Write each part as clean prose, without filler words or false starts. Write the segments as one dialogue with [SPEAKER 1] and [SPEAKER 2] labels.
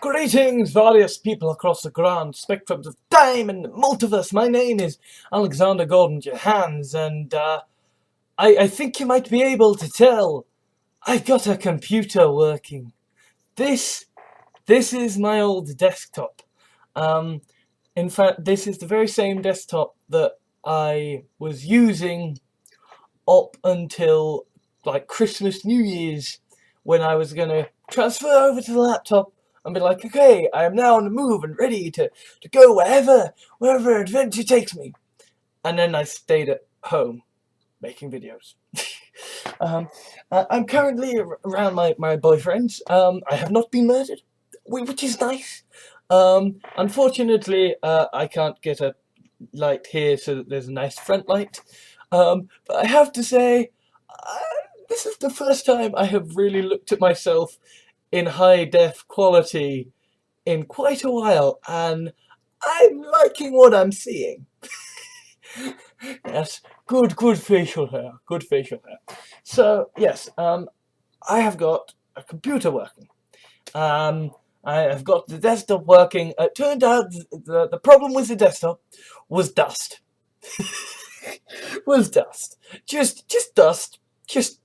[SPEAKER 1] Greetings, various people across the grand spectrums of time and multiverse. My name is Alexander Gordon Johans, and I think you might be able to tell I've got a computer working. This this is my old desktop. Um, in fact, this is the very same desktop that I was using up until like Christmas, New Year's, when I was gonna transfer over to the laptop and be like, okay, I am now on the move and ready to go wherever adventure takes me. And then I stayed at home making videos. I'm currently around my boyfriend. I have not been murdered, which is nice. Unfortunately, I can't get a light here so that there's a nice front light. But I have to say, uh, this is the first time I have really looked at myself in high def quality in quite a while, and I'm liking what I'm seeing. Yes, good facial hair, good facial hair. So yes, I have got a computer working. Um, I have got the desktop working. It turned out the problem with the desktop was dust. Was dust. Just dust. Just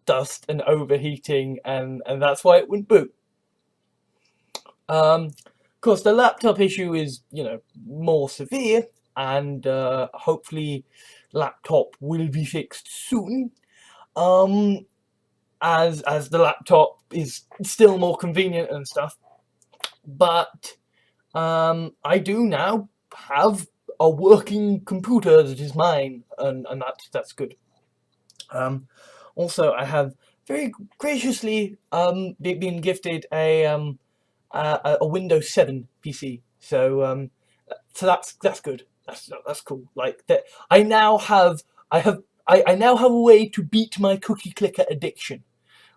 [SPEAKER 1] dust and overheating, and that's why it wouldn't boot. Of course, the laptop issue is, more severe, and hopefully, laptop will be fixed soon. Um, as the laptop is still more convenient and stuff, but I do now have a working computer that is mine, and that's good. Also, I have very graciously been gifted a Windows 7 PC. So that's good. That's cool. Like that, I now have a way to beat my cookie clicker addiction,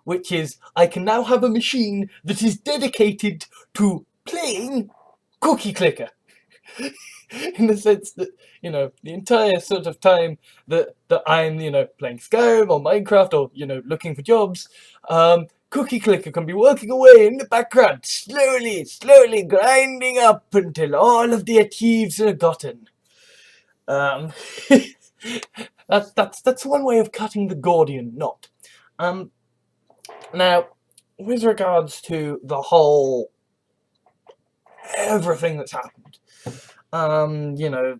[SPEAKER 1] which is I can now have a machine that is dedicated to playing cookie clicker. In the sense that, the entire sort of time that I'm, playing Skyrim or Minecraft or, looking for jobs, Cookie Clicker can be working away in the background, slowly grinding up until all of the achieves are gotten. Um, that's one way of cutting the Gordian knot. Um, Now, with regards to the whole everything that's happened, you know,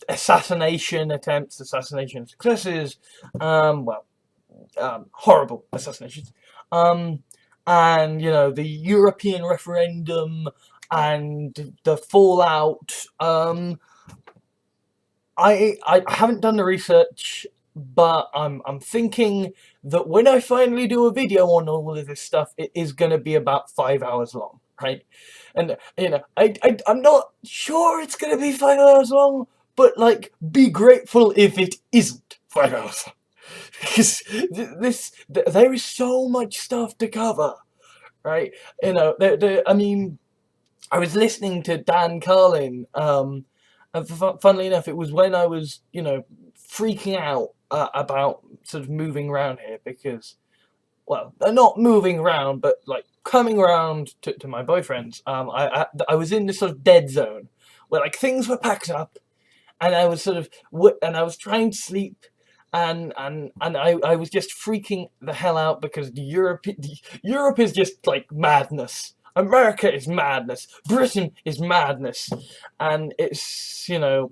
[SPEAKER 1] assassination attempts, assassination successes, horrible assassinations, um, and the European referendum and the fallout. I haven't done the research, but I'm thinking that when I finally do a video on all of this stuff, it is going to be about 5 hours long, right? And I'm not sure it's going to be 5 hours long, but like, be grateful if it isn't 5 hours long. Because there is so much stuff to cover, right? I mean, I was listening to Dan Carlin, and funnily enough, it was when I was, freaking out about sort of moving around here because, well, not moving around, but like coming around to my boyfriend's. I was in this sort of dead zone where like things were packed up, and I was sort of and I was trying to sleep, and I was just freaking the hell out because Europe is just like madness. America is madness. Britain is madness, and it's still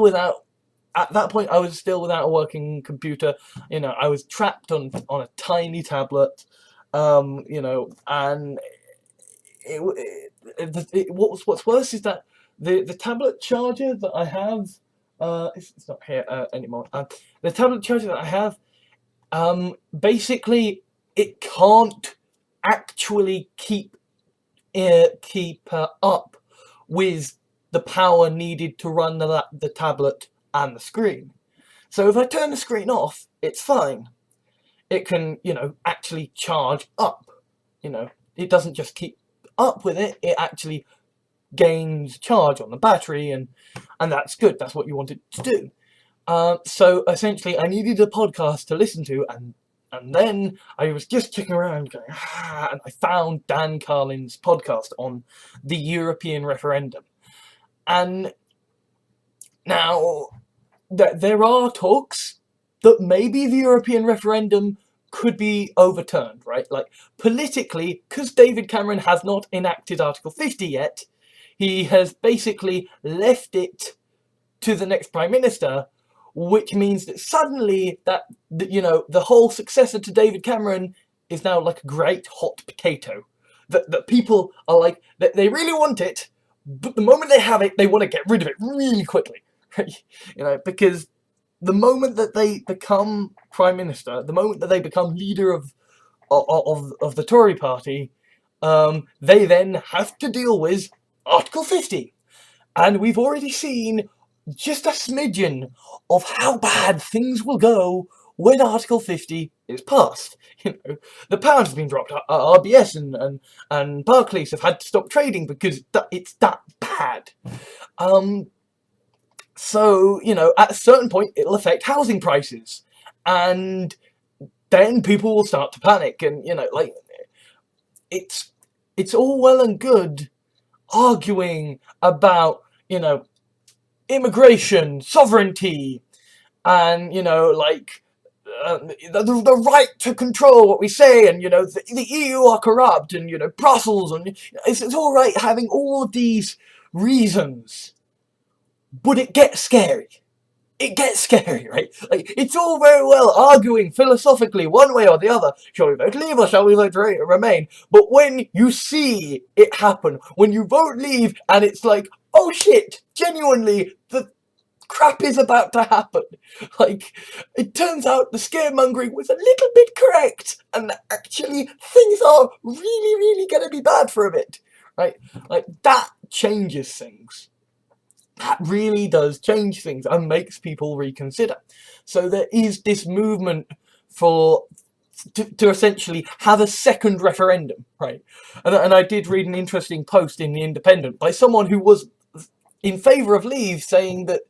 [SPEAKER 1] without. At that point, I was still without a working computer. I was trapped on a tiny tablet. And what's worse is that the tablet charger that I have, it's not here anymore. The tablet charger that I have, basically, it can't actually keep up with the power needed to run the tablet and the screen. So if I turn the screen off, it's fine. It can, actually charge up. It doesn't just keep up with it. It actually gains charge on the battery, and that's good. That's what you want it to do. So essentially, I needed a podcast to listen to, And then I was just checking around going, and I found Dan Carlin's podcast on the European referendum. And now, there are talks that maybe the European referendum could be overturned, right? Like, politically, because David Cameron has not enacted Article 50 yet, he has basically left it to the next Prime Minister, which means that suddenly the whole successor to David Cameron is now like a great hot potato. That people are like, they really want it, but the moment they have it, they want to get rid of it really quickly. Because the moment that they become Prime Minister, the moment that they become leader of the Tory party, they then have to deal with Article 50. And we've already seen just a smidgen of how bad things will go when Article 50 is passed. The pound has been dropped. RBS and Barclays have had to stop trading because it's that bad. So, at a certain point, it'll affect housing prices. And then people will start to panic. And, it's all well and good arguing about, immigration, sovereignty, and, the right to control what we say, and, the EU are corrupt, and, Brussels, and it's all right having all of these reasons. But it gets scary. It gets scary, right? Like, it's all very well arguing philosophically one way or the other. Shall we vote leave or shall we vote remain? But when you see it happen, when you vote leave and it's like, oh shit, genuinely, the crap is about to happen. Like, it turns out the scaremongering was a little bit correct, and actually things are really, really going to be bad for a bit, right? Like, that changes things. That really does change things and makes people reconsider. So there is this movement to essentially have a second referendum, right? And I did read an interesting post in The Independent by someone who was in favour of leave, saying that,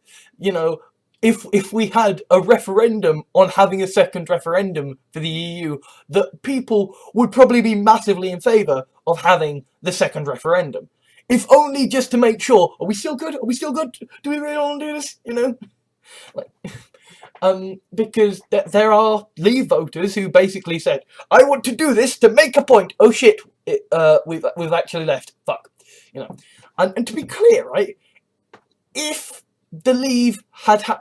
[SPEAKER 1] if we had a referendum on having a second referendum for the EU, that people would probably be massively in favour of having the second referendum. If only just to make sure, are we still good? Are we still good? Do we really want to do this? Because there are Leave voters who basically said, I want to do this to make a point. Oh shit, we've actually left. Fuck. And to be clear, right, if the Leave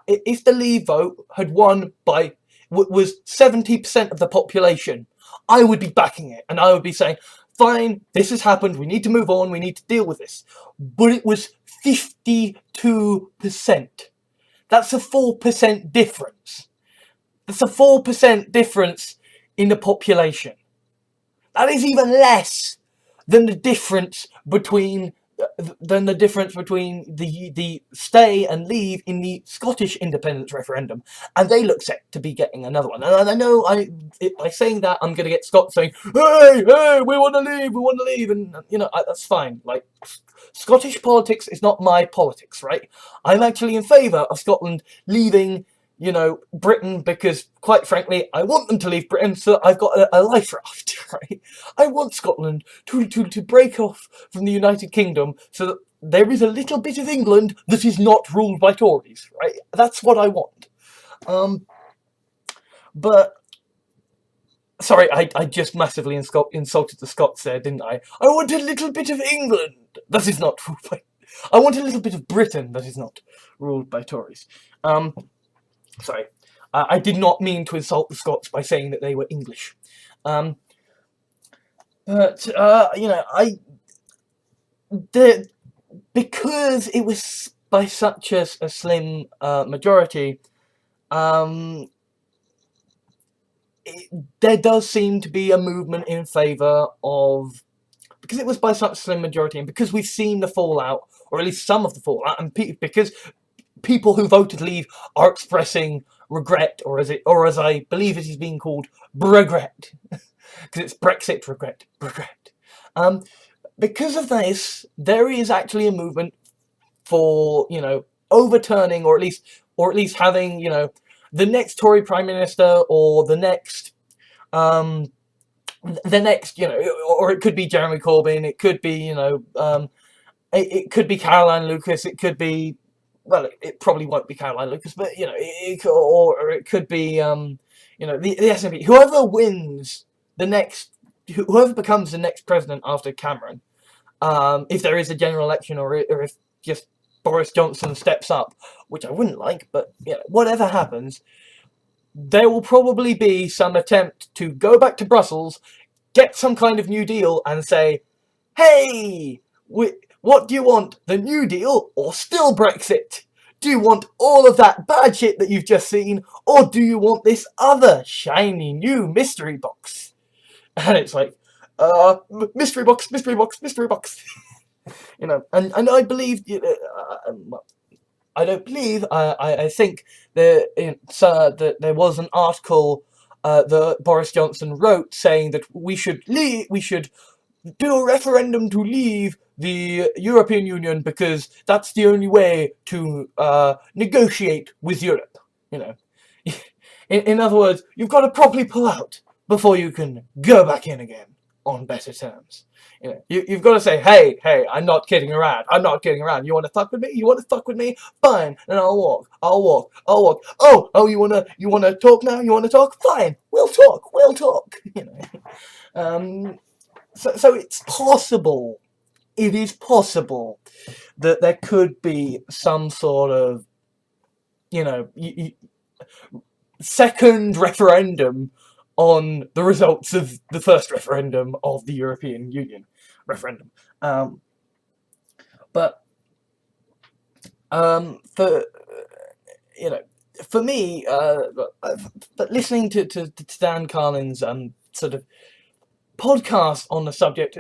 [SPEAKER 1] if the Leave vote had won by was 70% of the population, I would be backing it, and I would be saying, fine, this has happened, we need to move on, we need to deal with this. But it was 52%. That's a 4% difference. That's a 4% difference in the population. That is even less than the difference between the stay and leave in the Scottish independence referendum, and they look set to be getting another one. And I know by saying that, I'm going to get Scots saying, hey, we want to leave, and that's fine. Like, Scottish politics is not my politics, right? I'm actually in favour of Scotland leaving, Britain, because, quite frankly, I want them to leave Britain so I've got a life raft, right? I want Scotland to break off from the United Kingdom so that there is a little bit of England that is not ruled by Tories, right? That's what I want. But, sorry, I just massively insulted the Scots there, didn't I? I want a little bit of England that is not ruled by... I want a little bit of Britain that is not ruled by Tories. Sorry, I did not mean to insult the Scots by saying that they were English. Because it was by such a slim majority, there does seem to be a movement in favour of, because it was by such a slim majority, and because we've seen the fallout, or at least some of the fallout, and because people who voted leave are expressing regret, or as I believe it is being called, regret, because it's Brexit regret. Because of this, there is actually a movement for overturning, or at least having the next Tory Prime Minister, or the next the next, or it could be Jeremy Corbyn, it could be, it could be Caroline Lucas, it could be, well, it probably won't be Caroline Lucas, but, or it could be, the SNP. Whoever wins the next, whoever becomes the next president after Cameron, if there is a general election, or if just Boris Johnson steps up, which I wouldn't like, but, whatever happens, there will probably be some attempt to go back to Brussels, get some kind of New Deal, and say, hey, what do you want, the New Deal or still Brexit? Do you want all of that bad shit that you've just seen, or do you want this other shiny new mystery box? And it's like, mystery box, mystery box, mystery box. And I believe, I don't believe, I think that there was an article that Boris Johnson wrote saying that we should do a referendum to leave the European Union because that's the only way to negotiate with Europe. In other words, you've got to properly pull out before you can go back in again on better terms. You've got to say, hey, I'm not kidding around. I'm not kidding around. You want to fuck with me? You want to fuck with me? Fine. And I'll walk. Oh, you wanna talk now? You wanna talk? Fine. We'll talk. So it's possible. It is possible that there could be some sort of, second referendum on the results of the first referendum of the European Union referendum. But for me, but listening to Dan Carlin's sort of podcast on the subject,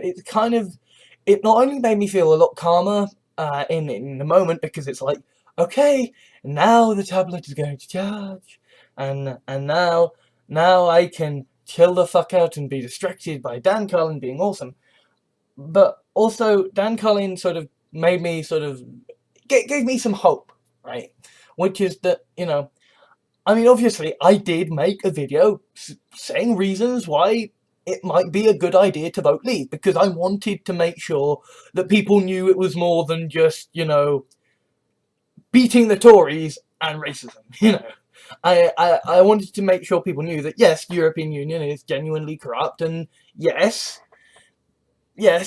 [SPEAKER 1] it not only made me feel a lot calmer in the moment, because it's like, okay, now the tablet is going to charge, and now I can chill the fuck out and be distracted by Dan Carlin being awesome. But also, Dan Carlin sort of made me gave me some hope, right? Which is that, obviously I did make a video saying reasons why it might be a good idea to vote Leave, because I wanted to make sure that people knew it was more than just, beating the Tories and racism, I wanted to make sure people knew that, yes, the European Union is genuinely corrupt, and yes,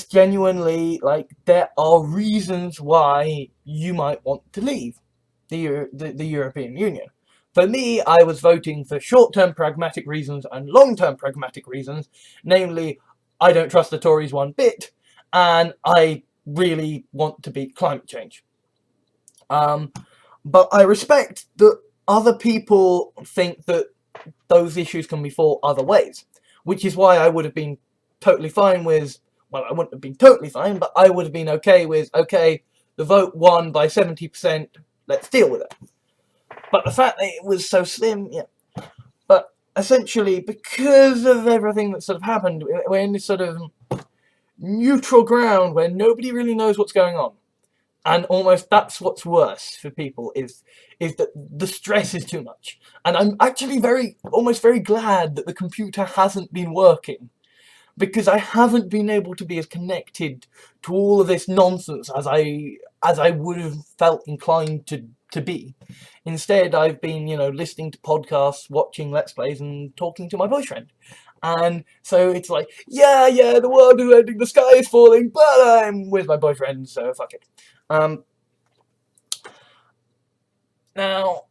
[SPEAKER 1] genuinely, there are reasons why you might want to leave the European Union. For me, I was voting for short-term pragmatic reasons and long-term pragmatic reasons, namely, I don't trust the Tories one bit, and I really want to beat climate change. But I respect that other people think that those issues can be fought other ways, which is why I would have been totally fine with, well, I wouldn't have been totally fine, but I would have been okay with, okay, the vote won by 70%, let's deal with it. But the fact that it was so slim, yeah. But essentially, because of everything that sort of happened, we're in this sort of neutral ground where nobody really knows what's going on. And almost that's what's worse for people, is that the stress is too much. And I'm actually almost very glad that the computer hasn't been working, because I haven't been able to be as connected to all of this nonsense as I would have felt inclined to be. Instead, I've been, listening to podcasts, watching Let's Plays, and talking to my boyfriend. And so it's like, yeah, the world is ending, the sky is falling, but I'm with my boyfriend, so fuck it. Now,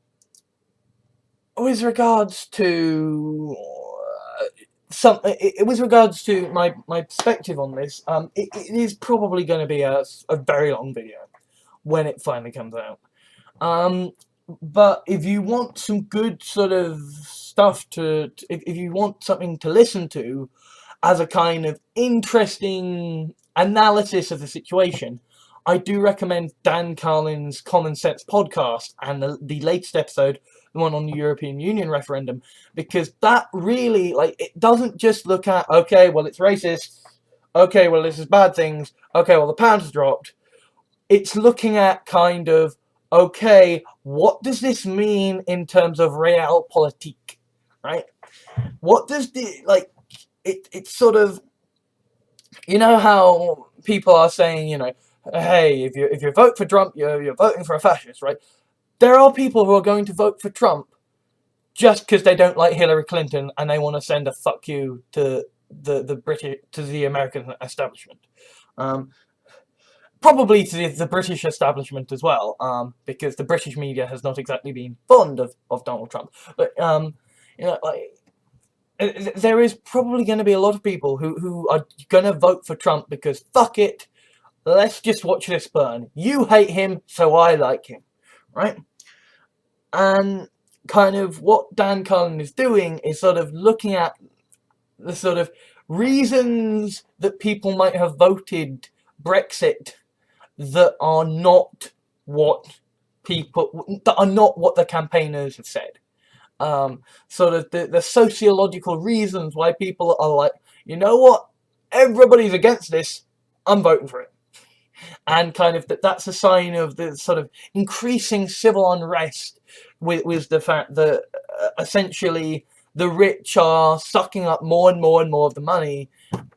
[SPEAKER 1] with regards to my perspective on this, it is probably going to be a very long video when it finally comes out. But if you want some good sort of stuff if you want something to listen to as a kind of interesting analysis of the situation, I do recommend Dan Carlin's Common Sense podcast and the latest episode, the one on the European Union referendum, because that really, it doesn't just look at, okay, well, it's racist, okay, well, this is bad things, okay, well, the pound has dropped. It's looking at kind of, okay, what does this mean in terms of realpolitik, right? what does the, like, it's sort of, you know how people are saying, you know, hey, if you vote for Trump, you're voting for a fascist, right? There are people who are going to vote for Trump just because they don't like Hillary Clinton and they want to send a fuck you to the British, to the American establishment. Probably to the British establishment as well, because the British media has not exactly been fond of Donald Trump. But you know, like, there is probably going to be a lot of people who are going to vote for Trump because fuck it, let's just watch this burn. You hate him, so I like him, right? And kind of what Dan Carlin is doing is sort of looking at the sort of reasons that people might have voted Brexit that are not what the campaigners have said. Sort of the sociological reasons why people are like, you know what, everybody's against this, I'm voting for it. And kind of that's a sign of the sort of increasing civil unrest with the fact that essentially the rich are sucking up more and more and more of the money,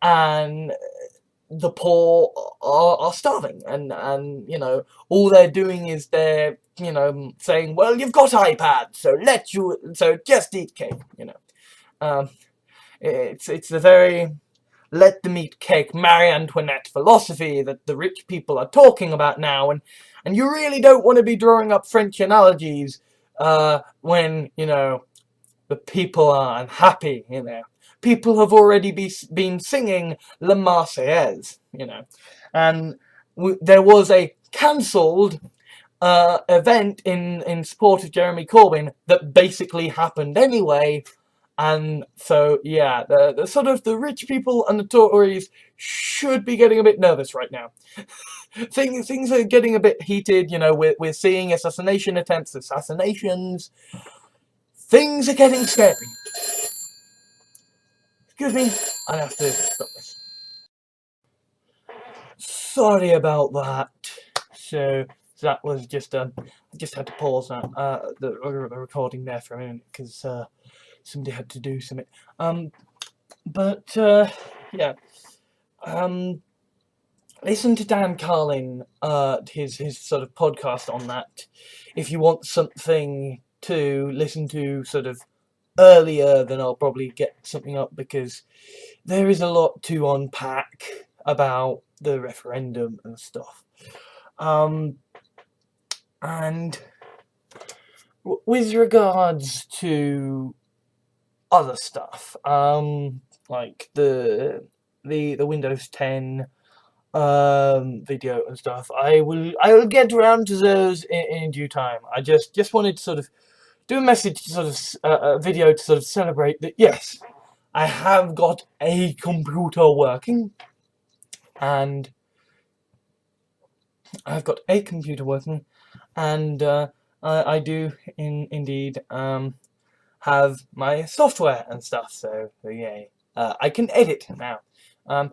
[SPEAKER 1] and the poor are starving, and you know, all they're doing is they're, you know, saying, well, you've got iPads, so just eat cake, you know. It's a very let them eat cake, Marie Antoinette philosophy that the rich people are talking about now, and you really don't want to be drawing up French analogies when, you know, the people are unhappy, you know. People have already been singing La Marseillaise, you know, and there was a cancelled event in support of Jeremy Corbyn that basically happened anyway. And so, yeah, the sort of the rich people and the Tories should be getting a bit nervous right now. Things are getting a bit heated, you know, we're seeing assassination attempts, assassinations. Things are getting scary. Excuse me, I have to stop this. Sorry about that. So that was just I just had to pause that the recording there for a minute because somebody had to do something. But yeah. Listen to Dan Carlin, his sort of podcast on that, if you want something to listen to sort of earlier, then I'll probably get something up, because there is a lot to unpack about the referendum and stuff. And with regards to other stuff, like the Windows 10 video and stuff, I will get around to those in due time. I just wanted to sort of do a message, sort of a video to sort of celebrate that, yes, I have got a computer working, and I've got a computer working, and I do indeed have my software and stuff, so yay. I can edit now. I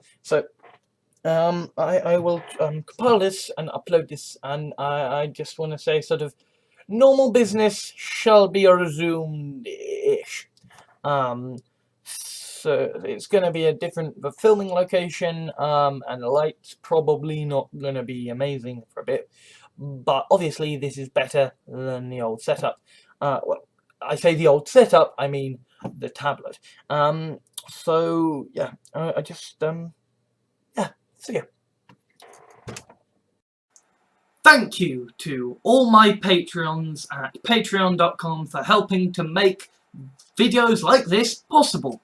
[SPEAKER 1] will compile this and upload this, and I just want to say sort of normal business shall be resumed-ish. So it's going to be a different filming location, and the light's probably not going to be amazing for a bit, but obviously this is better than the old setup. Well, I say the old setup, I mean the tablet. So yeah, I just yeah, see ya. Thank you to all my Patreons at patreon.com for helping to make videos like this possible.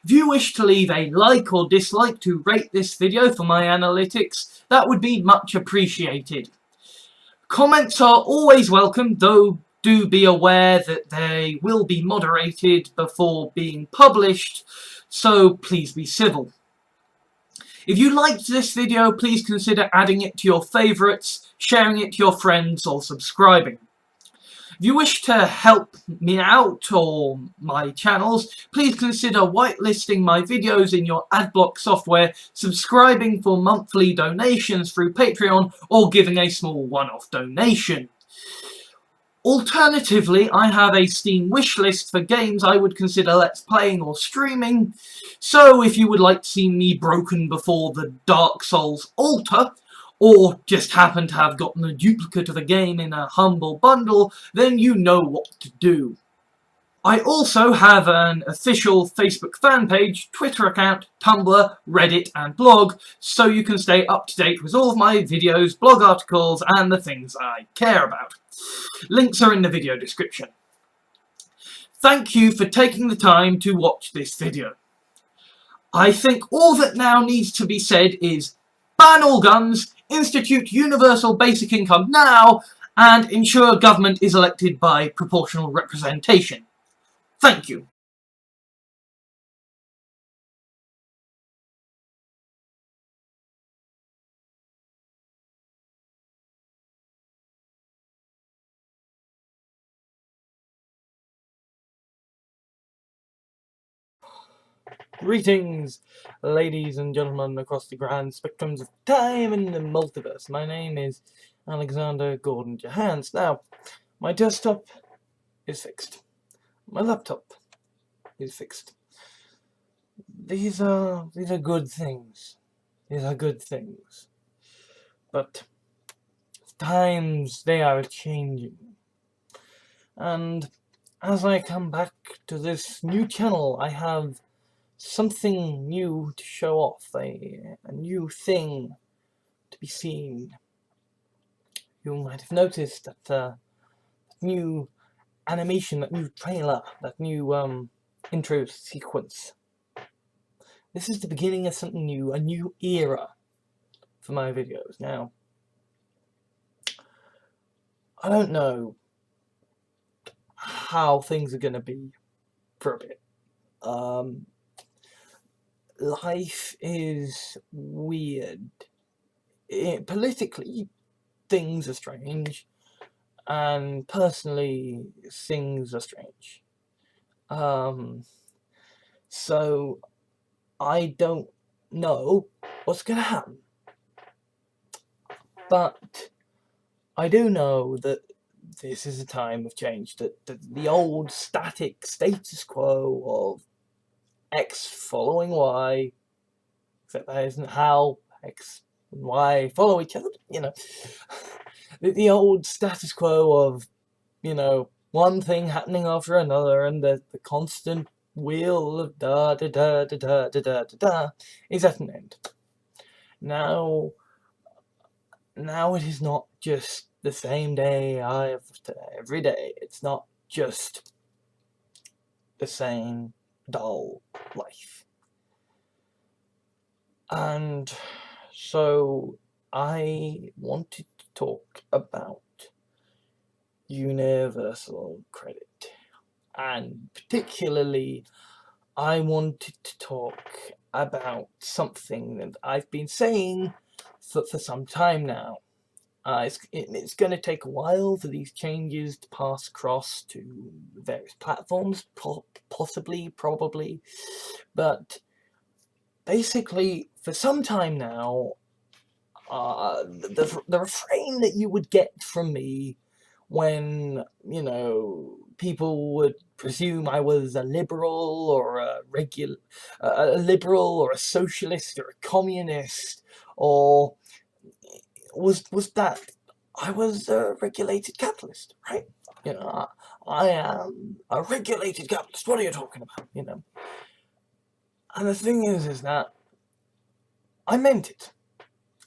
[SPEAKER 1] If you wish to leave a like or dislike to rate this video for my analytics, that would be much appreciated. Comments are always welcome, though do be aware that they will be moderated before being published, so please be civil. If you liked this video, please consider adding it to your favourites, sharing it to your friends, or subscribing. If you wish to help me out or my channels, please consider whitelisting my videos in your adblock software, subscribing for monthly donations through Patreon, or giving a small one-off donation. Alternatively, I have a Steam wishlist for games I would consider Let's Playing or streaming, so if you would like to see me broken before the Dark Souls altar, or just happen to have gotten a duplicate of a game in a humble bundle, then you know what to do. I also have an official Facebook fan page, Twitter account, Tumblr, Reddit and blog, so you can stay up to date with all of my videos, blog articles and the things I care about. Links are in the video description. Thank you for taking the time to watch this video. I think all that now needs to be said is ban all guns, institute universal basic income now, and ensure government is elected by proportional representation. Thank you. Greetings, ladies and gentlemen across the grand spectrums of time and the multiverse. My name is Alexander Gordon Johans. Now, my desktop is fixed. My laptop is fixed. These are good things. These are good things. But times they are changing. And as I come back to this new channel, I have something new to show off, a new thing to be seen. You might have noticed that new animation, that new trailer, that new intro sequence. This is the beginning of something new, a new era for my videos. Now, I don't know how things are going to be for a bit. Life is weird. Politically, things are strange, and personally, things are strange. So I don't know what's gonna happen, but I do know that this is a time of change, that the old static status quo of X following Y, except that isn't how X and Y follow each other, you know. The old status quo of, you know, one thing happening after another, and the constant wheel of da da da da da da da da da is at an end. Now it is not just the same day every day. It's not just the same dull life. And so I wanted to talk about universal credit, and particularly I wanted to talk about something that I've been saying for some time now. It's going to take a while for these changes to pass across to various platforms, possibly, probably, but basically, for some time now, the refrain that you would get from me when, you know, people would presume I was a liberal or a liberal or a socialist or a communist, or was that I was a regulated capitalist, right? You know, I am a regulated capitalist. What are you talking about? You know, and the thing is that I meant it.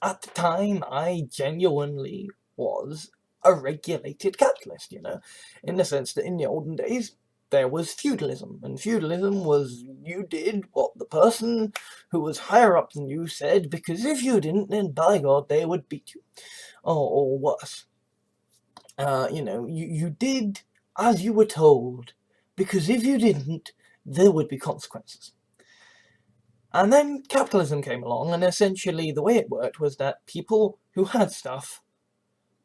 [SPEAKER 1] At the time, I genuinely was a regulated capitalist, you know, in the sense that in the olden days, there was feudalism, and feudalism was you did what the person who was higher up than you said, because if you didn't, then by God, they would beat you, or worse. You know, you did as you were told, because if you didn't, there would be consequences. And then capitalism came along, and essentially the way it worked was that people who had stuff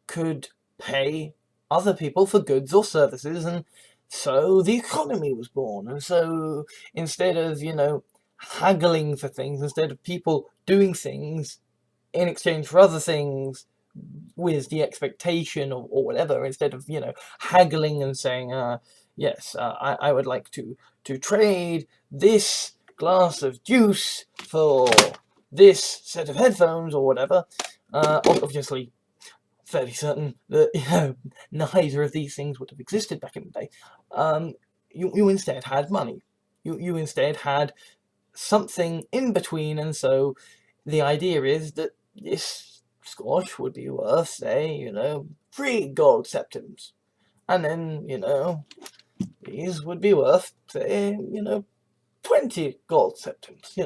[SPEAKER 1] could pay other people for goods or services, and so the economy was born. And so instead of, you know, haggling for things, instead of people doing things in exchange for other things, with the expectation or whatever, instead of, haggling and saying, yes, I would like to trade this glass of juice for this set of headphones or whatever. Obviously, fairly certain that neither of these things would have existed back in the day. You instead had money. You instead had something in between, and so the idea is that this squash would be worth, say, 3 gold septims, and then, these would be worth, say, 20 gold septims,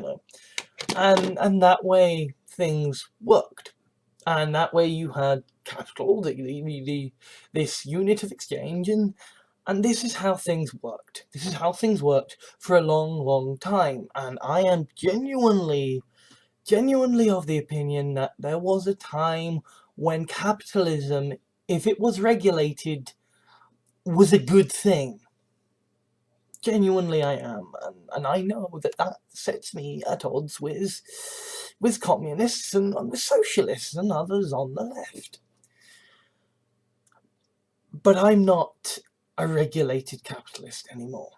[SPEAKER 1] and that way things worked. And that way you had capital, this unit of exchange, and this is how things worked. This is how things worked for a long, long time. And I am genuinely of the opinion that there was a time when capitalism, if it was regulated, was a good thing. Genuinely I am, and I know that sets me at odds with communists and with socialists and others on the left. But I'm not a regulated capitalist anymore.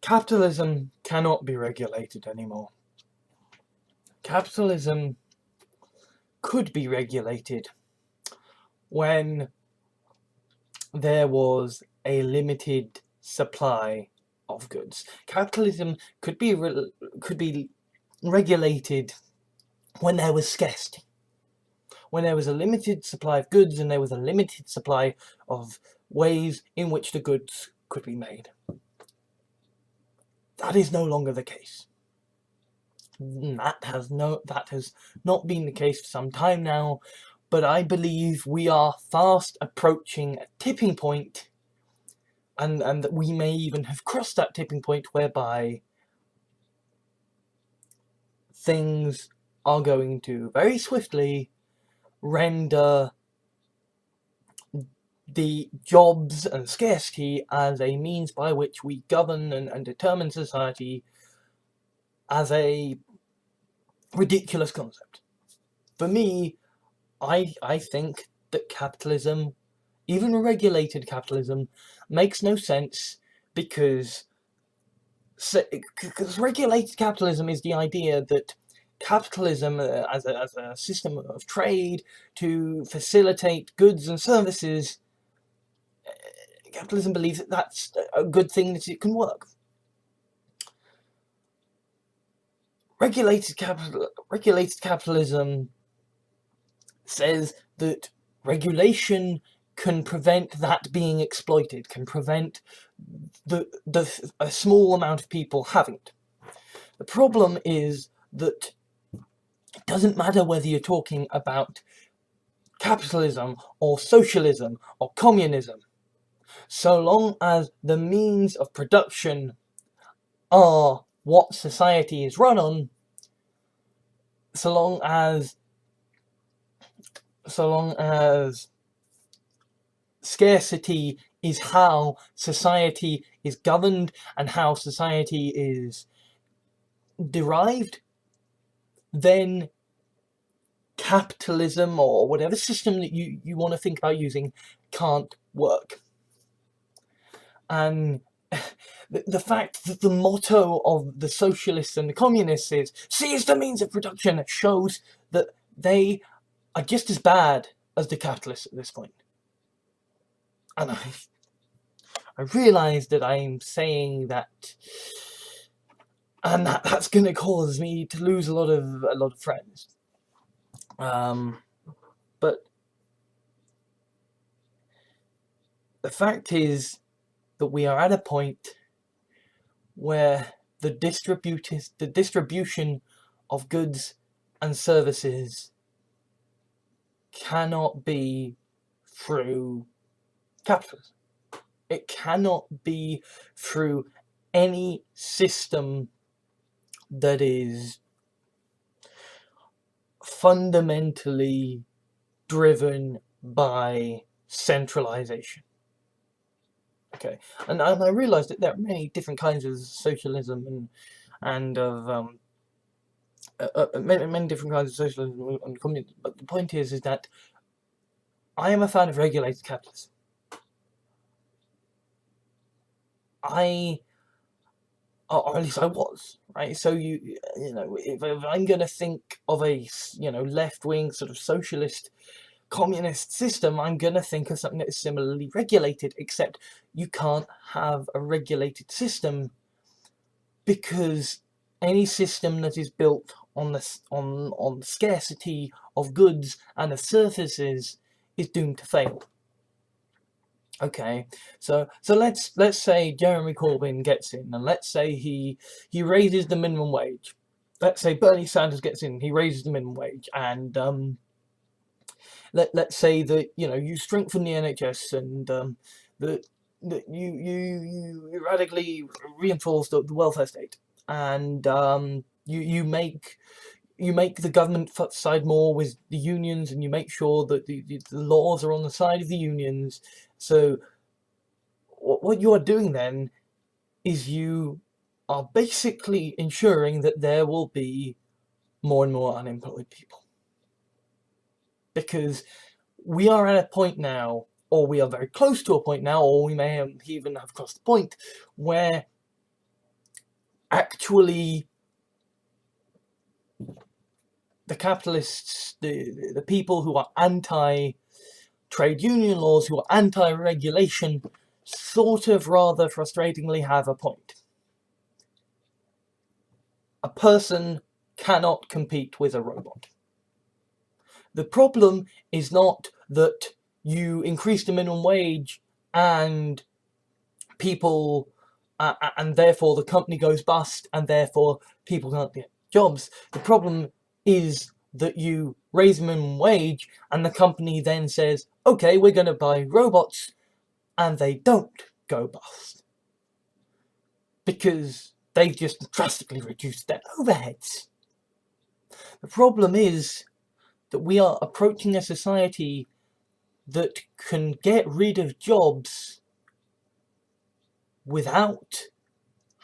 [SPEAKER 1] Capitalism cannot be regulated anymore. Capitalism could be regulated when there was a limited supply of goods. Capitalism could be regulated when there was scarcity. When there was a limited supply of goods and there was a limited supply of ways in which the goods could be made. That is no longer the case. That has not been the case for some time now, but I believe we are fast approaching a tipping point, and that we may even have crossed that tipping point whereby things are going to very swiftly render the jobs and scarcity as a means by which we govern and determine society as a ridiculous concept. For me, I think that capitalism, even regulated capitalism, makes no sense because regulated capitalism is the idea that capitalism as a system of trade to facilitate goods and services, capitalism believes that that's a good thing, that it can work. Regulated capitalism says that regulation can prevent that being exploited, can prevent a small amount of people having it. The problem is that it doesn't matter whether you're talking about capitalism or socialism or communism, so long as the means of production are what society is run on, so long as scarcity is how society is governed and how society is derived, then capitalism or whatever system that you want to think about using can't work. And the fact that the motto of the socialists and the communists is seize the means of production shows that they are just as bad as the capitalists at this point. And I realise that I'm saying that, and that's going to cause me to lose a lot of friends. But the fact is that we are at a point where the distribution of goods and services cannot be through capitalism. It cannot be through any system that is fundamentally driven by centralization. Okay, and I realised that there are many different kinds of socialism and of many different kinds of socialism and communism. But the point is that I am a fan of regulated capitalism. Or at least I was, right? So you know, if I'm going to think of a left-wing sort of socialist communist system, I'm going to think of something that is similarly regulated, except you can't have a regulated system because any system that is built on on scarcity of goods and of services is doomed to fail. Okay, so let's say Jeremy Corbyn gets in, and let's say he raises the minimum wage. Let's say Bernie Sanders gets in, he raises the minimum wage, and let's say that you strengthen the NHS and that you radically reinforce the welfare state, and you make the government side more with the unions, and you make sure that the laws are on the side of the unions. So what you are doing then is you are basically ensuring that there will be more and more unemployed people. Because we are at a point now, or we are very close to a point now, or we may even have crossed the point, where actually the capitalists, the people who are anti-trade union laws, who are anti-regulation, sort of rather frustratingly have a point. A person cannot compete with a robot. The problem is not that you increase the minimum wage and people, and therefore the company goes bust, and therefore people can't get jobs. The problem is that you raise minimum wage and the company then says, okay, we're going to buy robots, and they don't go bust because they've just drastically reduced their overheads. The problem is that we are approaching a society that can get rid of jobs without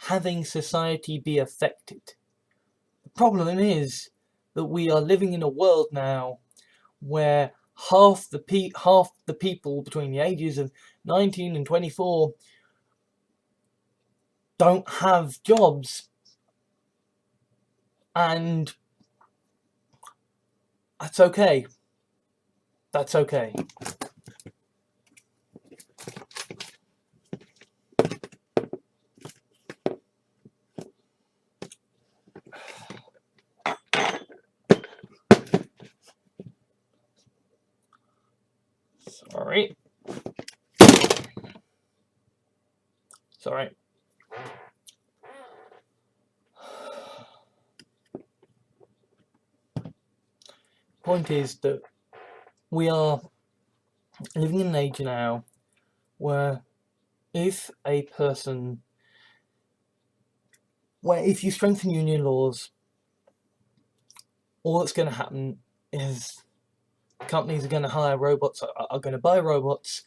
[SPEAKER 1] having society be affected. The problem is that we are living in a world now where half the people between the ages of 19 and 24 don't have jobs, and that's okay. That's okay. Sorry. Point is that we are living in an age now where if you strengthen union laws, all that's going to happen is companies are going to hire robots, are going to buy robots,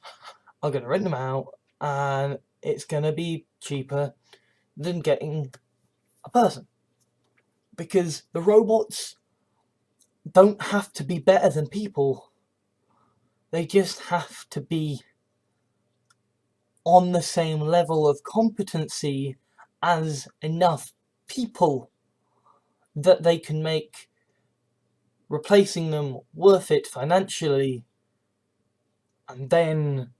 [SPEAKER 1] are going to rent them out, and it's going to be cheaper than getting a person. Because the robots don't have to be better than people. They just have to be on the same level of competency as enough people that they can make replacing them worth it financially. And then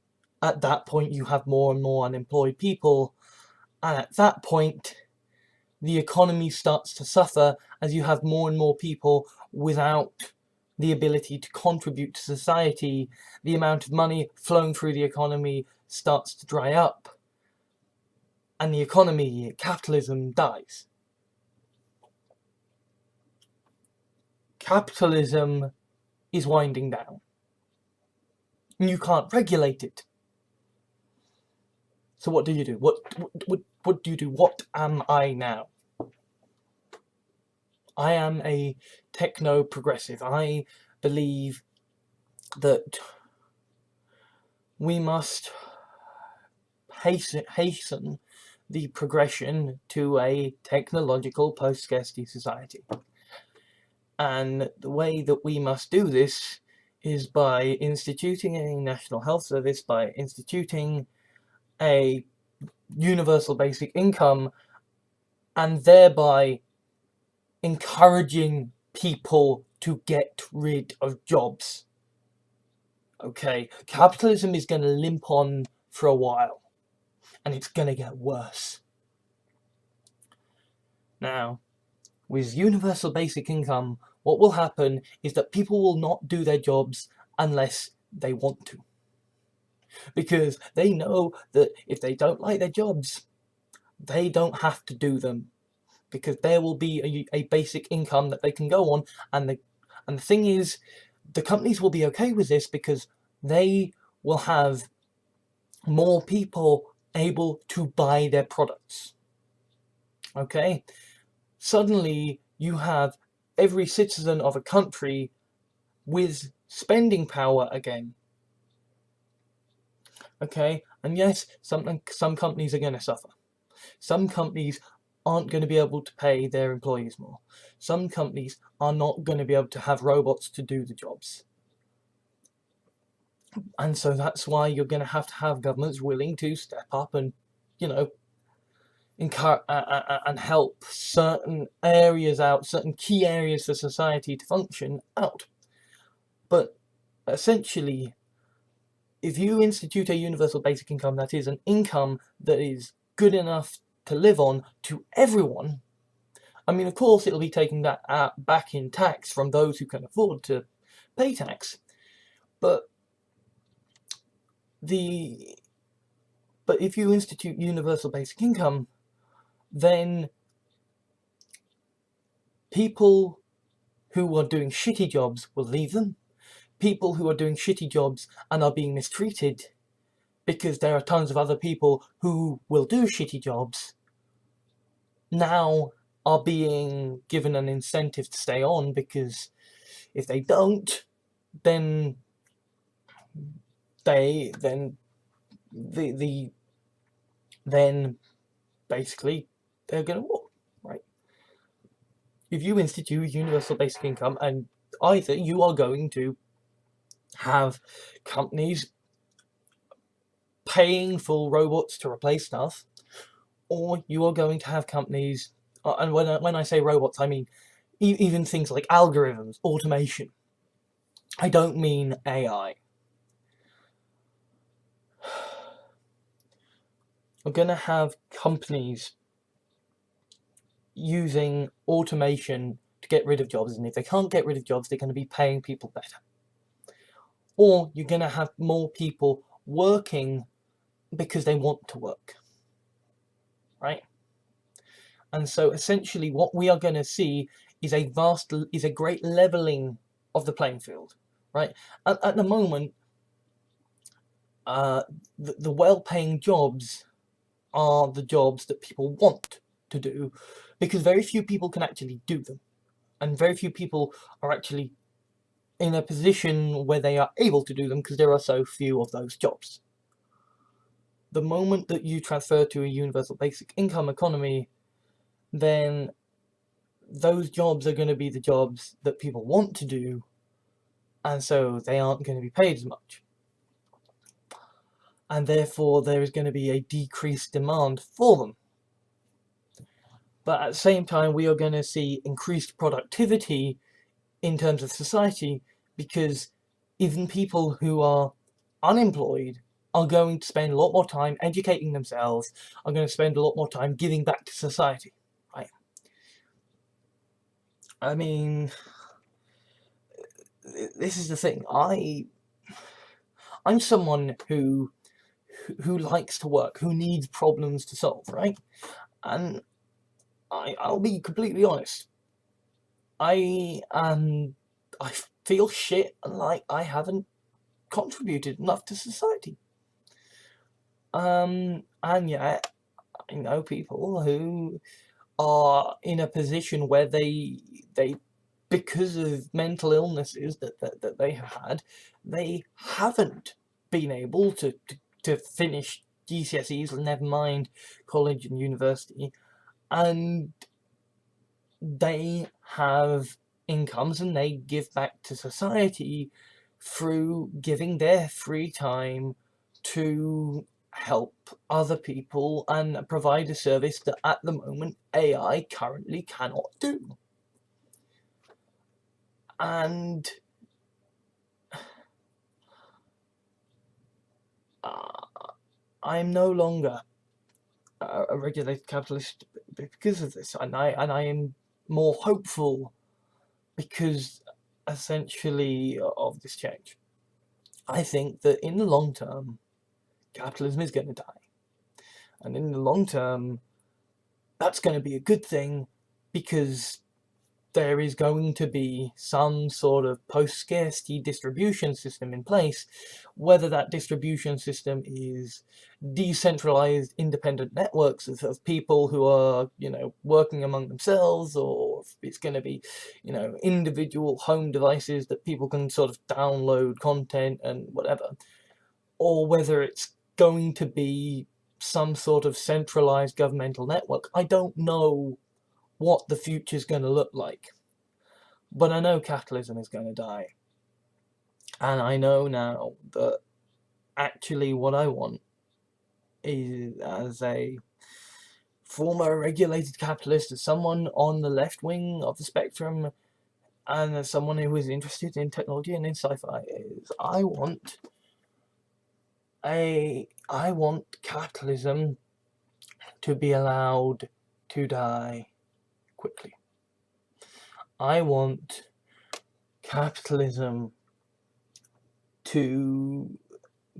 [SPEAKER 1] at that point you have more and more unemployed people, and at that point the economy starts to suffer as you have more and more people without the ability to contribute to society. The amount of money flowing through the economy starts to dry up, and the economy, capitalism, dies. Capitalism is winding down, and you can't regulate it. So what do you do? What do you do? What am I now? I am a techno-progressive. I believe that we must hasten the progression to a technological post-scarcity society. And the way that we must do this is by instituting a national health service, by instituting a universal basic income, and thereby encouraging people to get rid of jobs. Okay, capitalism is going to limp on for a while, and it's going to get worse. Now, with universal basic income, what will happen is that people will not do their jobs unless they want to. Because they know that if they don't like their jobs, they don't have to do them. Because there will be a basic income that they can go on, and the thing is, the companies will be okay with this because they will have more people able to buy their products. Okay? Suddenly you have every citizen of a country with spending power again. Okay? And yes, some companies are going to suffer. Some companies aren't going to be able to pay their employees more. Some companies are not going to be able to have robots to do the jobs. And so that's why you're going to have governments willing to step up and, encourage and help certain areas out, certain key areas for society to function out. But essentially, if you institute a universal basic income, that is an income that is good enough to live on to everyone, I mean, of course, it'll be taking that back in tax from those who can afford to pay tax, but if you institute universal basic income, then people who are doing shitty jobs will leave them. People who are doing shitty jobs and are being mistreated because there are tons of other people who will do shitty jobs now are being given an incentive to stay on, because if they don't, then basically they're going to walk, right? If you institute universal basic income, and either you are going to have companies paying for robots to replace stuff, or you are going to have companies, and when I say robots, I mean even things like algorithms, automation. I don't mean AI. We're going to have companies using automation to get rid of jobs, and if they can't get rid of jobs, they're going to be paying people better. Or you're going to have more people working because they want to work, right? And so essentially what we are going to see is a great leveling of the playing field, right? At the moment, the well-paying jobs are the jobs that people want to do, because very few people can actually do them, and very few people are actually in a position where they are able to do them because there are so few of those jobs. The moment that you transfer to a universal basic income economy, then those jobs are going to be the jobs that people want to do, and so they aren't going to be paid as much. And therefore there is going to be a decreased demand for them. But at the same time, we are going to see increased productivity in terms of society, because even people who are unemployed are going to spend a lot more time educating themselves, are going to spend a lot more time giving back to society, right? I mean, this is the thing. I'm someone who likes to work, who needs problems to solve, right? And I'll be completely honest. I feel shit and like I haven't contributed enough to society. And yet I know people who are in a position where they because of mental illnesses that they have had, they haven't been able to finish GCSEs, never mind college and university, and they have incomes and they give back to society through giving their free time to help other people and provide a service that at the moment AI currently cannot do. And I'm no longer a regulated capitalist because of this, and I am more hopeful because essentially of this change. I think that in the long term, capitalism is going to die, and in the long term, that's going to be a good thing because there is going to be some sort of post-scarcity distribution system in place, whether that distribution system is decentralized independent networks of people who are, working among themselves, or if it's going to be, individual home devices that people can sort of download content and whatever, or whether it's going to be some sort of centralized governmental network. I don't know what the future's going to look like. But I know capitalism is going to die. And I know now that actually what I want is, as a former regulated capitalist, as someone on the left wing of the spectrum, and as someone who is interested in technology and in sci-fi, is I want capitalism to be allowed to die quickly. I want capitalism to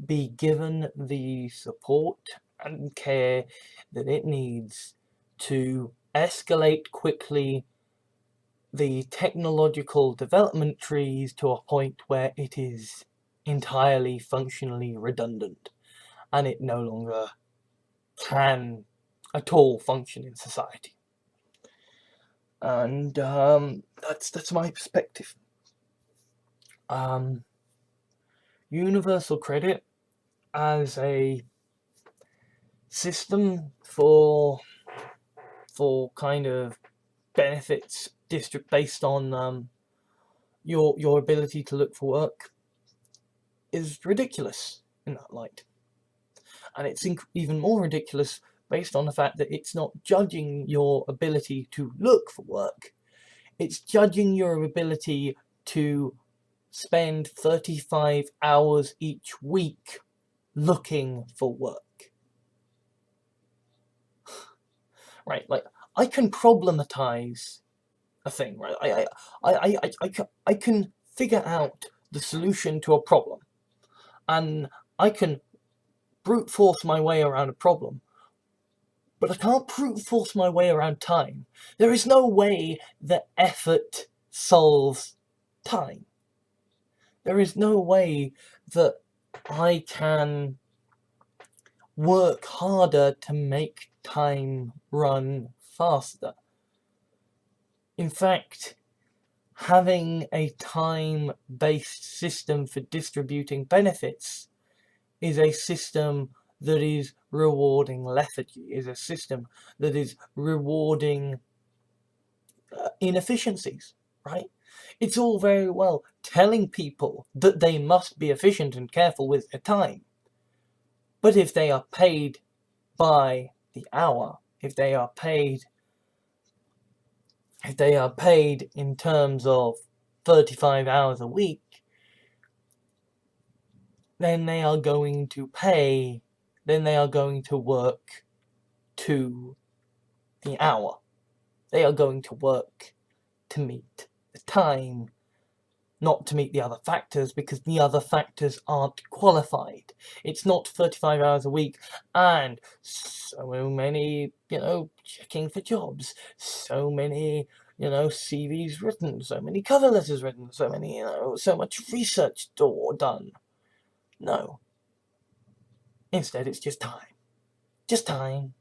[SPEAKER 1] be given the support and care that it needs to escalate quickly the technological development trees to a point where it is entirely functionally redundant and it no longer can at all function in society. And that's my perspective. Universal credit as a system for kind of benefits based on your ability to look for work is ridiculous in that light, and it's even more ridiculous based on the fact that it's not judging your ability to look for work, it's judging your ability to spend 35 hours each week looking for work. Right, like, I can problematize a thing, right? I can figure out the solution to a problem, and I can brute force my way around a problem, but I can't brute force my way around time. There is no way that effort solves time. There is no way that I can work harder to make time run faster. In fact, having a time-based system for distributing benefits is a system that is rewarding lethargy, is a system that is rewarding inefficiencies, right? It's all very well telling people that they must be efficient and careful with their time, but if they are paid by the hour, if they are paid in terms of 35 hours a week, then they are going to work to the hour. They are going to work to meet the time, not to meet the other factors, because the other factors aren't qualified. It's not 35 hours a week and so many, checking for jobs, so many, CVs written, so many cover letters written, so many, so much research done. No. Instead, it's just time. Just time.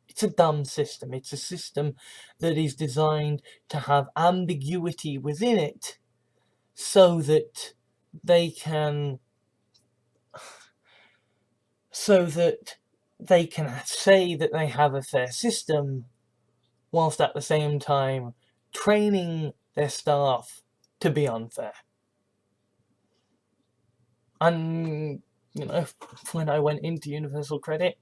[SPEAKER 1] It's a dumb system. It's a system that is designed to have ambiguity within it so that they can so that they can say that they have a fair system, whilst at the same time training their staff to be unfair. And, you know, when I went into Universal Credit,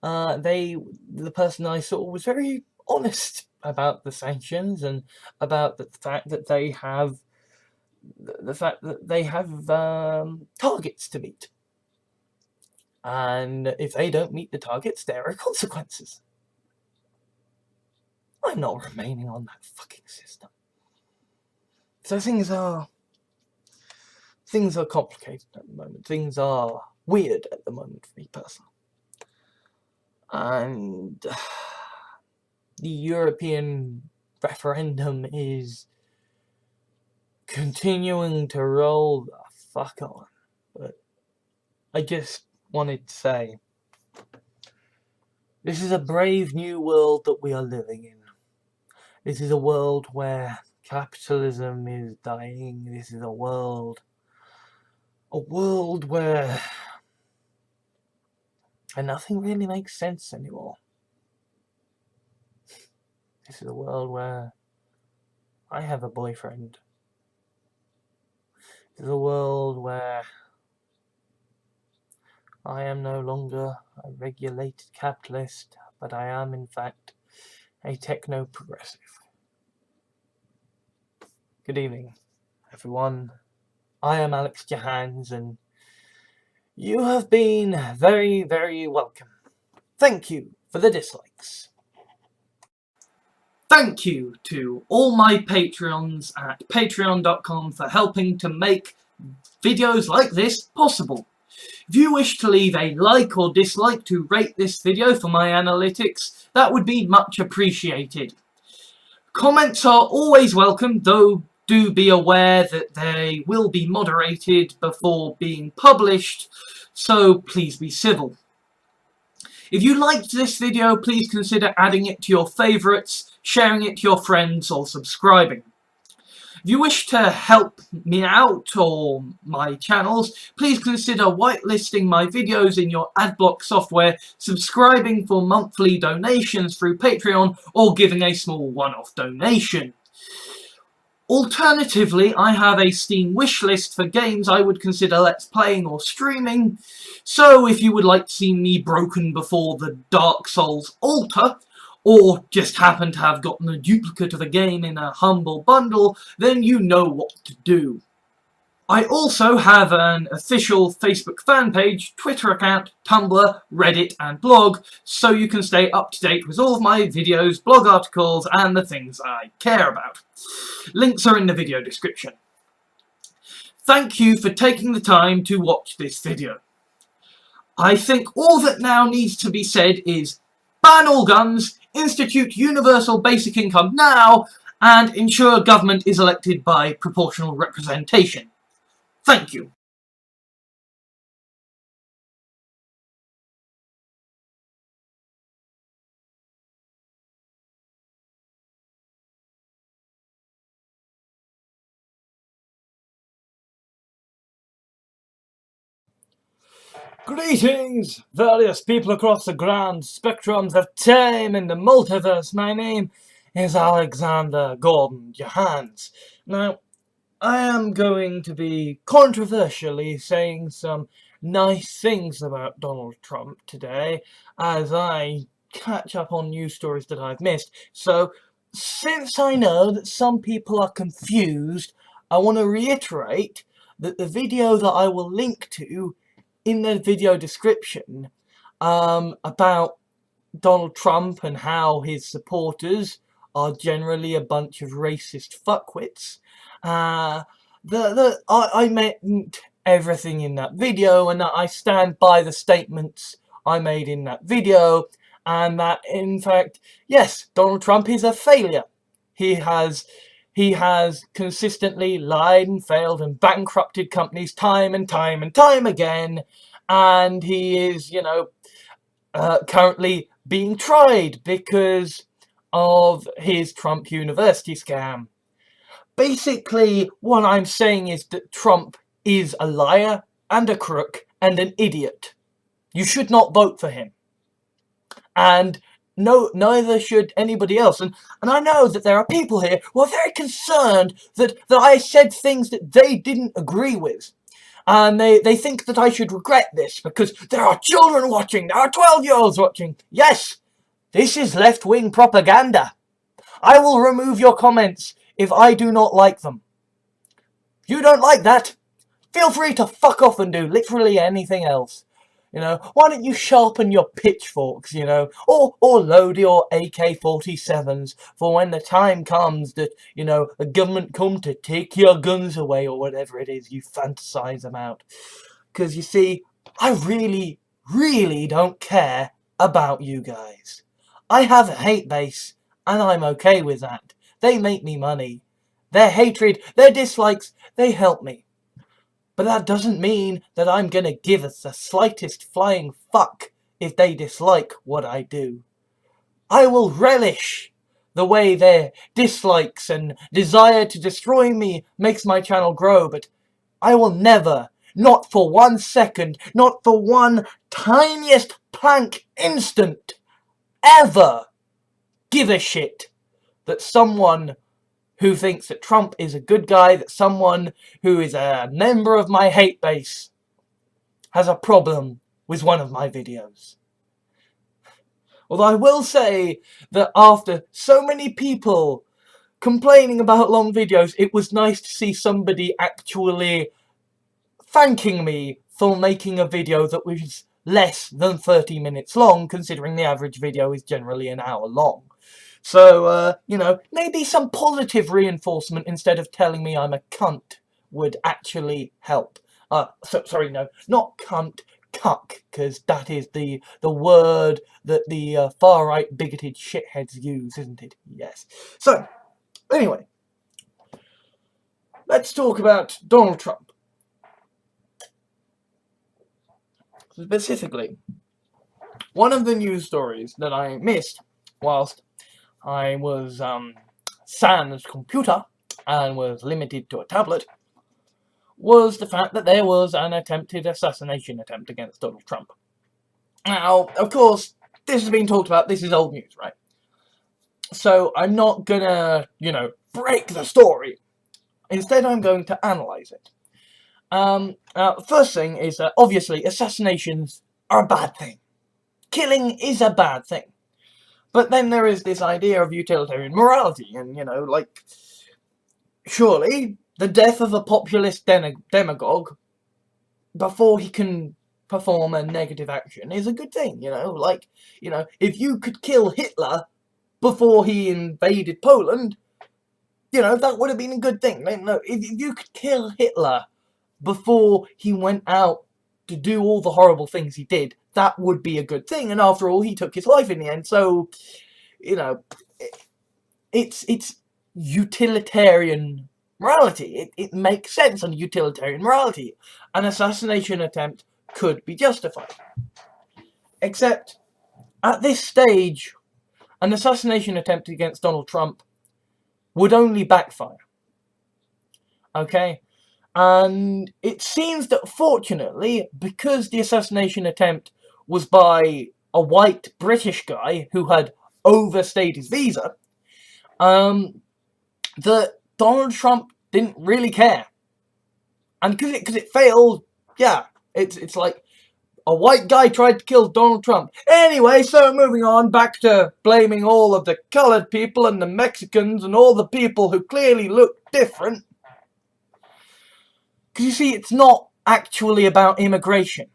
[SPEAKER 1] the person I saw was very honest about the sanctions and about the fact that they have targets to meet, and if they don't meet the targets, there are consequences. I'm not remaining on that fucking system. So things are complicated at the moment. Things are weird at the moment for me personally. And the European referendum is continuing to roll the fuck on. But I just wanted to say, this is a brave new world that we are living in. This is a world where capitalism is dying. This is a world where nothing really makes sense anymore. This is a world where I have a boyfriend. This is a world where I am no longer a regulated capitalist, but I am in fact a techno-progressive. Good evening, everyone. I am Alex Johans, and you have been very, very welcome. Thank you for the dislikes. Thank you to all my Patreons at patreon.com for helping to make videos like this possible. If you wish to leave a like or dislike to rate this video for my analytics, that would be much appreciated. Comments are always welcome, though do be aware that they will be moderated before being published, so please be civil. If you liked this video, please consider adding it to your favourites, sharing it to your friends, or subscribing. If you wish to help me out or my channels, please consider whitelisting my videos in your adblock software, subscribing for monthly donations through Patreon, or giving a small one-off donation. Alternatively, I have a Steam wishlist for games I would consider let's playing or streaming, so if you would like to see me broken before the Dark Souls altar, or just happen to have gotten a duplicate of a game in a humble bundle, then you know what to do. I also have an official Facebook fan page, Twitter account, Tumblr, Reddit and blog, so you can stay up to date with all of my videos, blog articles and the things I care about. Links are in the video description. Thank you for taking the time to watch this video. I think all that now needs to be said is ban all guns, institute universal basic income now, and ensure government is elected by proportional representation. Thank you. Greetings, various people across the grand spectrums of time and the multiverse. My name is Alexander Gordon Johans. Now, I am going to be controversially saying some nice things about Donald Trump today as I catch up on news stories that I've missed. So, since I know that some people are confused, I want to reiterate that the video that I will link to in the video description about Donald Trump and how his supporters are generally a bunch of racist fuckwits. I meant everything in that video, and that I stand by the statements I made in that video, and that in fact, yes, Donald Trump is a failure. He has consistently lied and failed and bankrupted companies time and time and time again, and he is, you know, currently being tried because of his Trump University scam. Basically, what I'm saying is that Trump is a liar and a crook and an idiot. You should not vote for him. And no, neither should anybody else. And I know that there are people here who are very concerned that I said things that they didn't agree with. And they think that I should regret this because there are children watching, there are 12-year-olds watching. Yes, this is left-wing propaganda. I will remove your comments if I do not like them. If you don't like that, feel free to fuck off and do literally anything else. You know, why don't you sharpen your pitchforks, you know, or load your AK-47s for when the time comes that, you know, the government come to take your guns away or whatever it is you fantasize about. Because you see, I really, really don't care about you guys. I have a hate base, and I'm okay with that. They make me money. Their hatred, their dislikes, they help me. But that doesn't mean that I'm gonna give us the slightest flying fuck if they dislike what I do. I will relish the way their dislikes and desire to destroy me makes my channel grow, but I will never, not for 1 second, not for one tiniest plank instant, ever give a shit that someone who thinks that Trump is a good guy, that someone who is a member of my hate base has a problem with one of my videos. Although I will say that after so many people complaining about long videos, it was nice to see somebody actually thanking me for making a video that was less than 30 minutes long, considering the average video is generally an hour long. So, you know, maybe some positive reinforcement instead of telling me I'm a cunt would actually help. Sorry, no, not cunt, cuck, because that is the word that the far-right bigoted shitheads use, isn't it? Yes. So, anyway, let's talk about Donald Trump. Specifically, one of the news stories that I missed whilst I was sans computer and was limited to a tablet was the fact that there was an attempted assassination attempt against Donald Trump. Now, of course, this has been talked about, this is old news, right? So I'm not gonna, you know, break the story. Instead, I'm going to analyse it. First thing is that, obviously, assassinations are a bad thing. Killing is a bad thing. But then there is this idea of utilitarian morality, and, you know, like, surely the death of a populist demagogue before he can perform a negative action is a good thing, you know? Like, you know, if you could kill Hitler before he invaded Poland, you know, that would have been a good thing. No, if you could kill Hitler before he went out to do all the horrible things he did, that would be a good thing. And after all, he took his life in the end. So, you know, it's utilitarian morality. It makes sense under utilitarian morality. An assassination attempt could be justified. Except, at this stage, an assassination attempt against Donald Trump would only backfire. Okay? And it seems that, fortunately, because the assassination attempt was by a white British guy who had overstayed his visa, that Donald Trump didn't really care. And because it failed, yeah, it's like a white guy tried to kill Donald Trump. Anyway, so moving on, back to blaming all of the colored people and the Mexicans and all the people who clearly look different. Because you see, it's not actually about immigration.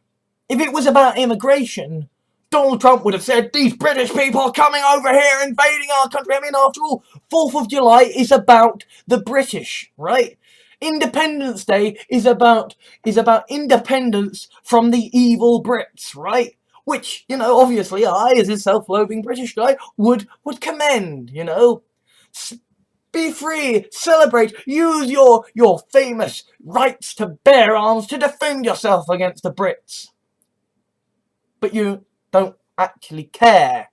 [SPEAKER 1] If it was about immigration, Donald Trump would have said, these British people are coming over here, invading our country. I mean, after all, 4th of July is about the British, right? Independence Day is about independence from the evil Brits, right? Which, you know, obviously I, as a self-loathing British guy, would commend, you know? Be free, celebrate, use your famous rights to bear arms to defend yourself against the Brits. But you don't actually care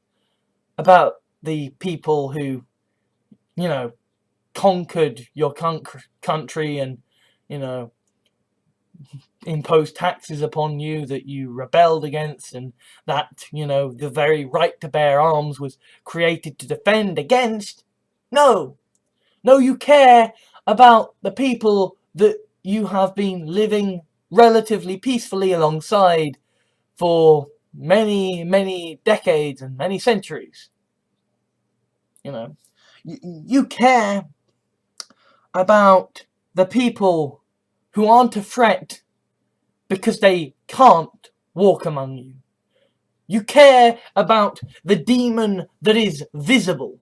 [SPEAKER 1] about the people who, you know, conquered your country and, you know, impose taxes upon you that you rebelled against, and that, the very right to bear arms was created to defend against. No. No, you care about the people that you have been living relatively peacefully alongside for many, many decades and many centuries. You care about the people who aren't a threat because they can't walk among you. You care about the demon that is visible,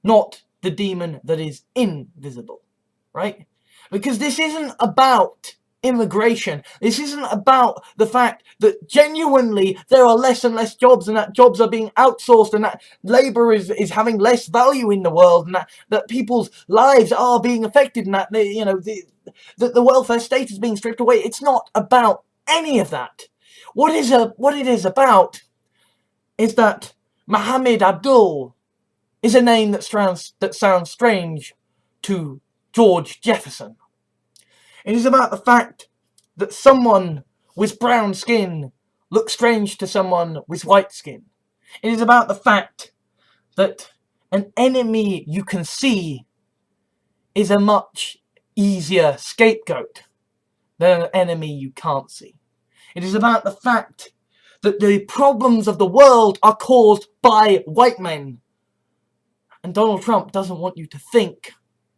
[SPEAKER 1] not the demon that is invisible, right? Because this isn't about immigration. This isn't about the fact that genuinely there are less and less jobs, and that jobs are being outsourced, and that labour is having less value in the world, and that people's lives are being affected, and that the welfare state is being stripped away. It's not about any of that. What it is about is that Muhammad Abdul is a name that sounds strange to George Jefferson. It is about the fact that someone with brown skin looks strange to someone with white skin. It is about the fact that an enemy you can see is a much easier scapegoat than an enemy you can't see. It is about the fact that the problems of the world are caused by white men. And Donald Trump doesn't want you to think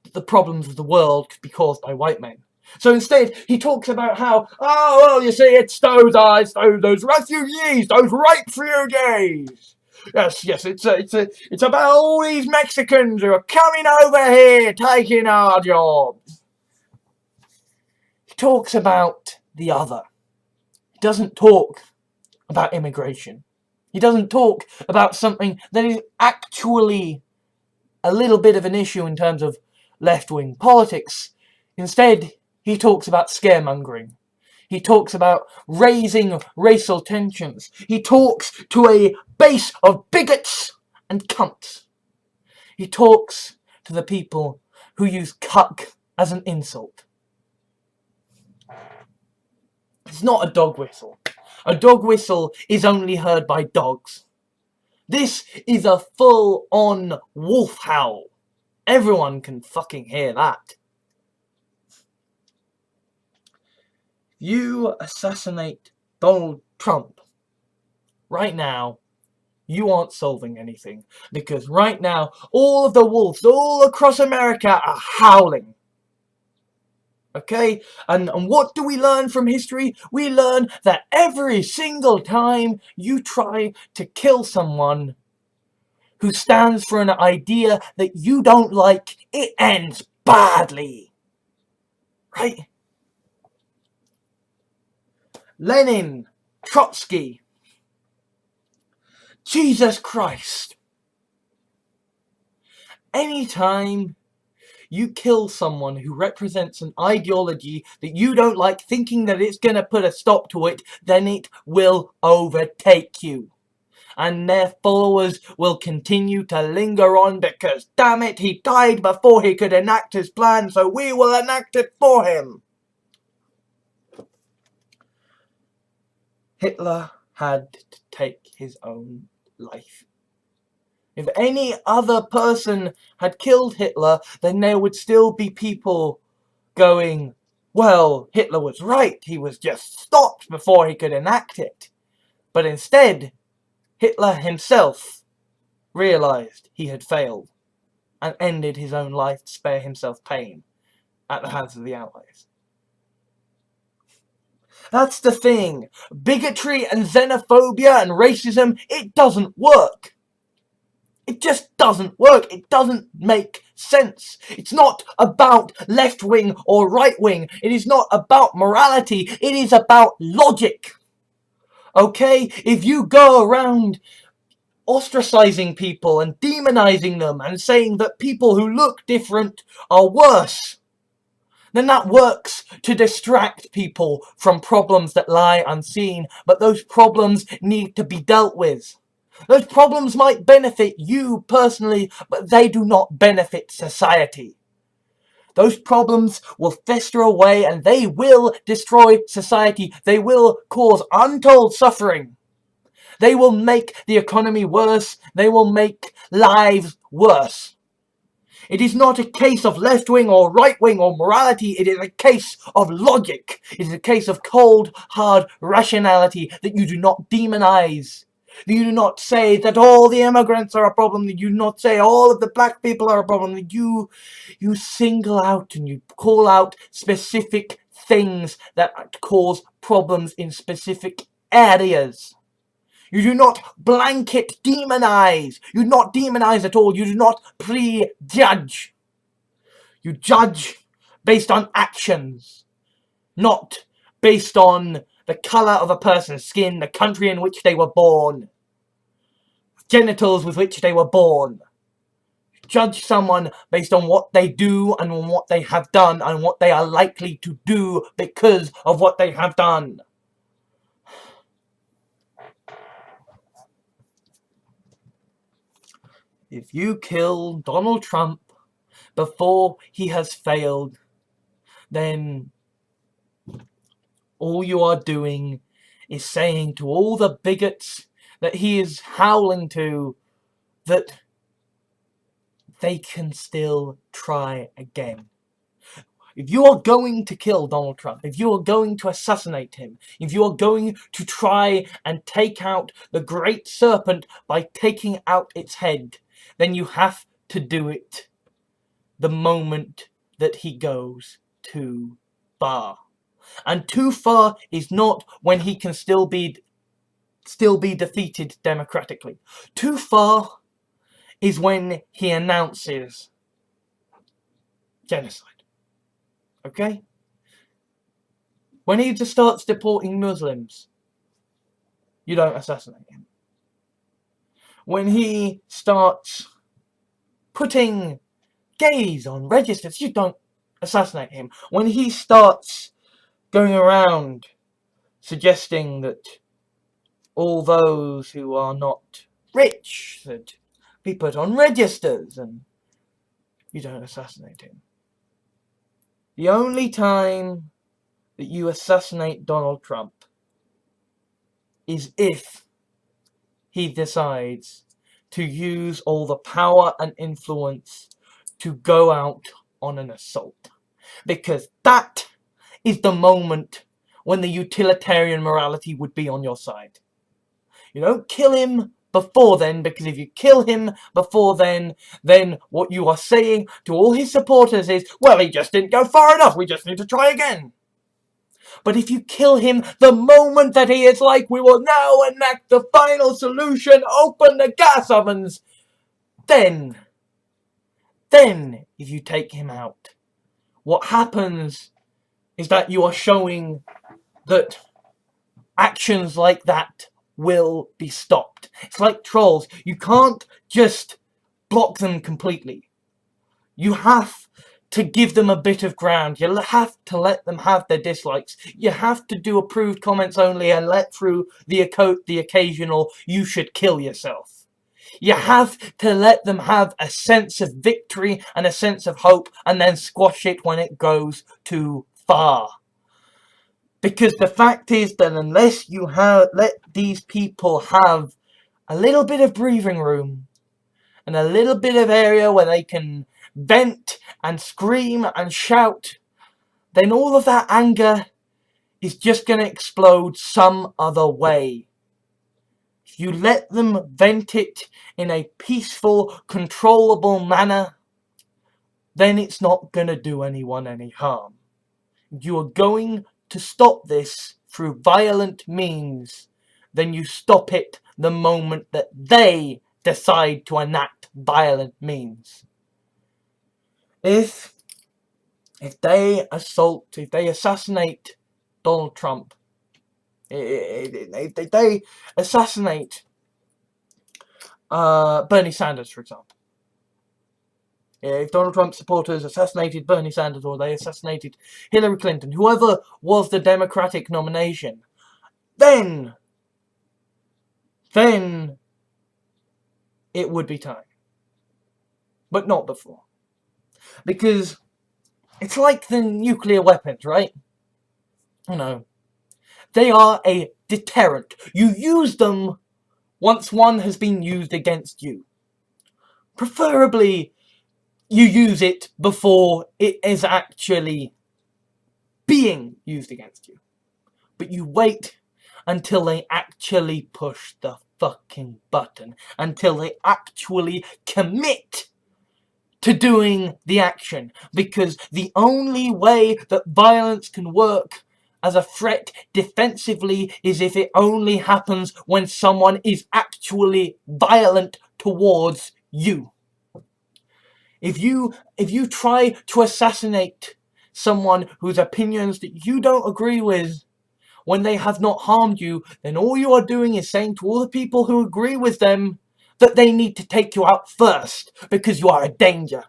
[SPEAKER 1] that the problems of the world could be caused by white men. So instead, he talks about how, you see, it's those refugees, those refugees. Yes, it's about all these Mexicans who are coming over here, taking our jobs. He talks about the other. He doesn't talk about immigration. He doesn't talk about something that is actually a little bit of an issue in terms of left-wing politics. Instead, he talks about scaremongering. He talks about raising racial tensions. He talks to a base of bigots and cunts. He talks to the people who use cuck as an insult. It's not a dog whistle. A dog whistle is only heard by dogs. This is a full-on wolf howl. Everyone can fucking hear that. You assassinate Donald Trump. Right now, you aren't solving anything. Because right now, all of the wolves all across America are howling. Okay? And what do we learn from history? We learn that every single time you try to kill someone who stands for an idea that you don't like, it ends badly. Right? Lenin, Trotsky, Jesus Christ. Anytime you kill someone who represents an ideology that you don't like, thinking that it's going to put a stop to it, then it will overtake you. And their followers will continue to linger on because, damn it, he died before he could enact his plan, so we will enact it for him. Hitler had to take his own life. If any other person had killed Hitler, then there would still be people going, well, Hitler was right, he was just stopped before he could enact it. But instead, Hitler himself realized he had failed and ended his own life to spare himself pain at the hands of the Allies. That's the thing. Bigotry and xenophobia and racism, it doesn't work. It just doesn't work. It doesn't make sense. It's not about left-wing or right-wing. It is not about morality. It is about logic. Okay? If you go around ostracizing people and demonizing them and saying that people who look different are worse, then that works to distract people from problems that lie unseen, but those problems need to be dealt with. Those problems might benefit you personally, but they do not benefit society. Those problems will fester away and they will destroy society. They will cause untold suffering. They will make the economy worse. They will make lives worse. It is not a case of left-wing or right-wing or morality. It is a case of logic. It is a case of cold, hard rationality that you do not demonize. You do not say that all the immigrants are a problem. You do not say all of the black people are a problem. You single out and you call out specific things that cause problems in specific areas. You do not blanket demonize. You do not demonize at all. You do not prejudge. You judge based on actions, not based on the colour of a person's skin, the country in which they were born, genitals with which they were born. Judge someone based on what they do and on what they have done and what they are likely to do because of what they have done. If you kill Donald Trump before he has failed, then all you are doing is saying to all the bigots that he is howling to that they can still try again. If you are going to kill Donald Trump, if you are going to assassinate him, if you are going to try and take out the great serpent by taking out its head, then you have to do it the moment that he goes too far. And too far is not when he can still be defeated democratically. Too far is when he announces genocide. Okay? When he just starts deporting Muslims, you don't assassinate him. When he starts putting gays on registers, you don't assassinate him. When he starts going around suggesting that all those who are not rich should be put on registers, and you don't assassinate him. The only time that you assassinate Donald Trump is if he decides to use all the power and influence to go out on an assault. Because that is the moment when the utilitarian morality would be on your side. You don't kill him before then, because if you kill him before then what you are saying to all his supporters is, well, he just didn't go far enough, we just need to try again. But if you kill him the moment that he is like, we will now enact the final solution, open the gas ovens, then if you take him out, what happens is that you are showing that actions like that will be stopped. It's like trolls. You can't just block them completely. You have to give them a bit of ground. You have to let them have their dislikes. You have to do approved comments only and let through the occasional "you should kill yourself." You have to let them have a sense of victory and a sense of hope, and then squash it when it goes too far. Because the fact is that unless you let these people have a little bit of breathing room and a little bit of area where they can vent and scream and shout, then all of that anger is just going to explode some other way. If you let them vent it in a peaceful, controllable manner, then it's not going to do anyone any harm. You are going to stop this through violent means, then you stop it the moment that they decide to enact violent means. If they assassinate Donald Trump, if they assassinate Bernie Sanders, for example, if Donald Trump supporters assassinated Bernie Sanders, or they assassinated Hillary Clinton, whoever was the Democratic nomination, then it would be time. But not before. Because It's like the nuclear weapons, right? You know, they are a deterrent. You use them once one has been used against you. Preferably, you use it before it is actually being used against you. But you wait until they actually push the fucking button. Until they actually commit to doing the action. Because the only way that violence can work as a threat defensively is if it only happens when someone is actually violent towards you. If you try to assassinate someone whose opinions that you don't agree with when they have not harmed you, then all you are doing is saying to all the people who agree with them that they need to take you out first because you are a danger.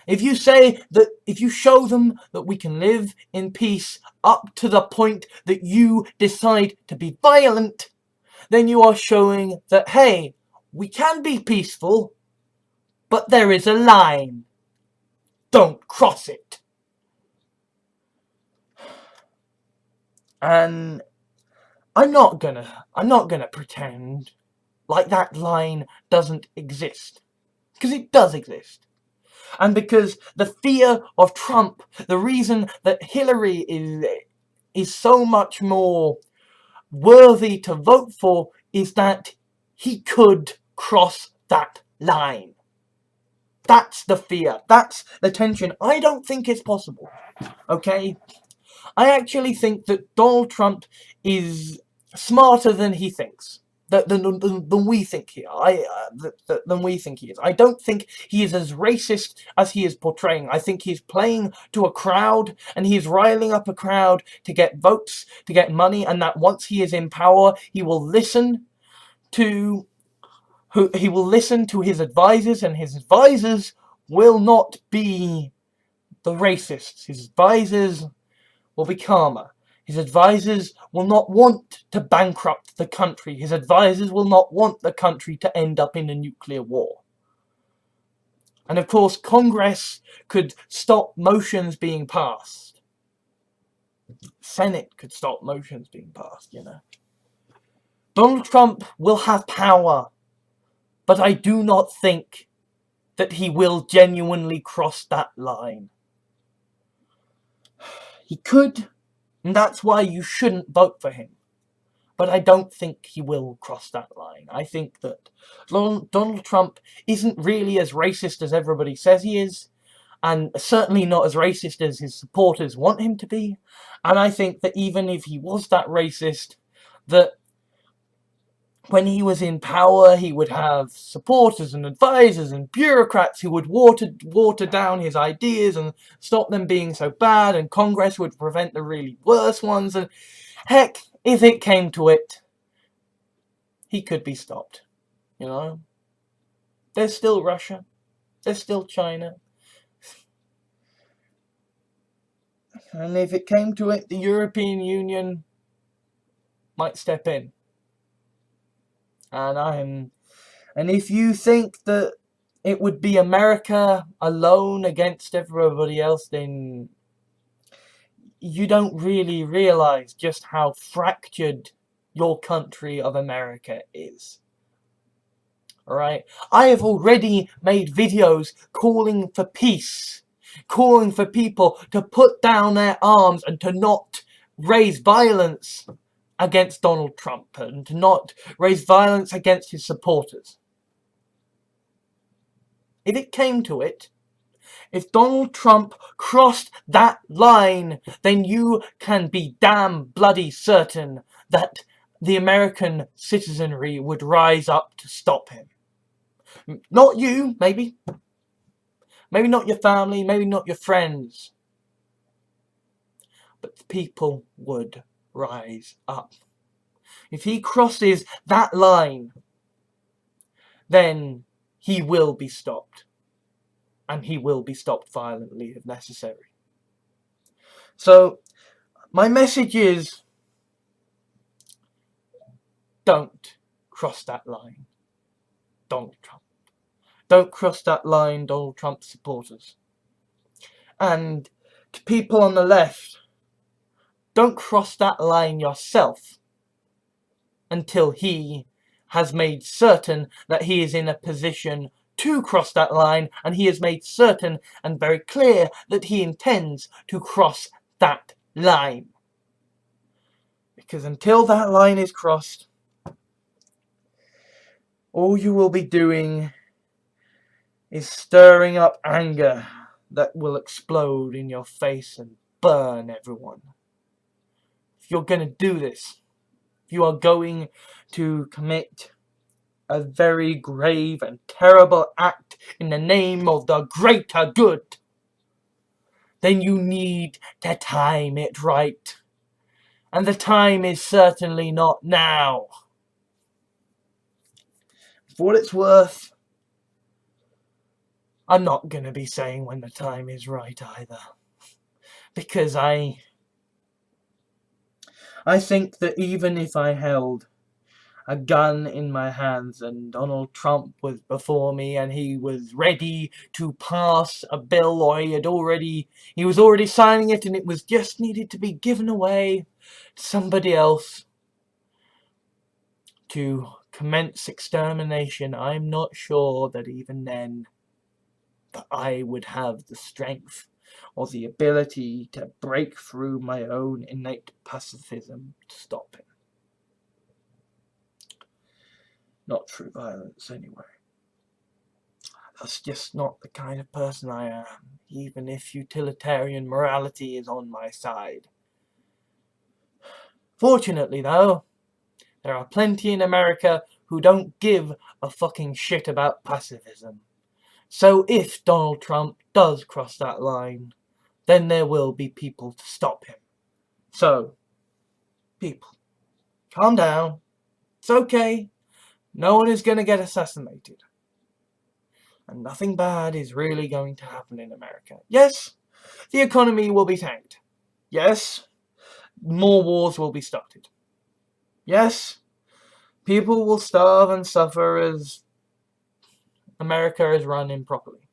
[SPEAKER 1] If you say that, if you show them that we can live in peace up to the point that you decide to be violent, then you are showing that, hey, we can be peaceful, but there is a line. Don't cross it. And I'm not gonna pretend like that line doesn't exist. Because it does exist. And because the fear of Trump, the reason that Hillary is so much more worthy to vote for is that he could cross that line. That's the fear. That's the tension. I don't think it's possible. Okay? I actually think that Donald Trump is smarter than he thinks. Than we think he than we think he is. I don't think he is as racist as he is portraying. I think he's playing to a crowd, and he is riling up a crowd to get votes, to get money, and that once he is in power, he will listen to his advisors, and his advisors will not be the racists. His advisors will be calmer. His advisors will not want to bankrupt the country. His advisors will not want the country to end up in a nuclear war. And of course, Congress could stop motions being passed. Senate could stop motions being passed, you know. Donald Trump will have power, but I do not think that he will genuinely cross that line. He could, and that's why you shouldn't vote for him. But I don't think he will cross that line. I think that Donald Trump isn't really as racist as everybody says he is, and certainly not as racist as his supporters want him to be. And I think that even if he was that racist, that when he was in power, he would have supporters and advisors and bureaucrats who would water down his ideas and stop them being so bad, and Congress would prevent the really worse ones, and heck, if it came to it, he could be stopped, you know? There's still Russia. There's still China. And if it came to it, the European Union might step in. And if you think that it would be America alone against everybody else, then you don't really realize just how fractured your country of America is. Alright? I have already made videos calling for peace, calling for people to put down their arms and to not raise violence against Donald Trump and to not raise violence against his supporters. If it came to it, if Donald Trump crossed that line, then you can be damn bloody certain that the American citizenry would rise up to stop him. Not you, maybe. Maybe not your family, maybe not your friends. But the people would rise up. If he crosses that line, then he will be stopped. And he will be stopped violently if necessary. So, my message is, don't cross that line, Donald Trump. Don't cross that line, Donald Trump supporters. And to people on the left, don't cross that line yourself until he has made certain that he is in a position to cross that line, and he has made certain and very clear that he intends to cross that line. Because until that line is crossed, all you will be doing is stirring up anger that will explode in your face and burn everyone. If you're going to do this, if you are going to commit a very grave and terrible act in the name of the greater good, then you need to time it right. And the time is certainly not now. For what it's worth, I'm not going to be saying when the time is right either. Because I think that even if I held a gun in my hands and Donald Trump was before me and he was ready to pass a bill, or he was already signing it and it was just needed to be given away to somebody else to commence extermination, I'm not sure that even then that I would have the strength or the ability to break through my own innate pacifism to stop him. Not through violence, anyway. That's just not the kind of person I am, even if utilitarian morality is on my side. Fortunately, though, there are plenty in America who don't give a fucking shit about pacifism. So if Donald Trump does cross that line, then there will be people to stop him. So, people, calm down. It's okay. No one is going to get assassinated. And nothing bad is really going to happen in America. Yes, the economy will be tanked. Yes, more wars will be started. Yes, people will starve and suffer as America is run improperly.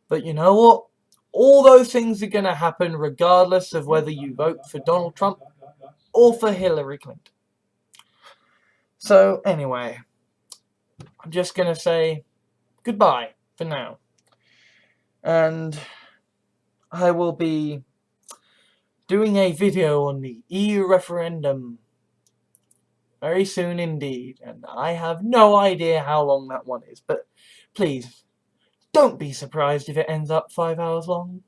[SPEAKER 1] But you know what? All those things are going to happen regardless of whether you vote for Donald Trump or for Hillary Clinton. So anyway, I'm just going to say goodbye for now. And I will be doing a video on the EU referendum very soon indeed. And I have no idea how long that one is. But please, don't be surprised if it ends up 5 hours long.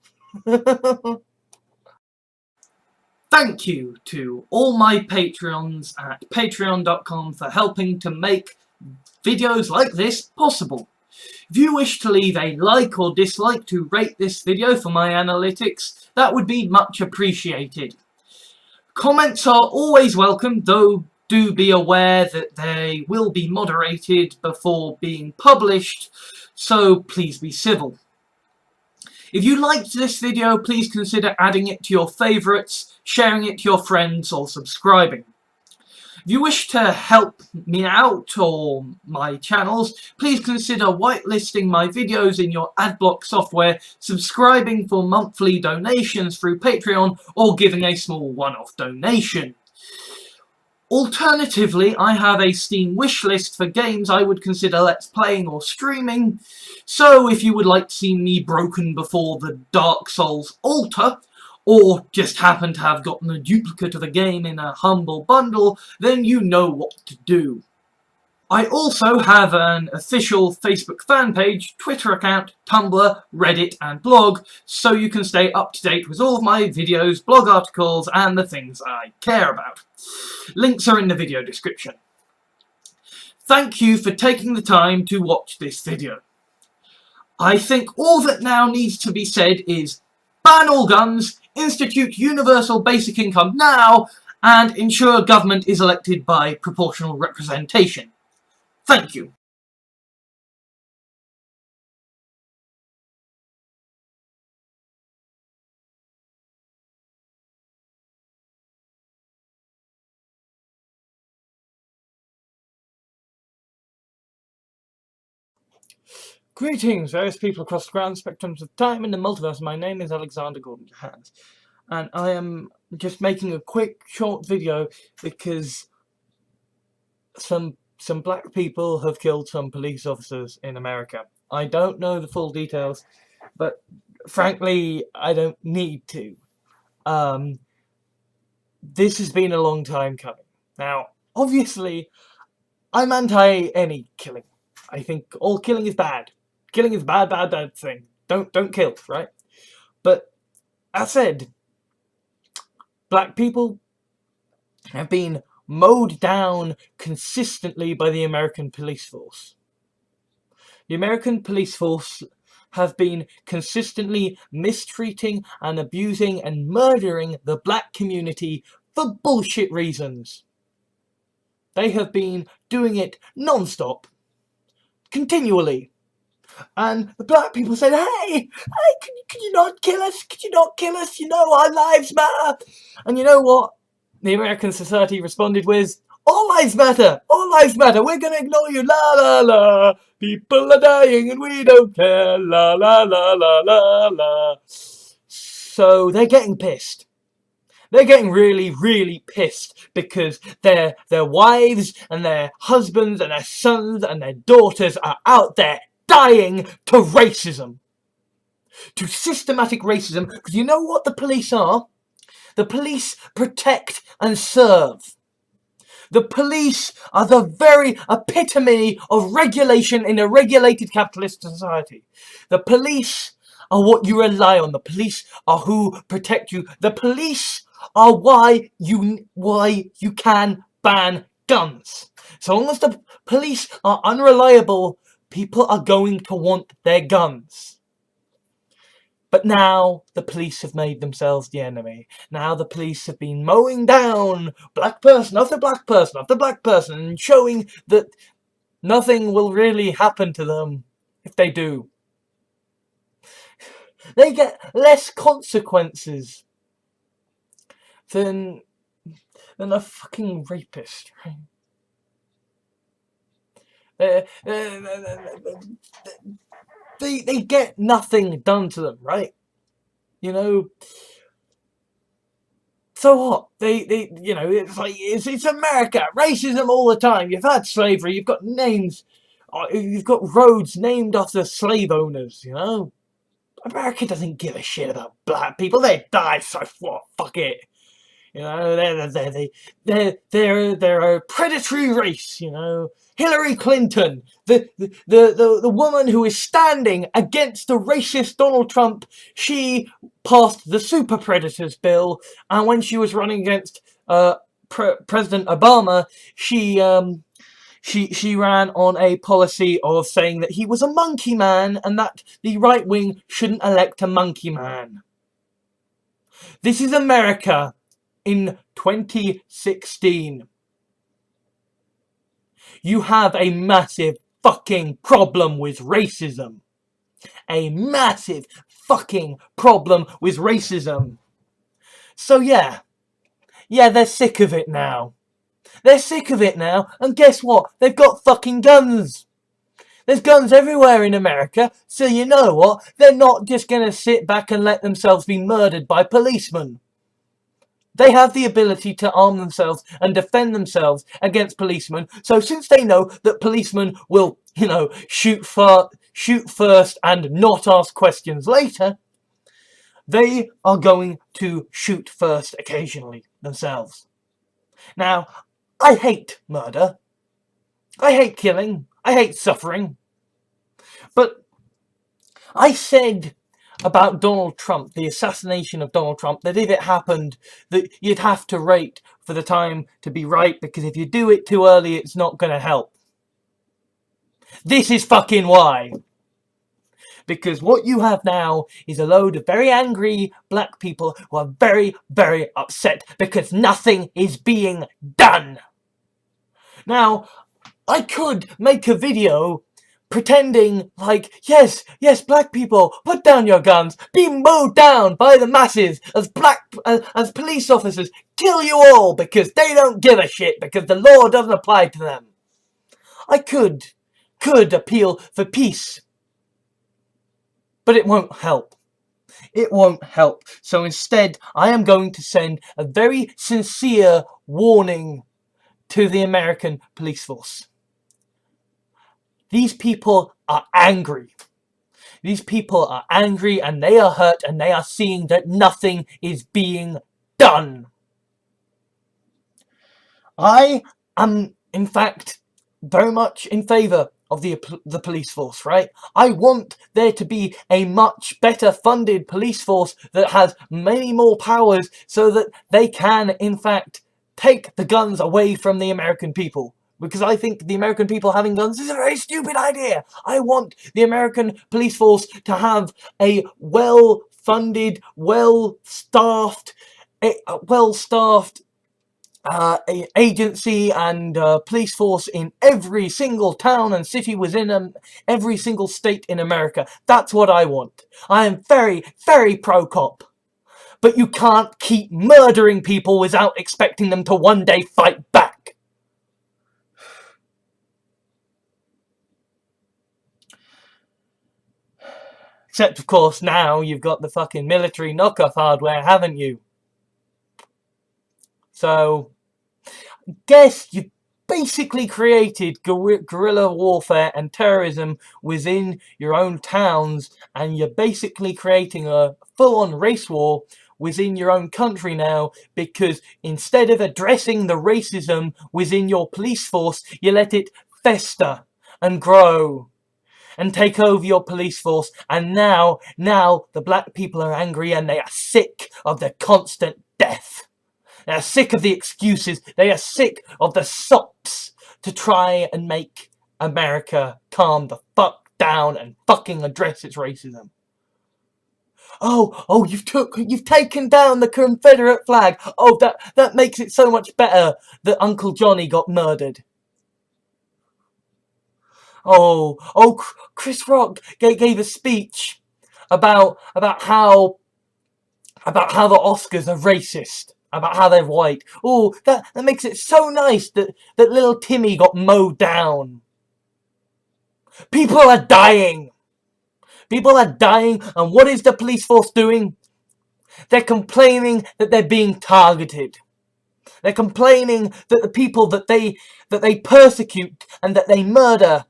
[SPEAKER 1] Thank you to all my Patreons at patreon.com for helping to make videos like this possible. If you wish to leave a like or dislike to rate this video for my analytics, that would be much appreciated. Comments are always welcome, though do be aware that they will be moderated before being published, so please be civil. If you liked this video, please consider adding it to your favourites, sharing it to your friends, or subscribing. If you wish to help me out or my channels, please consider whitelisting my videos in your adblock software, subscribing for monthly donations through Patreon, or giving a small one-off donation. Alternatively, I have a Steam wishlist for games I would consider let's playing or streaming, so if you would like to see me broken before the Dark Souls altar, or just happen to have gotten a duplicate of a game in a humble bundle, then you know what to do. I also have an official Facebook fan page, Twitter account, Tumblr, Reddit and blog, so you can stay up to date with all of my videos, blog articles and the things I care about. Links are in the video description. Thank you for taking the time to watch this video. I think all that now needs to be said is ban all guns, institute universal basic income now, and ensure government is elected by proportional representation. Thank you. Greetings, various people across the grand spectrums of time and the multiverse. My name is Alexander Gordon Johans, and I am just making a quick, short video because some black people have killed some police officers in America. I don't know the full details, but frankly, I don't need to. This has been a long time coming. Now, obviously, I'm anti any killing. I think all killing is bad. Killing is a bad thing. Don't kill, right? But as said, black people have been mowed down consistently by the American police force. The American police force have been consistently mistreating and abusing and murdering the black community for bullshit reasons. They have been doing it non-stop, continually. And the black people said, hey, can you not kill us? Could you not kill us? You know, our lives matter. And you know what? The American society responded with, all lives matter. All lives matter. We're going to ignore you. La, la, la. People are dying and we don't care. La, la, la, la, la, la. So they're getting pissed. They're getting really, really pissed because their wives and their husbands and their sons and their daughters are out there dying to racism. To systematic racism. Because you know what the police are? The police protect and serve. The police are the very epitome of regulation in a regulated capitalist society. The police are what you rely on. The police are who protect you. The police are why you can ban guns. So long as the police are unreliable, people are going to want their guns. But now the police have made themselves the enemy. Now the police have been mowing down black person after black person after black person and showing that nothing will really happen to them if they do. They get less consequences than a fucking rapist, right? They get nothing done to them, right? You know. So what? They you know, it's like it's America, racism all the time. You've had slavery. You've got names. You've got roads named after slave owners. You know. America doesn't give a shit about black people. They die, so what? Fuck it. You know, they're a predatory race. You know, Hillary Clinton, the woman who is standing against the racist Donald Trump. She passed the Super Predators bill, and when she was running against President Obama, she ran on a policy of saying that he was a monkey man and that the right wing shouldn't elect a monkey man. This is America in 2016. You have a massive fucking problem with racism. A massive fucking problem with racism. So yeah, they're sick of it now. They're sick of it now, and guess what? They've got fucking guns. There's guns everywhere in America, so you know what? They're not just going to sit back and let themselves be murdered by policemen. They have the ability to arm themselves and defend themselves against policemen, so since they know that policemen will, you know, shoot first and not ask questions later, they are going to shoot first occasionally themselves. Now, I hate murder. I hate killing. I hate suffering. But I said about Donald Trump, the assassination of Donald Trump, that if it happened, that you'd have to wait for the time to be right, because if you do it too early, it's not going to help. This is fucking why. Because what you have now is a load of very angry black people who are very, very upset because nothing is being done. Now, I could make a video pretending like, yes, black people, put down your guns, be mowed down by the masses as police officers, kill you all because they don't give a shit because the law doesn't apply to them. I could appeal for peace. But it won't help. It won't help. So instead, I am going to send a very sincere warning to the American police force. These people are angry. These people are angry and they are hurt and they are seeing that nothing is being done. I am, in fact, very much in favour of the police force, right? I want there to be a much better funded police force that has many more powers so that they can, in fact, take the guns away from the American people. Because I think the American people having guns is a very stupid idea. I want the American police force to have a well-funded, well-staffed agency and police force in every single town and city within every single state in America. That's what I want. I am very, very pro-cop. But you can't keep murdering people without expecting them to one day fight back. Except, of course, now you've got the fucking military knockoff hardware, haven't you? So, guess you've basically created guerrilla warfare and terrorism within your own towns, and you're basically creating a full-on race war within your own country now, because instead of addressing the racism within your police force, you let it fester and grow and take over your police force. And now the black people are angry and they are sick of the constant death. They are sick of the excuses. They are sick of the sops to try and make America calm the fuck down and fucking address its racism. Oh, you've taken down the Confederate flag. Oh, that makes it so much better that Uncle Johnny got murdered. Oh, Chris Rock gave a speech about how the Oscars are racist, about how they're white. Oh, that makes it so nice that little Timmy got mowed down. People are dying. People are dying, and what is the police force doing? They're complaining that they're being targeted. They're complaining that the people that they persecute and that they murder,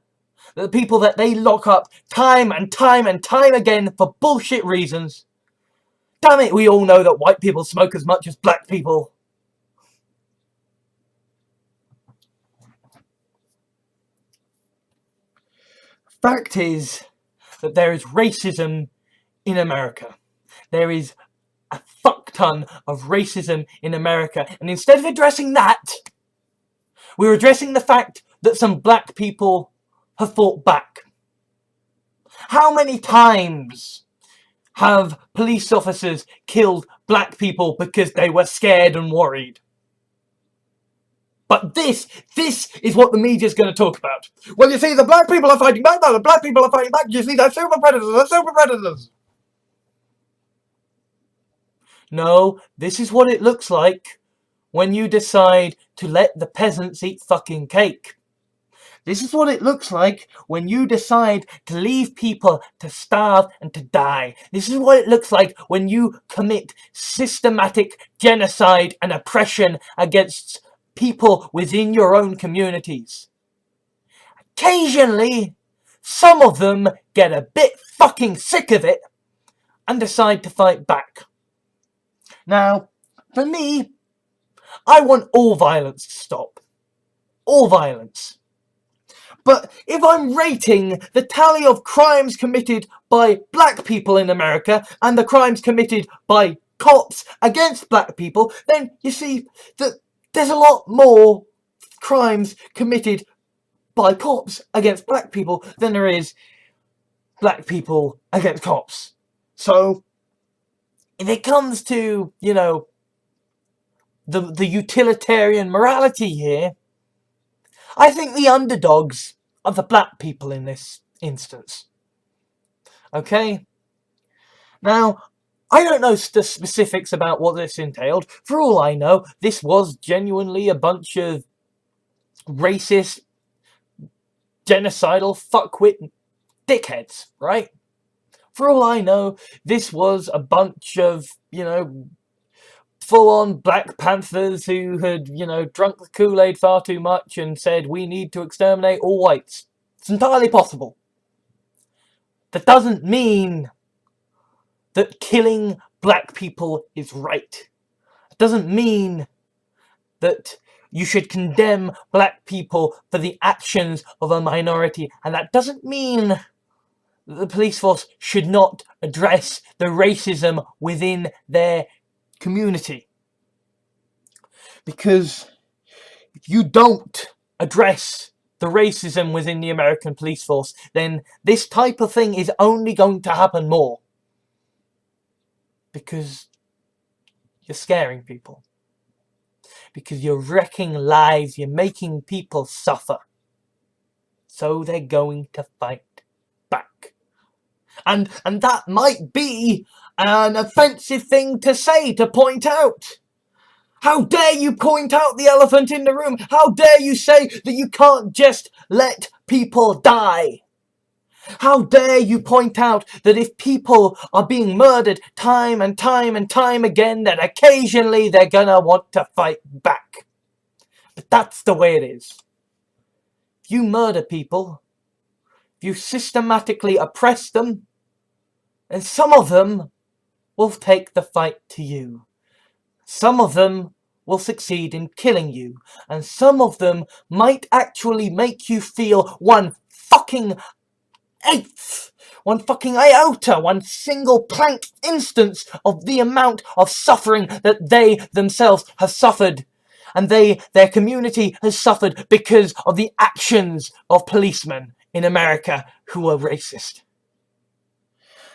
[SPEAKER 1] the people that they lock up time and time and time again for bullshit reasons. Damn it, we all know that white people smoke as much as black people. Fact is that there is racism in America. There is a fuck ton of racism in America. And instead of addressing that, we're addressing the fact that some black people have fought back. How many times have police officers killed black people because they were scared and worried? But this is what the media's going to talk about. Well, you see, the black people are fighting back now. The black people are fighting back. You see, they're super predators. They're super predators. No, this is what it looks like when you decide to let the peasants eat fucking cake. This is what it looks like when you decide to leave people to starve and to die. This is what it looks like when you commit systematic genocide and oppression against people within your own communities. Occasionally, some of them get a bit fucking sick of it and decide to fight back. Now, for me, I want all violence to stop. All violence. But if I'm rating the tally of crimes committed by black people in America and the crimes committed by cops against black people, then you see that there's a lot more crimes committed by cops against black people than there is black people against cops. So, if it comes to, you know, the utilitarian morality here, I think the underdogs are the black people in this instance. Okay? Now, I don't know the specifics about what this entailed. For all I know, this was genuinely a bunch of racist, genocidal, fuckwit dickheads, right? For all I know, this was a bunch of, you know, full-on Black Panthers who had, you know, drunk the Kool-Aid far too much and said, we need to exterminate all whites. It's entirely possible. That doesn't mean that killing black people is right. It doesn't mean that you should condemn black people for the actions of a minority. And that doesn't mean that the police force should not address the racism within their community. Because if you don't address the racism within the American police force, then this type of thing is only going to happen more. Because you're scaring people. Because you're wrecking lives, you're making people suffer. So they're going to fight back. And that might be an offensive thing to say, to point out. How dare you point out the elephant in the room? How dare you say that you can't just let people die? How dare you point out that if people are being murdered time and time and time again, that occasionally they're gonna want to fight back? But that's the way it is. If you murder people, if you systematically oppress them, then some of them will take the fight to you. Some of them will succeed in killing you, and some of them might actually make you feel one fucking eighth, one fucking iota, one single plank instance of the amount of suffering that they themselves have suffered, and their community has suffered because of the actions of policemen in America who are racist.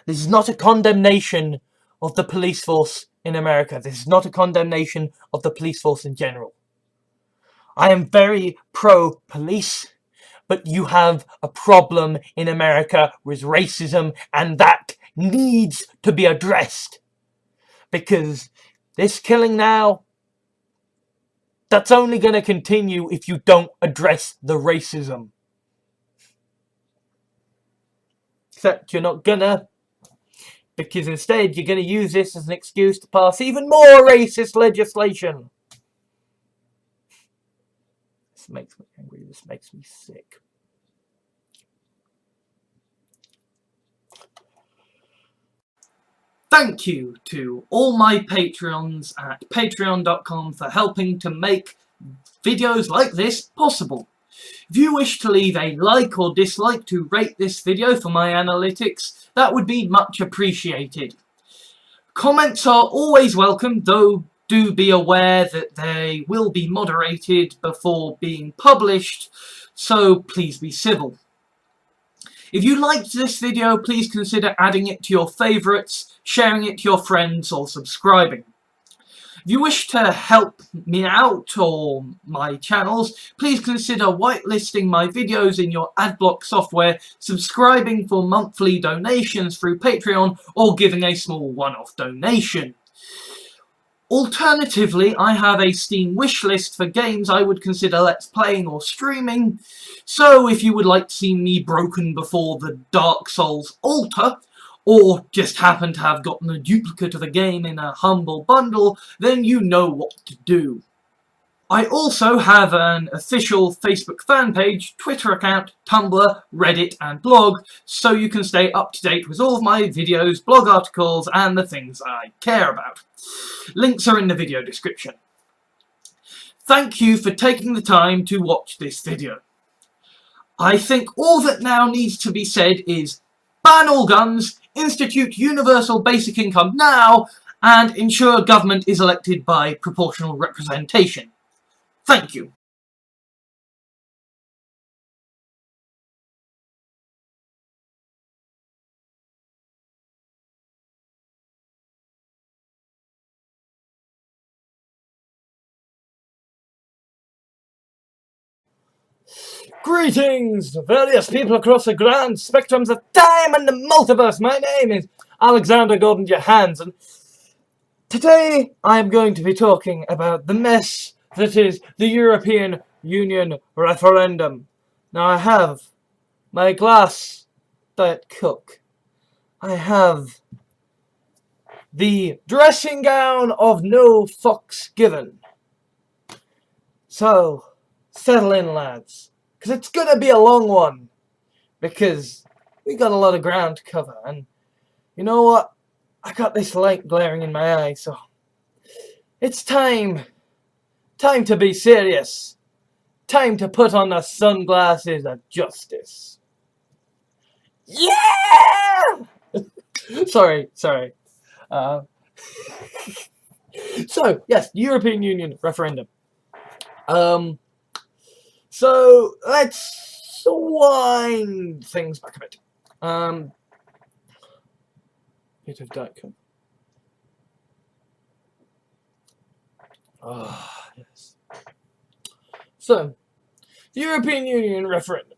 [SPEAKER 1] This is not a condemnation of the police force in America. This is not a condemnation of the police force in general. I am very pro-police, but you have a problem in America with racism, and that needs to be addressed. Because this killing now, that's only going to continue if you don't address the racism. Except you're not gonna. Because instead, you're going to use this as an excuse to pass even more racist legislation. This makes me angry. This makes me sick. Thank you to all my Patreons at patreon.com for helping to make videos like this possible. If you wish to leave a like or dislike to rate this video for my analytics, that would be much appreciated. Comments are always welcome, though do be aware that they will be moderated before being published, so please be civil. If you liked this video, please consider adding it to your favourites, sharing it to your friends, or subscribing. If you wish to help me out or my channels, please consider whitelisting my videos in your adblock software, subscribing for monthly donations through Patreon, or giving a small one-off donation. Alternatively, I have a Steam wishlist for games I would consider Let's Playing or streaming, so if you would like to see me broken before the Dark Souls altar, or just happen to have gotten a duplicate of a game in a humble bundle, then you know what to do. I also have an official Facebook fan page, Twitter account, Tumblr, Reddit and blog, so you can stay up to date with all of my videos, blog articles and the things I care about. Links are in the video description. Thank you for taking the time to watch this video. I think all that now needs to be said is ban all guns, institute universal basic income now, and ensure government is elected by proportional representation. Thank you. Greetings, various people across the grand spectrums of time and the multiverse. My name is Alexander Gordon Johansson. Today I am going to be talking about the mess that is the European Union referendum. Now I have my glass Diet Coke, I have the dressing gown of no fucks given. So, settle in, lads, because it's gonna be a long one, because we got a lot of ground to cover, and you know what? I got this light glaring in my eye, so it's time to be serious. Time to put on the sunglasses of justice. Yeah! sorry. Uh, so, yes, European Union referendum. So let's wind things back a bit. Bit of Diet Coke. Ah, yes. So, European Union referendum.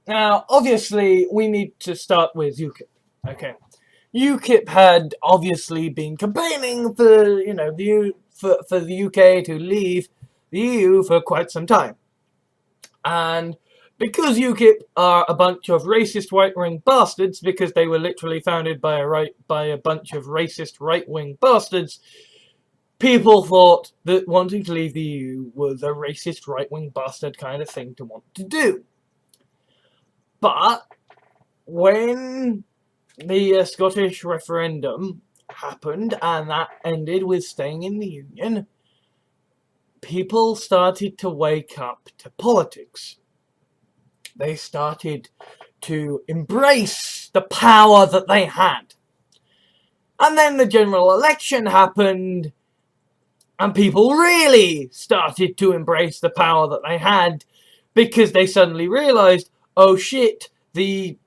[SPEAKER 1] Now, obviously, we need to start with UKIP. Okay, UKIP had obviously been campaigning for for the UK to leave the EU for quite some time, and because UKIP are a bunch of racist right-wing bastards, because they were literally founded by a bunch of racist right-wing bastards, people thought that wanting to leave the EU was a racist right-wing bastard kind of thing to want to do. But when the Scottish referendum happened and that ended with staying in the Union, people started to wake up to politics. They started to embrace the power that they had. And then the general election happened, and people really started to embrace the power that they had, because they suddenly realized, oh shit, the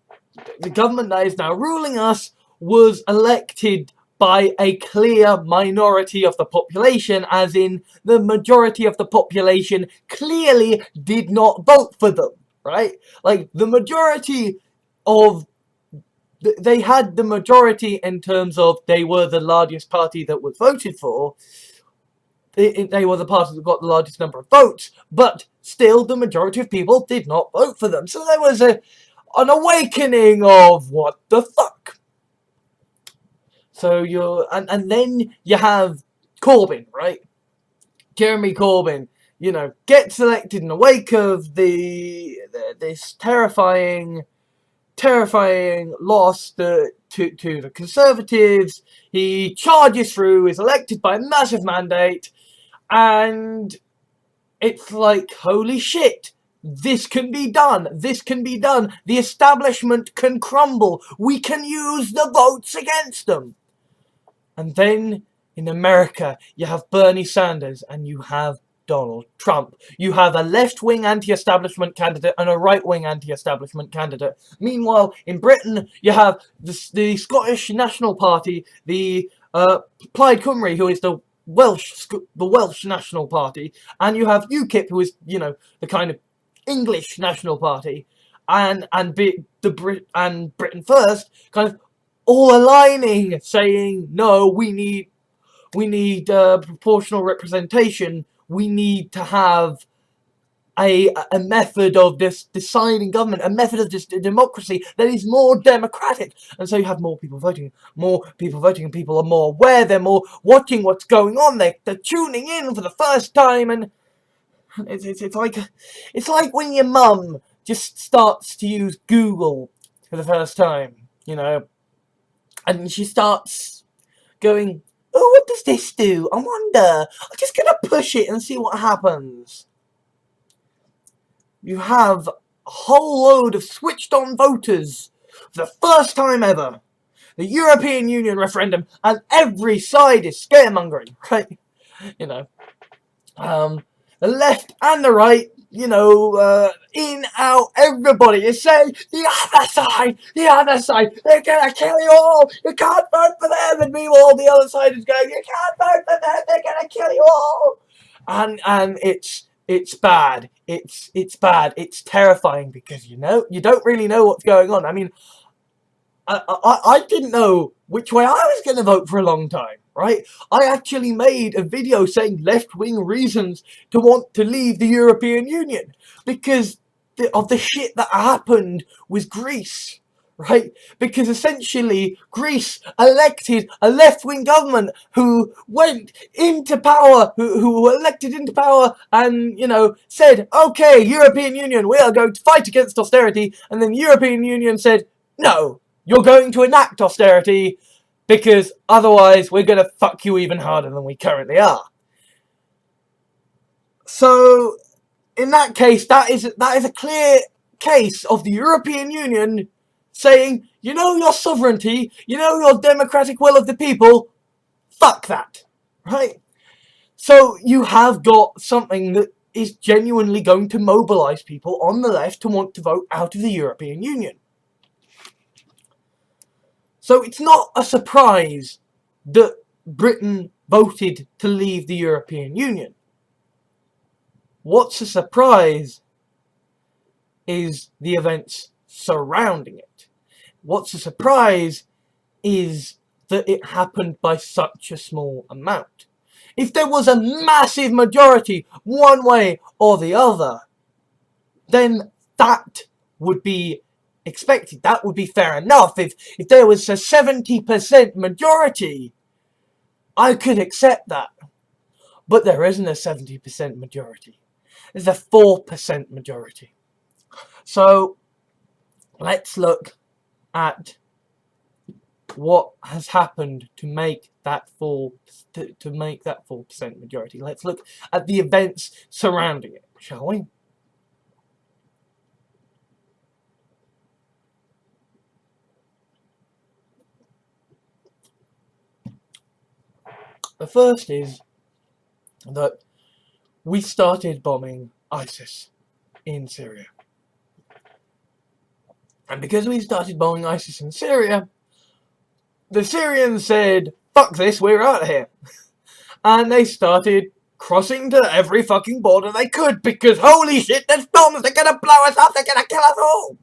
[SPEAKER 1] government that is now ruling us was elected by a clear minority of the population, as in the majority of the population clearly did not vote for them, right? Like, the majority of they had the majority in terms of they were the largest party that was voted for. They were the party that got the largest number of votes, but still the majority of people did not vote for them. So there was an awakening of what the fuck. So and then you have Corbyn, right? Jeremy Corbyn, gets elected in the wake of this terrifying loss to the Conservatives. He charges through, is elected by a massive mandate, and it's like, holy shit, this can be done. This can be done. The establishment can crumble. We can use the votes against them. And then in America, you have Bernie Sanders and you have Donald Trump. You have a left-wing anti-establishment candidate and a right-wing anti-establishment candidate. Meanwhile, in Britain, you have the Scottish National Party, the Plaid Cymru, who is the Welsh National Party, and you have UKIP, who is, the kind of English National Party, and Britain First, kind of all aligning, saying, no, we need proportional representation. We need to have a method of this deciding government, a method of this democracy that is more democratic. And so you have more people voting, and people are more aware, they're more watching what's going on, they're tuning in for the first time, and it's like when your mum just starts to use Google for the first time, and she starts going, oh, what does this do? I wonder. I'm just going to push it and see what happens. You have a whole load of switched-on voters for the first time ever. The European Union referendum, and every side is scaremongering, right? The left and the right, in, out, everybody is saying, the other side, they're gonna kill you all, you can't vote for them, and meanwhile the other side is going, you can't vote for them, they're gonna kill you all, and it's bad, it's bad, it's terrifying, because you don't really know what's going on. I mean, I didn't know which way I was going to vote for a long time, right? I actually made a video saying left-wing reasons to want to leave the European Union because of the shit that happened with Greece, right? Because essentially Greece elected a left-wing government who went into power, who were elected into power and, you know, said, okay, European Union, we are going to fight against austerity. And then European Union said, no, you're going to enact austerity because otherwise we're going to fuck you even harder than we currently are. So, in that case, that is a clear case of the European Union saying, you know, your sovereignty, you know, your democratic will of the people, fuck that, right? So you have got something that is genuinely going to mobilize people on the left to want to vote out of the European Union. So it's not a surprise that Britain voted to leave the European Union. What's a surprise is the events surrounding it. What's a surprise is that it happened by such a small amount. If there was a massive majority one way or the other, then that would be expected. That would be fair enough. If there was a 70% majority, I could accept that. But there isn't a 70% majority. There's a 4% majority. So let's look at what has happened to make that 4% majority. Let's look at the events surrounding it, shall we? The first is that we started bombing ISIS in Syria. And because we started bombing ISIS in Syria, the Syrians said, fuck this, we're out of here. And they started crossing to every fucking border they could, because holy shit, there's bombs, they're gonna blow us up, they're gonna kill us all.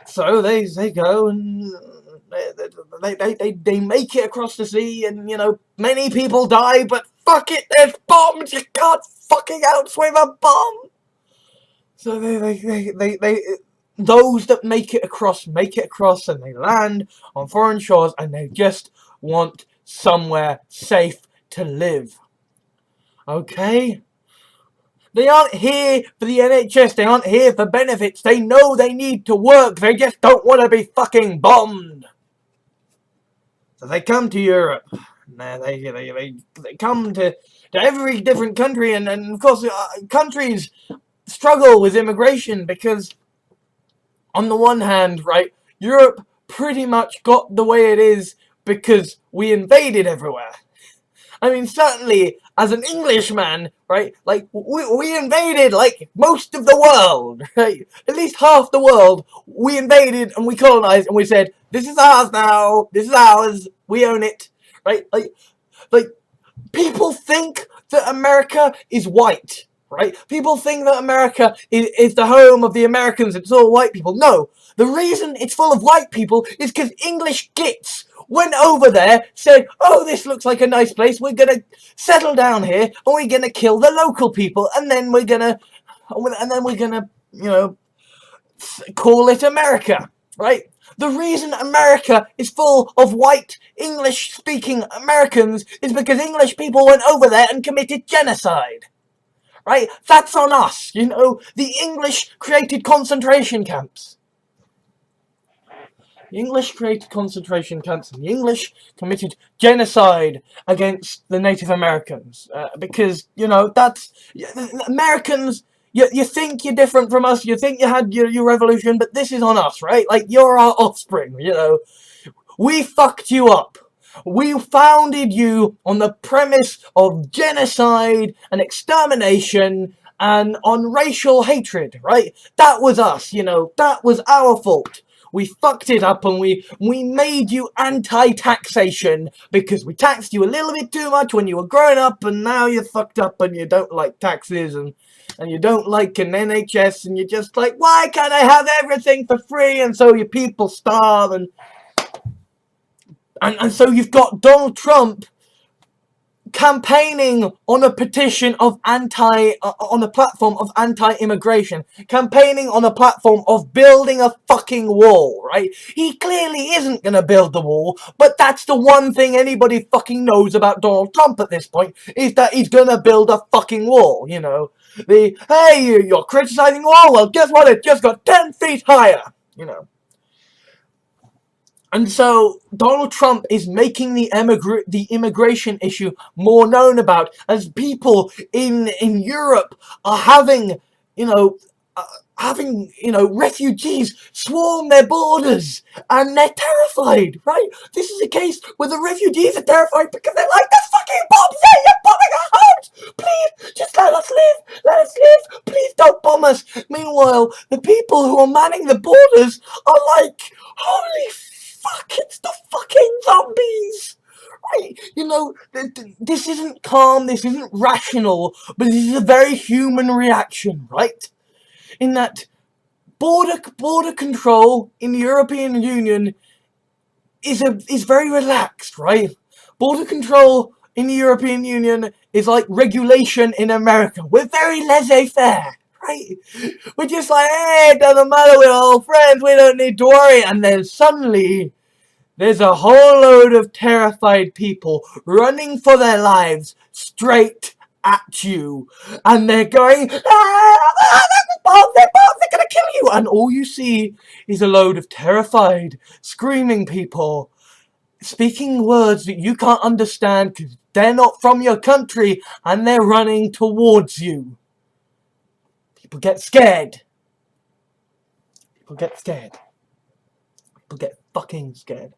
[SPEAKER 1] So they go and they make it across the sea, and, you know, many people die, but fuck it, there's bombs, you can't fucking outswim a bomb. So those that make it across, and they land on foreign shores, and they just want somewhere safe to live. Okay? They aren't here for the NHS, they aren't here for benefits, they know they need to work, they just don't want to be fucking bombed. So they come to Europe, they come to every different country, and of course countries struggle with immigration because, on the one hand, right, Europe pretty much got the way it is because we invaded everywhere. I mean, certainly, as an Englishman, right, like, we invaded, like, most of the world, right? At least half the world, we invaded and we colonized and we said, this is ours now, this is ours, we own it, right? Like, people think that America is white, right? People think that America is the home of the Americans, it's all white people. No, the reason it's full of white people is because English gits went over there, said, oh, this looks like a nice place, we're gonna settle down here, and we're gonna kill the local people, and then we're gonna, you know, call it America, right? The reason America is full of white, English-speaking Americans is because English people went over there and committed genocide. Right? That's on us, you know? The English created concentration camps. The English created concentration camps, and the English committed genocide against the Native Americans. Because, you know, that's... Americans, you think you're different from us, you think you had your revolution, but this is on us, right? Like, you're our offspring, you know? We fucked you up. We founded you on the premise of genocide and extermination and on racial hatred, right? That was us, you know, that was our fault. We fucked it up, and we made you anti-taxation because we taxed you a little bit too much when you were growing up, and now you're fucked up and you don't like taxes, and you don't like an NHS, and you're just like, why can't I have everything for free? And so your people starve, and so you've got Donald Trump campaigning on a petition of on a platform of anti-immigration, campaigning on a platform of building a fucking wall, right? He clearly isn't gonna build the wall, but that's the one thing anybody fucking knows about Donald Trump at this point, is that he's gonna build a fucking wall, you know? Hey, you're criticizing the wall, well guess what, it just got 10 feet higher, you know? And so Donald Trump is making the immigration issue more known about, as people in Europe are having, refugees swarm their borders, and they're terrified, right? This is a case where the refugees are terrified because they're like, "The fucking bombs there, you're bombing our homes! Please, just let us live, please don't bomb us." Meanwhile, the people who are manning the borders are like, "Holy fuck, it's the fucking zombies!" Right? You know, this isn't calm, this isn't rational, but this is a very human reaction, right? In that border control in the European Union is very relaxed, right? Border control in the European Union is like regulation in America. We're very laissez-faire, right? We're just like, hey, it doesn't matter, we're all friends, we don't need to worry. And then suddenly, there's a whole load of terrified people running for their lives straight at you. And they're going, they're gonna kill you. And all you see is a load of terrified, screaming people, speaking words that you can't understand because they're not from your country, and they're running towards you. People get scared. People get scared. People get fucking scared.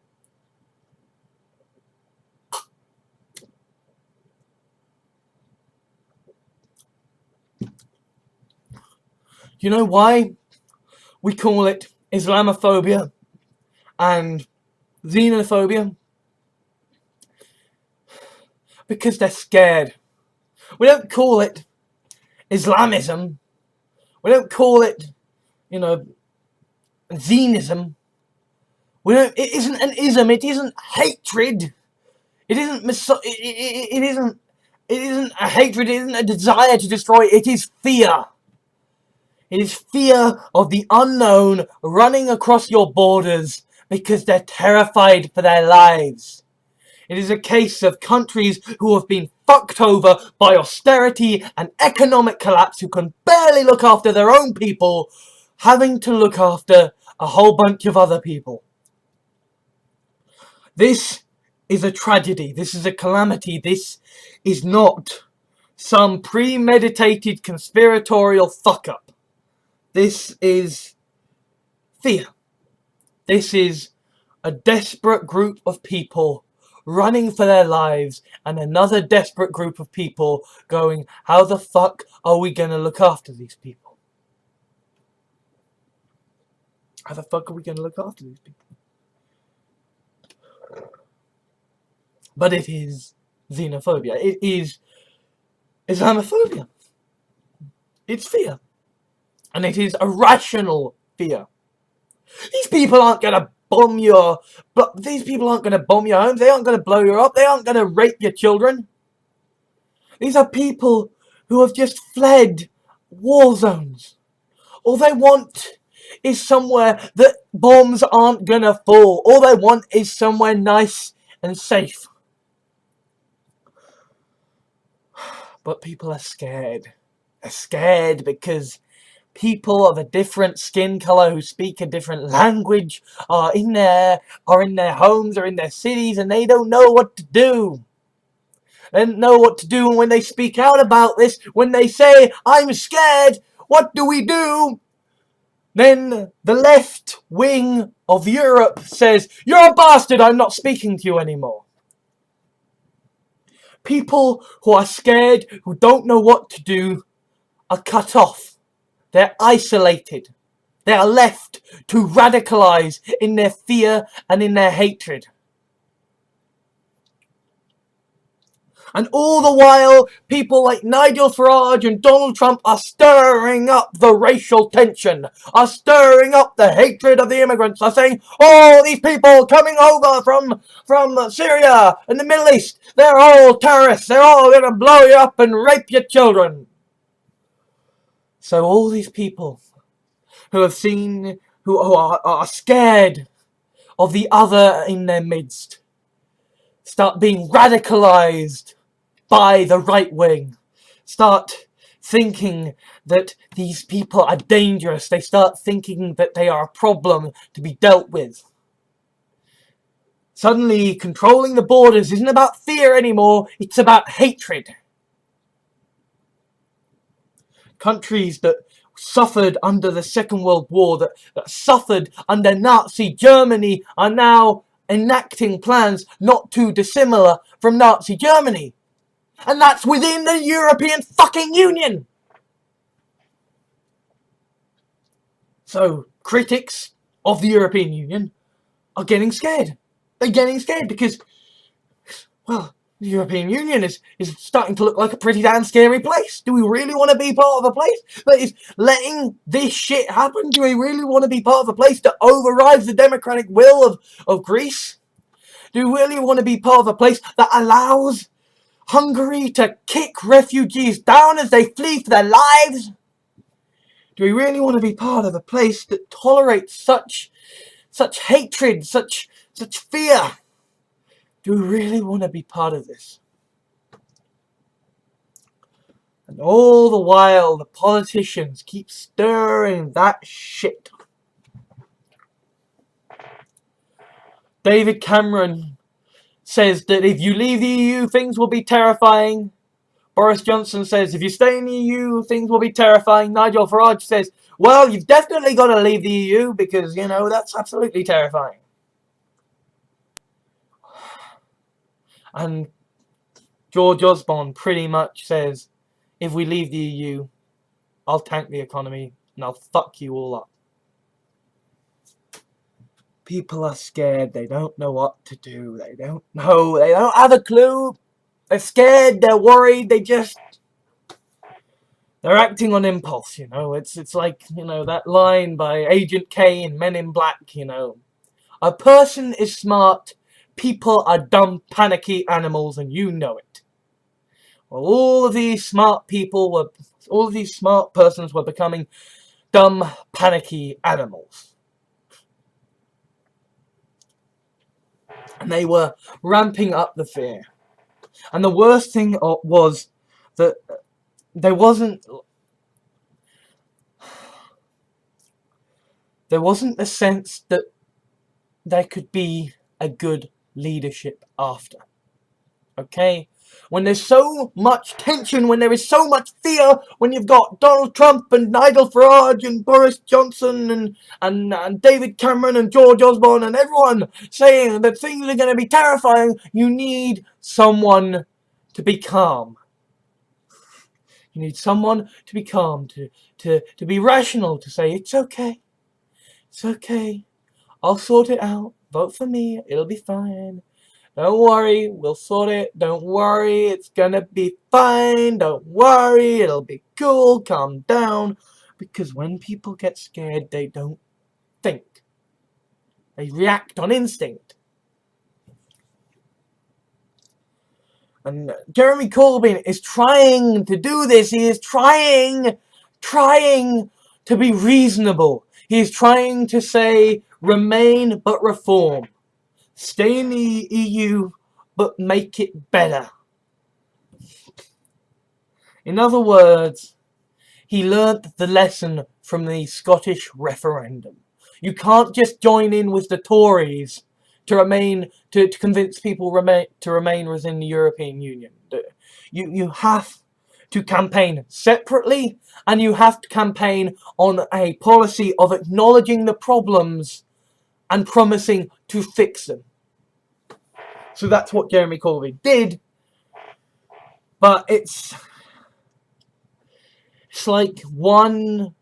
[SPEAKER 1] You know why we call it Islamophobia and xenophobia? Because they're scared. We don't call it Islamism. We don't call it, Xenism. It isn't an ism. It isn't hatred. It isn't It isn't a hatred. It isn't a desire to destroy. It is fear. It is fear of the unknown running across your borders because they're terrified for their lives. It is a case of countries who have been fucked over by austerity and economic collapse, who can barely look after their own people, having to look after a whole bunch of other people. This is a tragedy. This is a calamity. This is not some premeditated conspiratorial fuck-up. This is fear. This is a desperate group of people running for their lives, and another desperate group of people going, how the fuck are we going to look after these people? How the fuck are we going to look after these people? But it is xenophobia. It is Islamophobia. It's fear. And it is irrational fear. These people aren't going to bomb your homes. They aren't going to blow you up. They aren't going to rape your children. These are people who have just fled war zones. All they want is somewhere that bombs aren't going to fall. All they want is somewhere nice and safe. But people are scared. They're scared because people of a different skin color who speak a different language are in their homes or in their cities, and they don't know what to do. They don't know what to do, and when they speak out about this, when they say, I'm scared, what do we do? Then the left wing of Europe says, you're a bastard, I'm not speaking to you anymore. People who are scared, who don't know what to do, are cut off. They're isolated. They are left to radicalize in their fear and in their hatred. And all the while, people like Nigel Farage and Donald Trump are stirring up the racial tension, are stirring up the hatred of the immigrants, are saying, oh, these people coming over from Syria and the Middle East, they're all terrorists, they're all going to blow you up and rape your children. So all these people who have seen, who are scared of the other in their midst, start being radicalized by the right wing, start thinking that these people are dangerous. They start thinking that they are a problem to be dealt with. Suddenly, controlling the borders isn't about fear anymore, it's about hatred. Countries that suffered under the Second World War, that suffered under Nazi Germany, are now enacting plans not too dissimilar from Nazi Germany. And that's within the European fucking Union! So, critics of the European Union are getting scared. They're getting scared because, well, the European Union is starting to look like a pretty damn scary place. Do we really want to be part of a place that is letting this shit happen? Do we really want to be part of a place that overrides the democratic will of Greece? Do we really want to be part of a place that allows Hungary to kick refugees down as they flee for their lives? Do we really want to be part of a place that tolerates such hatred, such fear? Do we really want to be part of this? And all the while, the politicians keep stirring that shit. David Cameron says that if you leave the EU, things will be terrifying. Boris Johnson says, if you stay in the EU, things will be terrifying. Nigel Farage says, well, you've definitely got to leave the EU because, you know, that's absolutely terrifying. And George Osborne pretty much says, if we leave the EU, I'll tank the economy and I'll fuck you all up. People are scared. They don't know what to do. They don't know. They don't have a clue. They're scared. They're worried. They're acting on impulse, you know. It's like, you know, that line by Agent K in Men in Black, you know. A person is smart. People are dumb, panicky animals, and you know it. Well, all of these smart persons were becoming dumb, panicky animals. And they were ramping up the fear. And the worst thing was that there wasn't the sense that there could be a good leadership after. Okay? When there's so much tension, when there is so much fear, when you've got Donald Trump and Nigel Farage and Boris Johnson and David Cameron and George Osborne and everyone saying that things are going to be terrifying, you need someone to be calm. You need someone to be calm, to be rational, to say, it's okay. It's okay. I'll sort it out. Vote for me. It'll be fine. Don't worry. We'll sort it. Don't worry. It's gonna be fine. Don't worry. It'll be cool. Calm down. Because when people get scared, they don't think. They react on instinct. And Jeremy Corbyn is trying to do this. He is trying to be reasonable. He is trying to say, remain but reform. Stay in the EU but make it better. In other words, he learnt the lesson from the Scottish referendum. You can't just join in with the Tories to convince people to remain within the European Union. You have to campaign separately, and you have to campaign on a policy of acknowledging the problems and promising to fix them. So that's what Jeremy Corbyn did, but it's like one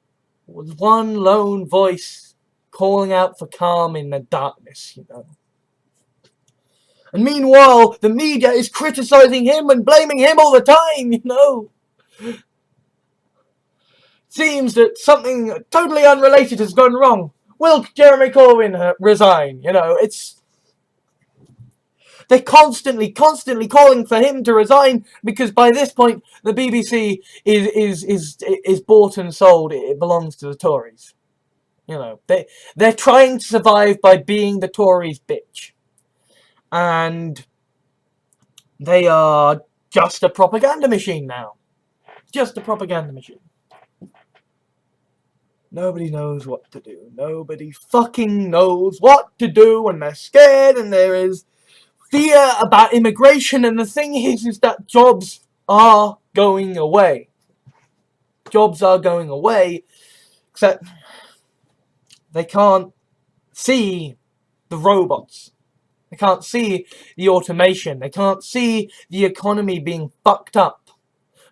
[SPEAKER 1] lone voice calling out for calm in the darkness, you know. And meanwhile, the media is criticizing him and blaming him all the time, you know. Seems that something totally unrelated has gone wrong. Will Jeremy Corbyn resign? You know, they're constantly calling for him to resign because by this point the BBC is bought and sold. It belongs to the Tories. You know, they're trying to survive by being the Tories' bitch, and they are just a propaganda machine now. Just a propaganda machine. Nobody knows what to do. Nobody fucking knows what to do, and they're scared, and there is fear about immigration, and the thing is that jobs are going away. Jobs are going away, except they can't see the robots. They can't see the automation. They can't see the economy being fucked up.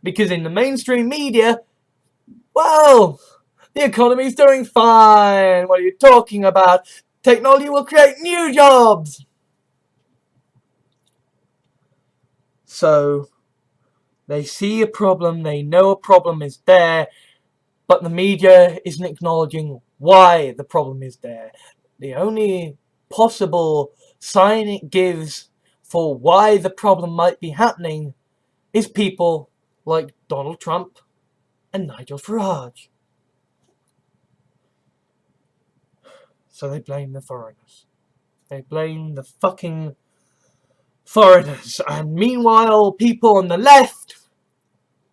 [SPEAKER 1] Because in the mainstream media, well, the economy's doing fine. What are you talking about? Technology will create new jobs. So, they see a problem, they know a problem is there, but the media isn't acknowledging why the problem is there. The only possible sign it gives for why the problem might be happening is people like Donald Trump and Nigel Farage. So they blame the foreigners. They blame the fucking foreigners. And meanwhile, people on the left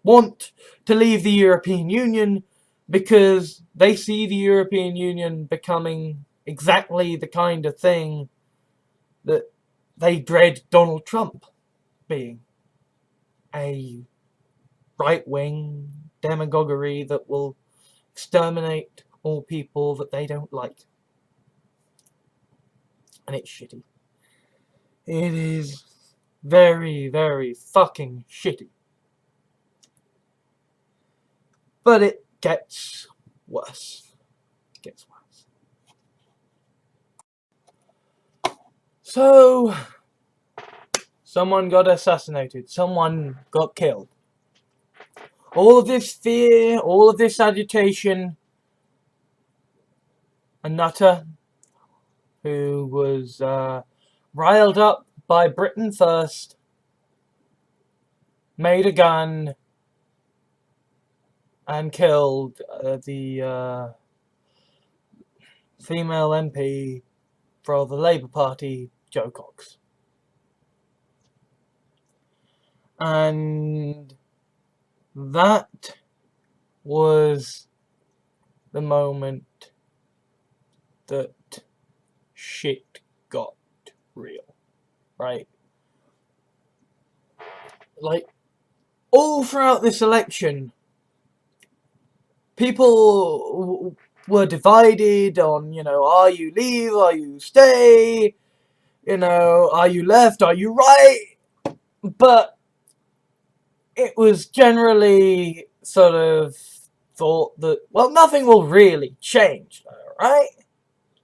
[SPEAKER 1] want to leave the European Union because they see the European Union becoming exactly the kind of thing that they dread Donald Trump being. A right-wing demagoguery that will exterminate all people that they don't like. And it's shitty. It is very, very fucking shitty. But it gets worse. It gets worse. So, someone got assassinated. Someone got killed. All of this fear, all of this agitation. A nutter who was riled up by Britain first, made a gun, and killed the female MP for the Labour Party, Jo Cox. And that was the moment that shit got real, right? Like, all throughout this election, people were divided on, you know, are you leave, are you stay, you know, are you left, are you right? But it was generally sort of thought that, well, nothing will really change, right?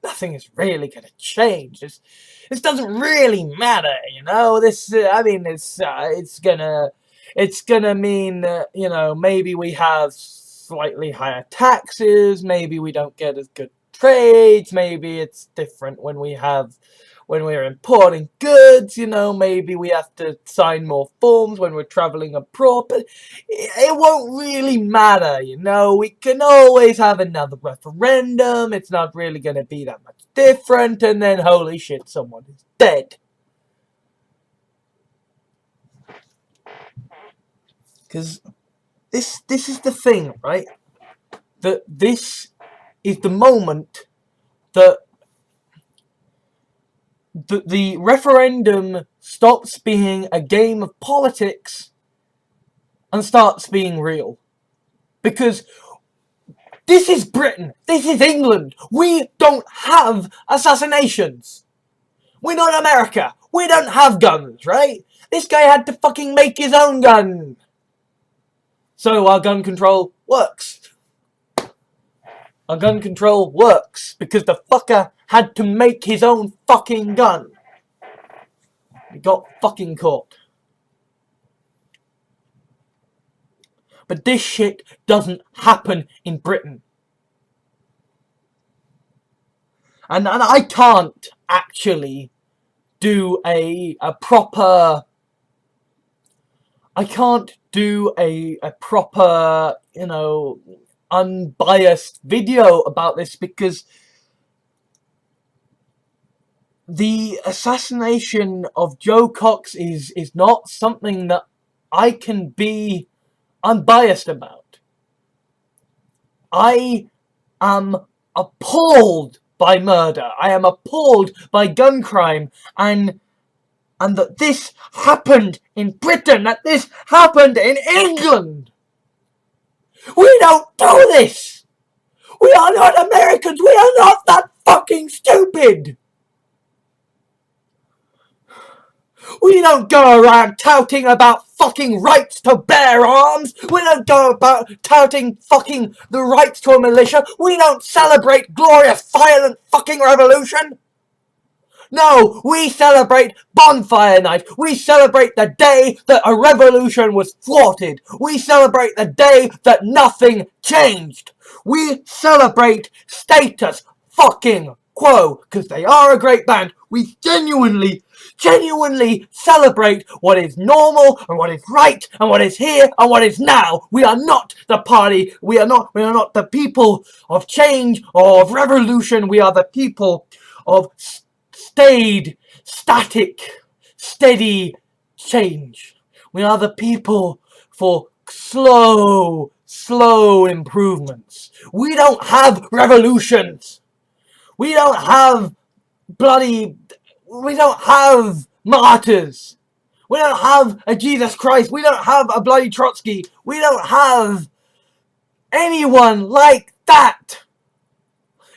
[SPEAKER 1] Nothing is really going to change. This doesn't really matter, you know. I mean, it's gonna mean that, you know, maybe we have slightly higher taxes, maybe we don't get as good trades, maybe it's different when we're importing goods, you know, maybe we have to sign more forms when we're traveling abroad, but it won't really matter, you know. We can always have another referendum, it's not really going to be that much different, and then holy shit, someone is dead. Because this is the thing, right? That this is the moment that the referendum stops being a game of politics and starts being real. Because this is Britain. This is England. We don't have assassinations. We're not America. We don't have guns, right? This guy had to fucking make his own gun. So our gun control works. Our gun control works because the fucker had to make his own fucking gun. He got fucking caught. But this shit doesn't happen in Britain. And I can't actually do a proper... I can't do a proper, you know, unbiased video about this because the assassination of Joe Cox is not something that I can be unbiased about. I am appalled by murder. I am appalled by gun crime, and that this happened in Britain, that this happened in England. We don't do this! We are not Americans! We are not that fucking stupid! We don't go around touting about fucking rights to bear arms! We don't go about touting fucking the rights to a militia! We don't celebrate glorious, violent fucking revolution! No, we celebrate Bonfire Night. We celebrate the day that a revolution was thwarted. We celebrate the day that nothing changed. We celebrate status fucking quo, because they are a great band. We genuinely celebrate what is normal and what is right and what is here and what is now. We are not the party. We are not the people of change or of revolution. We are the people of static, steady change. We are the people for slow improvements. We don't have revolutions. We don't have we don't have martyrs. We don't have a Jesus Christ. We don't have a bloody Trotsky. We don't have anyone like that.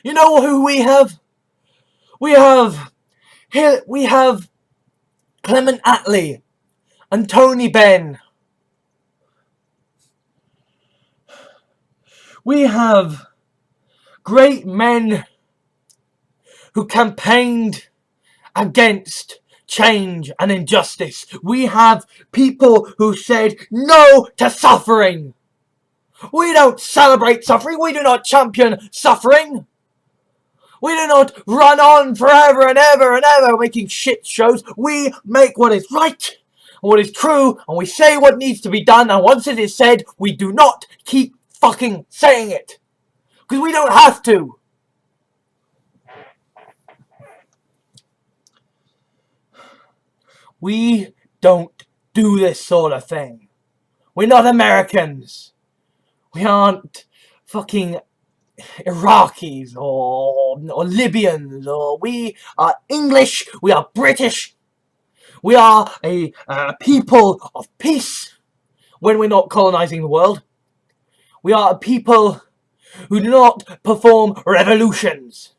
[SPEAKER 1] You know who we have? We have Clement Attlee and Tony Benn. We have great men who campaigned against change and injustice. We have people who said no to suffering. We don't celebrate suffering. We do not champion suffering. We do not run on forever and ever and ever making shit shows. We make what is right and what is true, and we say what needs to be done, and once it is said, we do not keep fucking saying it. Because we don't have to. We don't do this sort of thing. We're not Americans. We aren't fucking Iraqis or Libyans, or we are English, we are British, we are a people of peace when we're not colonizing the world. We are a people who do not perform revolutions.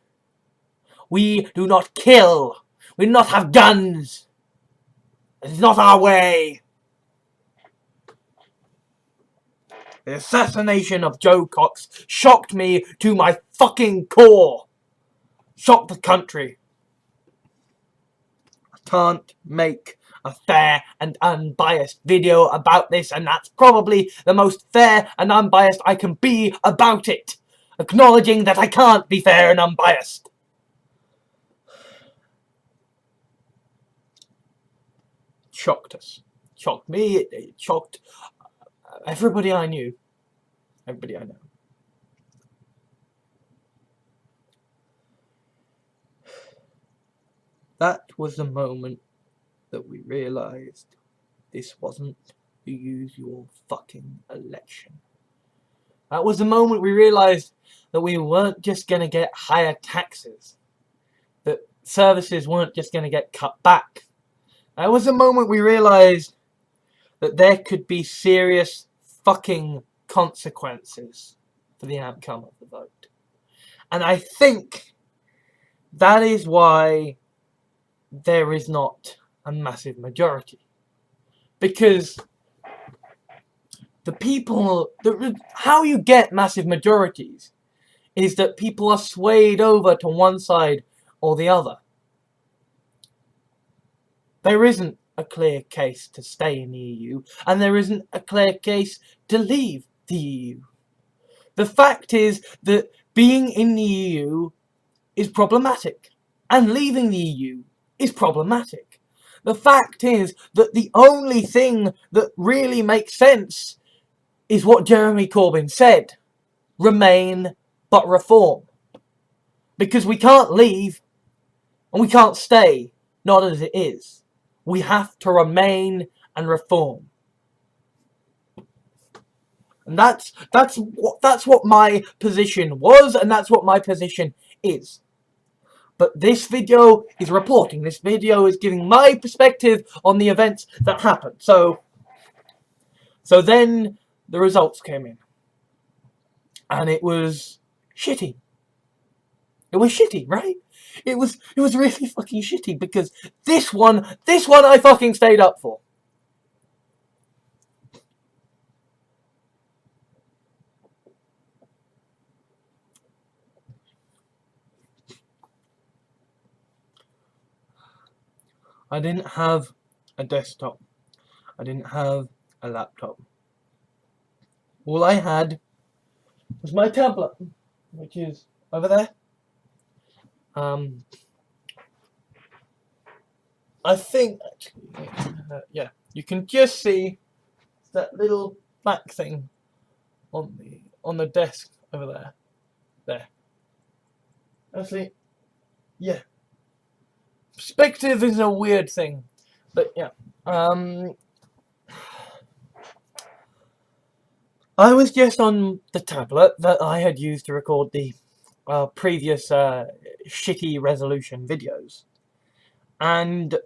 [SPEAKER 1] We do not kill. We do not have guns. It's not our way. The assassination of Joe Cox shocked me to my fucking core. Shocked the country. I can't make a fair and unbiased video about this, and that's probably the most fair and unbiased I can be about it. Acknowledging that I can't be fair and unbiased. Shocked us. Shocked me. It shocked everybody I knew. Everybody I know. That was the moment that we realised this wasn't the usual fucking election. That was the moment we realised that we weren't just going to get higher taxes. That services weren't just going to get cut back. That was the moment we realised that there could be serious fucking consequences for the outcome of the vote. And I think that is why there is not a massive majority. Because the people, how you get massive majorities is that people are swayed over to one side or the other. There isn't a clear case to stay in the EU, and there isn't a clear case to leave the EU. The fact is that being in the EU is problematic, and leaving the EU is problematic. The fact is that the only thing that really makes sense is what Jeremy Corbyn said: remain but reform. Because we can't leave and we can't stay, not as it is. We have to remain and reform. And that's what my position was, and that's what my position is. But this video is reporting. This video is giving my perspective on the events that happened. So then the results came in, and it was shitty. It was shitty, right? It was really fucking shitty, because this one I fucking stayed up for. I didn't have a desktop. I didn't have a laptop. All I had was my tablet, which is over there. I think, actually, yeah, you can just see that little black thing on the desk over there. There. Actually, yeah. Perspective is a weird thing, but yeah. I was just on the tablet that I had used to record the previous shitty resolution videos, and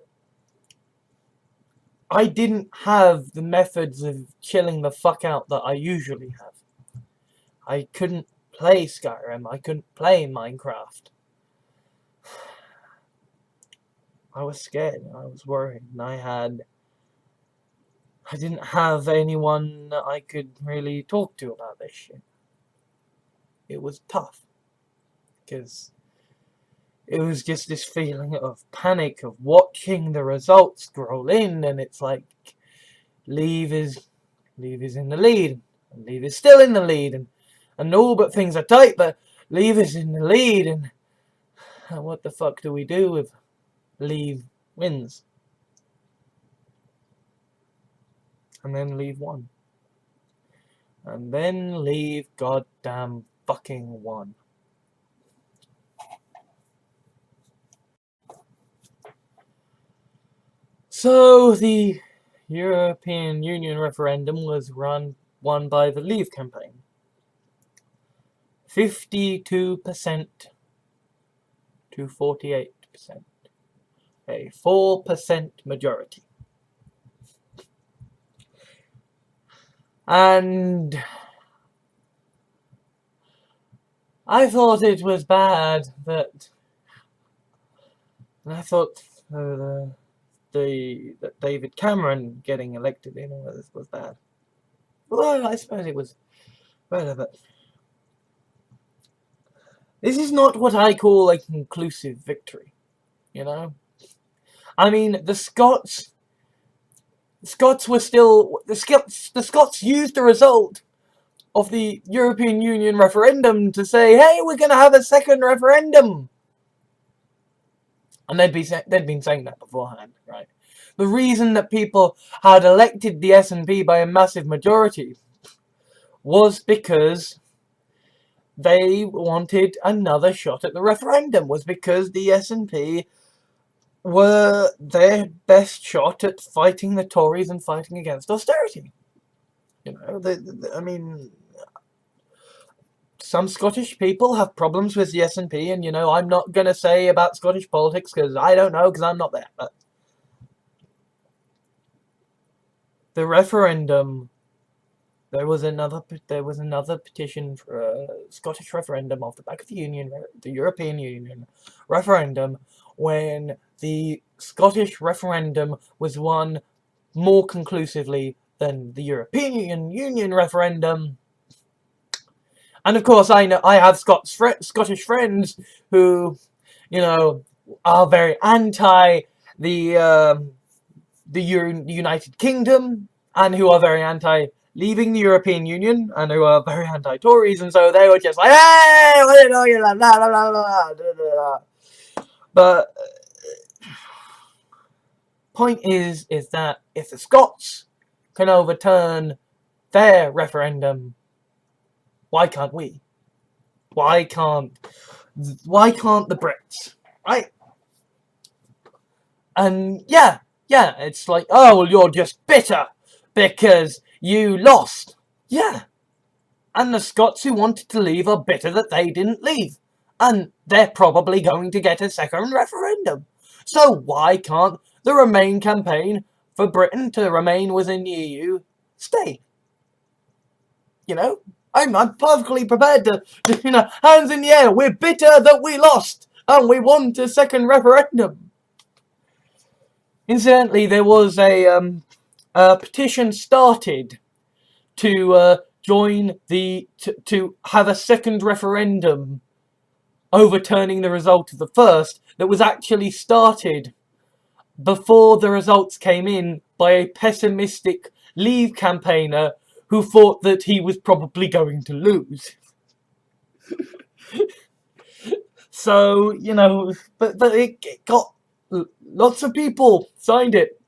[SPEAKER 1] I didn't have the methods of chilling the fuck out that I usually have. I couldn't play Skyrim, I couldn't play Minecraft. I was scared, I was worried, and I didn't have anyone that I could really talk to about this shit. It was tough, because it was just this feeling of panic of watching the results scroll in, and it's like, Leave is in the lead, and Leave is still in the lead, and all but things are tight, but Leave is in the lead, and what the fuck do we do if Leave wins? And then Leave won. And then Leave goddamn fucking won. So the European Union referendum was won by the Leave campaign. 52% to 48%. A 4% majority. And I thought it was bad that that David Cameron getting elected in was bad. Well, I suppose it was better, but this is not what I call a conclusive victory, you know? I mean, the Scots were still... The Scots used the result of the European Union referendum to say, hey, we're going to have a second referendum. And they'd been saying that beforehand, right? The reason that people had elected the SNP by a massive majority was because they wanted another shot at the referendum, was because the SNP were their best shot at fighting the Tories and fighting against austerity. You know, I mean, some Scottish people have problems with the SNP, and, you know, I'm not going to say about Scottish politics because I don't know, because I'm not there. But the referendum, there was another petition for a Scottish referendum off the back of the European Union referendum, when the Scottish referendum was won more conclusively than the European Union referendum. And of course, I know I have Scottish friends who, you know, are very anti the the United Kingdom and who are very anti leaving the European Union and who are very anti-Tories, and so they were just like, hey, I didn't know you like that, blah, blah, blah, blah, blah. But point is that if the Scots can overturn their referendum, why can't we? Why can't the Brits? Right? And yeah, it's like, oh, well, you're just bitter because you lost. Yeah. And the Scots who wanted to leave are bitter that they didn't leave. And they're probably going to get a second referendum. So why can't the Remain campaign for Britain to remain within the EU stay? You know? I'm perfectly prepared to, hands in the air. We're bitter that we lost. And we want a second referendum. Incidentally, there was a petition started to join to have a second referendum overturning the result of the first that was actually started before the results came in by a pessimistic Leave campaigner who thought that he was probably going to lose. So, but it got lots of people signed it.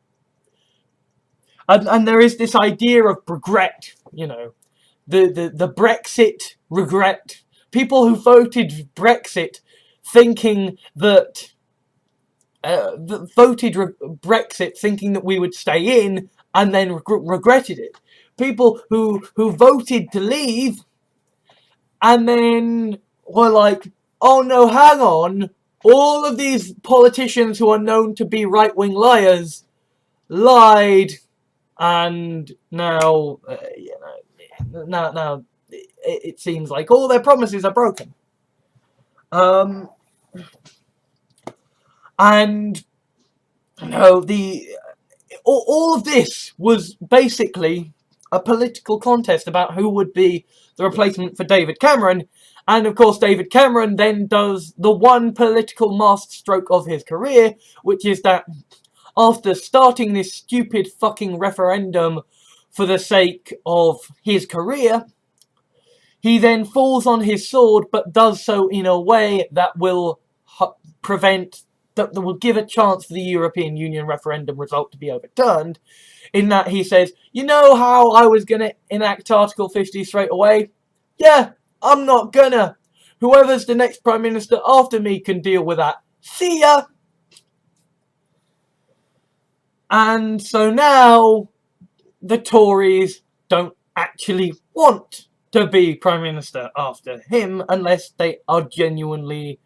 [SPEAKER 1] And there is this idea of regret, the Brexit regret. People who voted Brexit thinking that Brexit thinking that we would stay in and then regretted it. People who voted to leave and then were like, oh no, hang on, all of these politicians who are known to be right-wing liars lied, and now now it seems like all their promises are broken. And all of this was basically a political contest about who would be the replacement for David Cameron. And of course, David Cameron then does the one political masterstroke of his career, which is that after starting this stupid fucking referendum for the sake of his career, he then falls on his sword, but does so in a way that will that will give a chance for the European Union referendum result to be overturned, in that he says, you know how I was going to enact Article 50 straight away? Yeah, I'm not gonna. Whoever's the next Prime Minister after me can deal with that. See ya! And so now the Tories don't actually want to be Prime Minister after him unless they are genuinely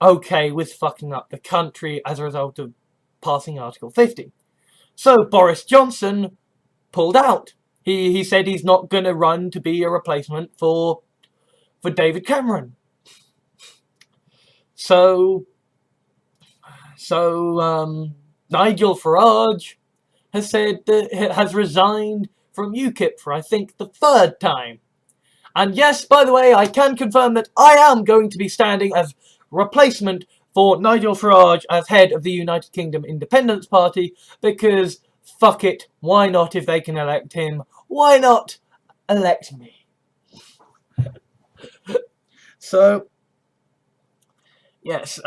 [SPEAKER 1] okay with fucking up the country as a result of passing Article 50. So Boris Johnson pulled out. He said he's not going to run to be a replacement for David Cameron. So Nigel Farage has resigned from UKIP for, I think, the third time. And yes, by the way, I can confirm that I am going to be standing as replacement for Nigel Farage as head of the United Kingdom Independence Party, because fuck it, why not? If they can elect him, why not elect me? So, yes,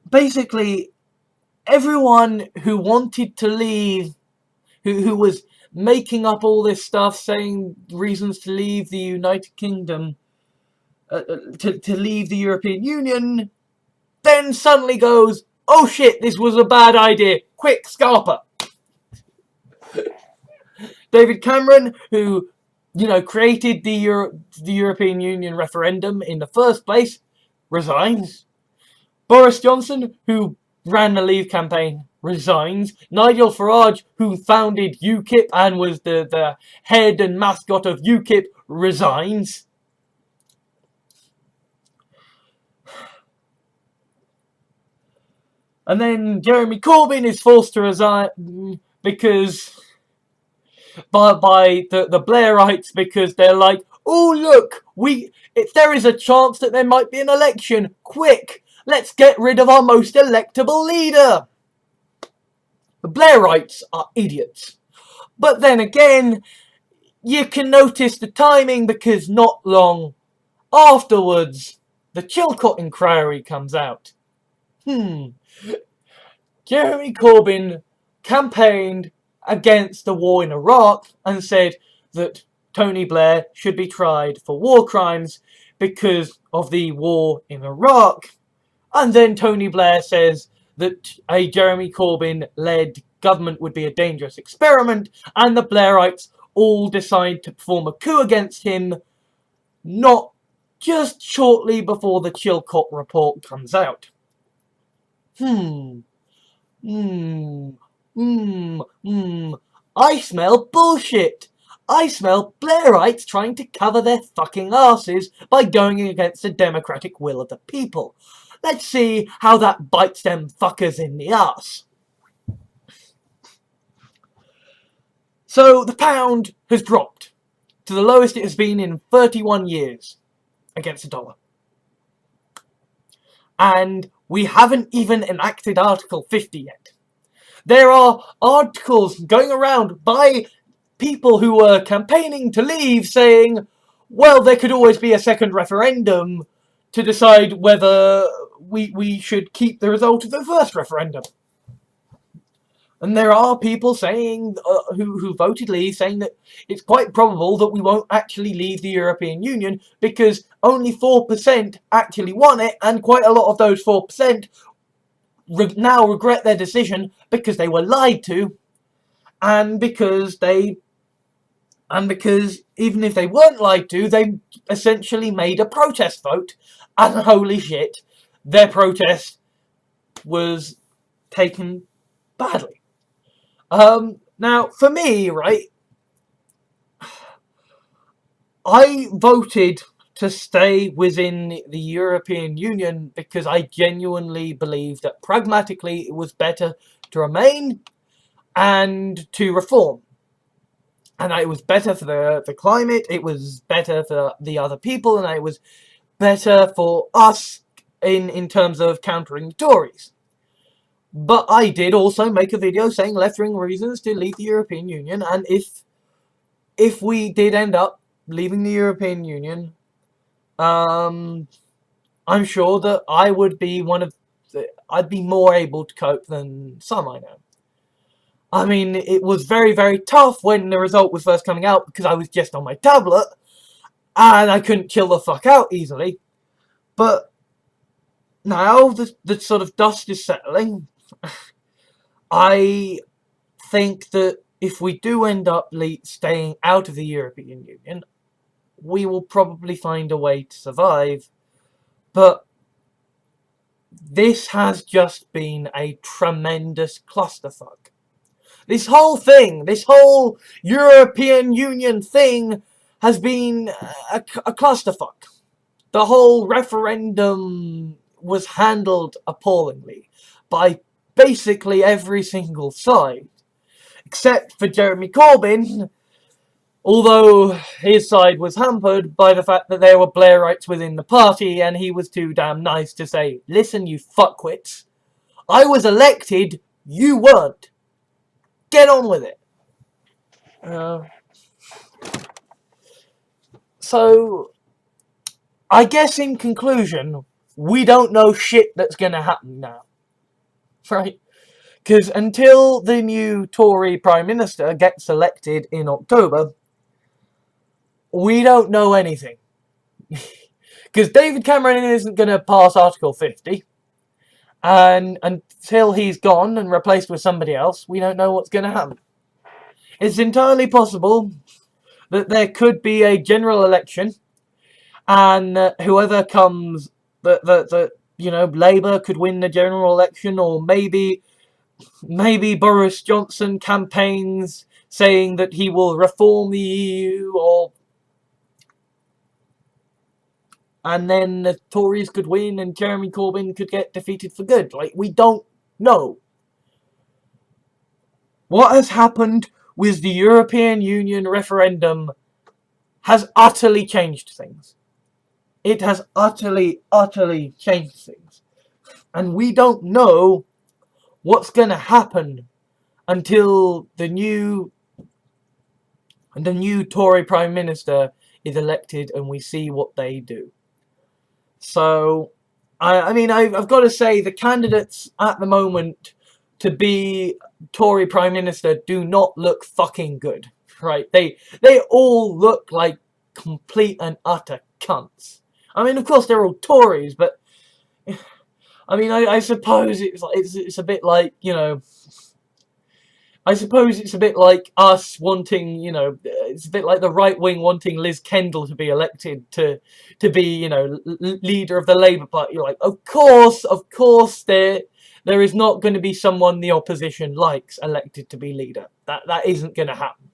[SPEAKER 1] basically, everyone who wanted to leave, who was making up all this stuff, saying reasons to leave the United Kingdom, to leave the European Union, then suddenly goes, oh shit, this was a bad idea, quick, Scarpa. David Cameron, who, created the European Union referendum in the first place, resigns. Boris Johnson, who ran the Leave campaign, resigns. Nigel Farage, who founded UKIP and was the head and mascot of UKIP, resigns. And then Jeremy Corbyn is forced to resign because by the Blairites, because they're like, oh look, if there is a chance that there might be an election, quick, let's get rid of our most electable leader. The Blairites are idiots. But then again, you can notice the timing because not long afterwards, the Chilcot inquiry comes out. Jeremy Corbyn campaigned against the war in Iraq and said that Tony Blair should be tried for war crimes because of the war in Iraq. And then Tony Blair says that a Jeremy Corbyn-led government would be a dangerous experiment, and the Blairites all decide to perform a coup against him, not just shortly before the Chilcot report comes out. I smell bullshit. I smell Blairites trying to cover their fucking asses by going against the democratic will of the people. Let's see how that bites them fuckers in the ass. So the pound has dropped to the lowest it has been in 31 years against the dollar. And we haven't even enacted Article 50 yet. There are articles going around by people who were campaigning to leave saying, well, there could always be a second referendum to decide whether we should keep the result of the first referendum. And there are people saying, who voted leave, saying that it's quite probable that we won't actually leave the European Union because only 4% actually want it, and quite a lot of those 4% now regret their decision because they were lied to, and because even if they weren't lied to, they essentially made a protest vote, and holy shit, their protest was taken badly. Now, for me, right, I voted to stay within the European Union because I genuinely believe that pragmatically it was better to remain and to reform. And it was better for the climate, it was better for the other people, and it was better for us in terms of countering the Tories. But I did also make a video saying left-wing reasons to leave the European Union, and if we did end up leaving the European Union, I'm sure that I would be I'd be more able to cope than some I know. I mean, it was very, very tough when the result was first coming out because I was just on my tablet and I couldn't chill the fuck out easily. But now the sort of dust is settling. I think that if we do end up staying out of the European Union, we will probably find a way to survive. But this has just been a tremendous clusterfuck. This whole thing, this whole European Union thing has been a clusterfuck. The whole referendum was handled appallingly by basically every single side, except for Jeremy Corbyn, although his side was hampered by the fact that there were Blairites within the party and he was too damn nice to say, listen you fuckwits, I was elected, you weren't. Get on with it. So, I guess in conclusion, we don't know shit that's going to happen now. Right? Because until the new Tory Prime Minister gets elected in October, we don't know anything. Because David Cameron isn't going to pass Article 50. And until he's gone and replaced with somebody else, we don't know what's going to happen. It's entirely possible that there could be a general election, and whoever comes, Labour could win the general election, or maybe Boris Johnson campaigns saying that he will reform the EU, and then the Tories could win and Jeremy Corbyn could get defeated for good. Like, we don't know. What has happened with the European Union referendum has utterly changed things. It has utterly changed things. And we don't know what's going to happen until the new Tory Prime Minister is elected and we see what they do. So, I mean, I've got to say, the candidates at the moment to be Tory Prime Minister do not look fucking good, right? They all look like complete and utter cunts. I mean, of course, they're all Tories, but I mean, I suppose it's a bit like, you know, I suppose it's a bit like us wanting, you know, it's a bit like the right wing wanting Liz Kendall to be elected to be, you know, leader of the Labour Party. You're like, of course, there is not going to be someone the opposition likes elected to be leader. That isn't going to happen.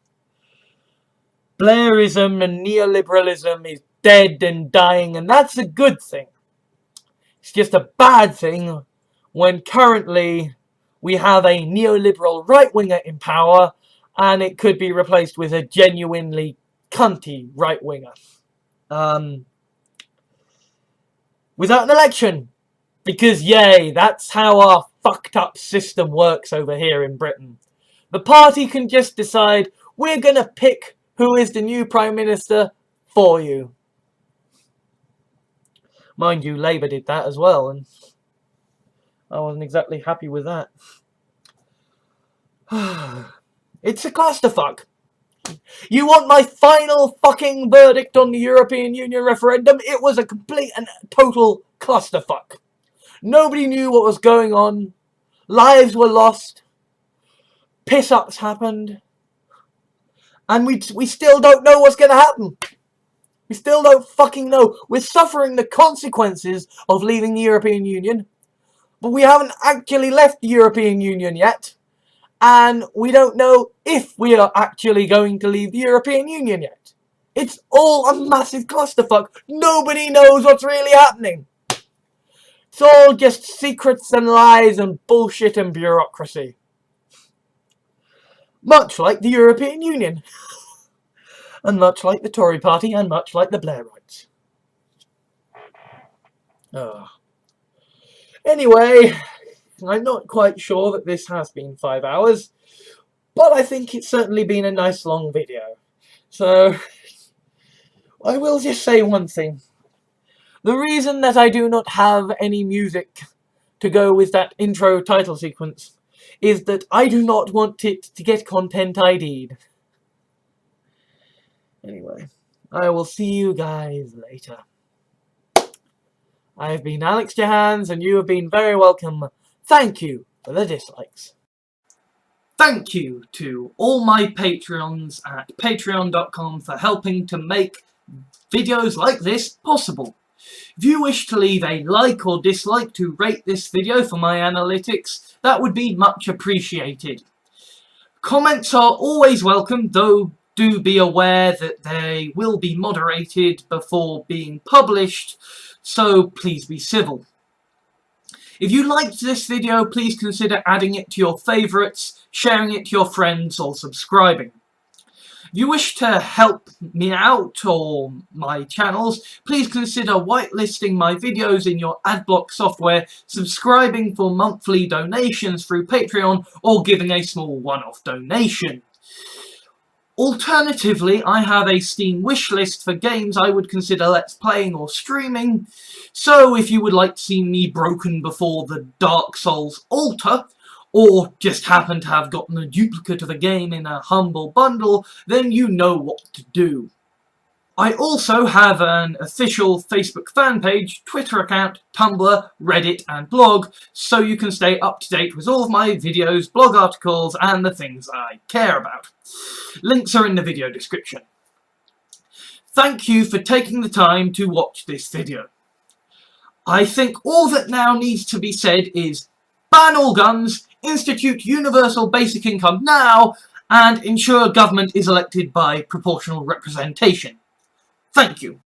[SPEAKER 1] Blairism and neoliberalism is dead and dying, and that's a good thing. It's just a bad thing when currently we have a neoliberal right-winger in power and it could be replaced with a genuinely cunty right-winger. Without an election. Because, yay, that's how our fucked up system works over here in Britain. The party can just decide, we're going to pick who is the new Prime Minister for you. Mind you, Labour did that as well, and I wasn't exactly happy with that. It's a clusterfuck. You want my final fucking verdict on the European Union referendum? It was a complete and total clusterfuck. Nobody knew what was going on. Lives were lost. Piss-ups happened. And we still don't know what's going to happen. We still don't fucking know. We're suffering the consequences of leaving the European Union. But we haven't actually left the European Union yet. And we don't know if we are actually going to leave the European Union yet. It's all a massive clusterfuck. Nobody knows what's really happening. It's all just secrets and lies and bullshit and bureaucracy. Much like the European Union. And much like the Tory party and much like the Blairites. Anyway, I'm not quite sure that this has been 5 hours, but I think it's certainly been a nice long video. So, I will just say one thing. The reason that I do not have any music to go with that intro title sequence is that I do not want it to get content ID'd. Anyway, I will see you guys later. I have been Alex Johans, and you have been very welcome. Thank you for the dislikes. Thank you to all my Patreons at patreon.com for helping to make videos like this possible. If you wish to leave a like or dislike to rate this video for my analytics, that would be much appreciated. Comments are always welcome, though do be aware that they will be moderated before being published, so please be civil. If you liked this video, please consider adding it to your favourites, sharing it to your friends, or subscribing. If you wish to help me out or my channels, please consider whitelisting my videos in your adblock software, subscribing for monthly donations through Patreon, or giving a small one-off donation. Alternatively, I have a Steam wishlist for games I would consider let's playing or streaming, so if you would like to see me broken before the Dark Souls altar, or just happen to have gotten a duplicate of a game in a humble bundle, then you know what to do. I also have an official Facebook fan page, Twitter account, Tumblr, Reddit and blog, so you can stay up to date with all of my videos, blog articles and the things I care about. Links are in the video description. Thank you for taking the time to watch this video. I think all that now needs to be said is ban all guns, institute universal basic income now, and ensure government is elected by proportional representation. Thank you.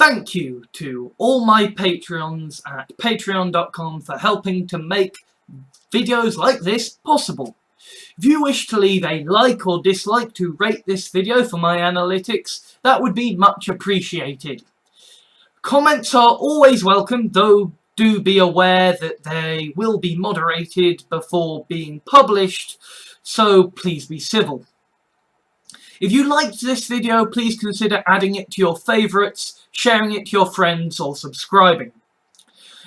[SPEAKER 1] Thank you to all my Patreons at patreon.com for helping to make videos like this possible. If you wish to leave a like or dislike to rate this video for my analytics, that would be much appreciated. Comments are always welcome, though do be aware that they will be moderated before being published, so please be civil. If you liked this video, please consider adding it to your favourites, sharing it to your friends, or subscribing.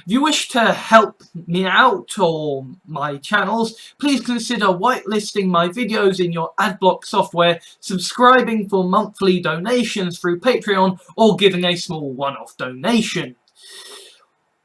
[SPEAKER 1] If you wish to help me out or my channels, please consider whitelisting my videos in your adblock software, subscribing for monthly donations through Patreon, or giving a small one-off donation.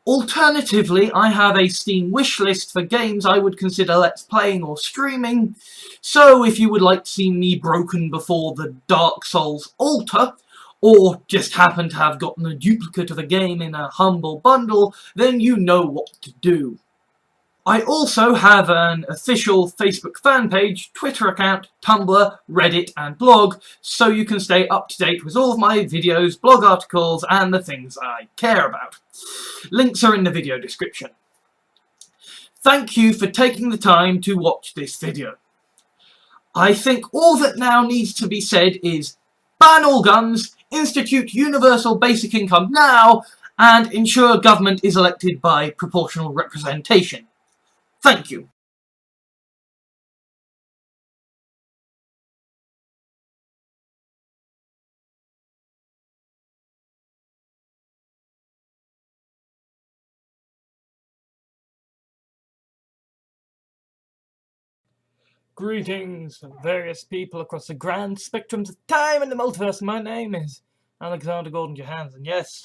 [SPEAKER 1] Alternatively, I have a Steam wishlist for games I would consider let's playing or streaming, so if you would like to see me broken before the Dark Souls altar, or just happen to have gotten a duplicate of a game in a humble bundle, then you know what to do. I also have an official Facebook fan page, Twitter account, Tumblr, Reddit and blog, so you can stay up to date with all of my videos, blog articles and the things I care about. Links are in the video description. Thank you for taking the time to watch this video. I think all that now needs to be said is ban all guns, institute universal basic income now, and ensure government is elected by proportional representation. Thank you. Greetings, various people across the grand spectrums of time and the multiverse. My name is Alexander Gordon Johansson. Yes,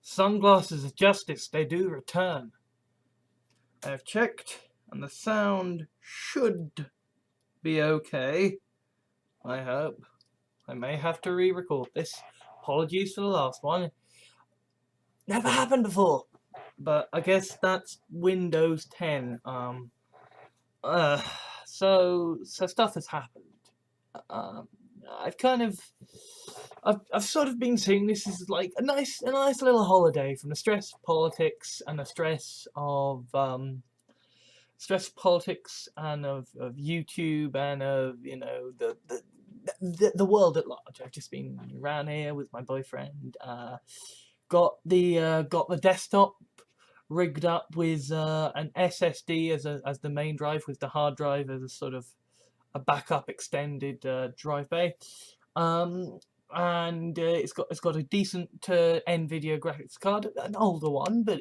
[SPEAKER 1] sunglasses of justice, they do return. I have checked, and the sound should be okay. I hope. I may have to re-record this. Apologies for the last one. Never happened before. But I guess that's Windows 10. So stuff has happened. I've sort of been seeing this as like a nice little holiday from the stress of politics and the stress of YouTube and of, you know, the world at large. I've just been around here with my boyfriend. Got the desktop rigged up with an SSD as the main drive, with the hard drive as a sort of a backup extended drive bay, and it's got a decent NVIDIA graphics card, an older one, but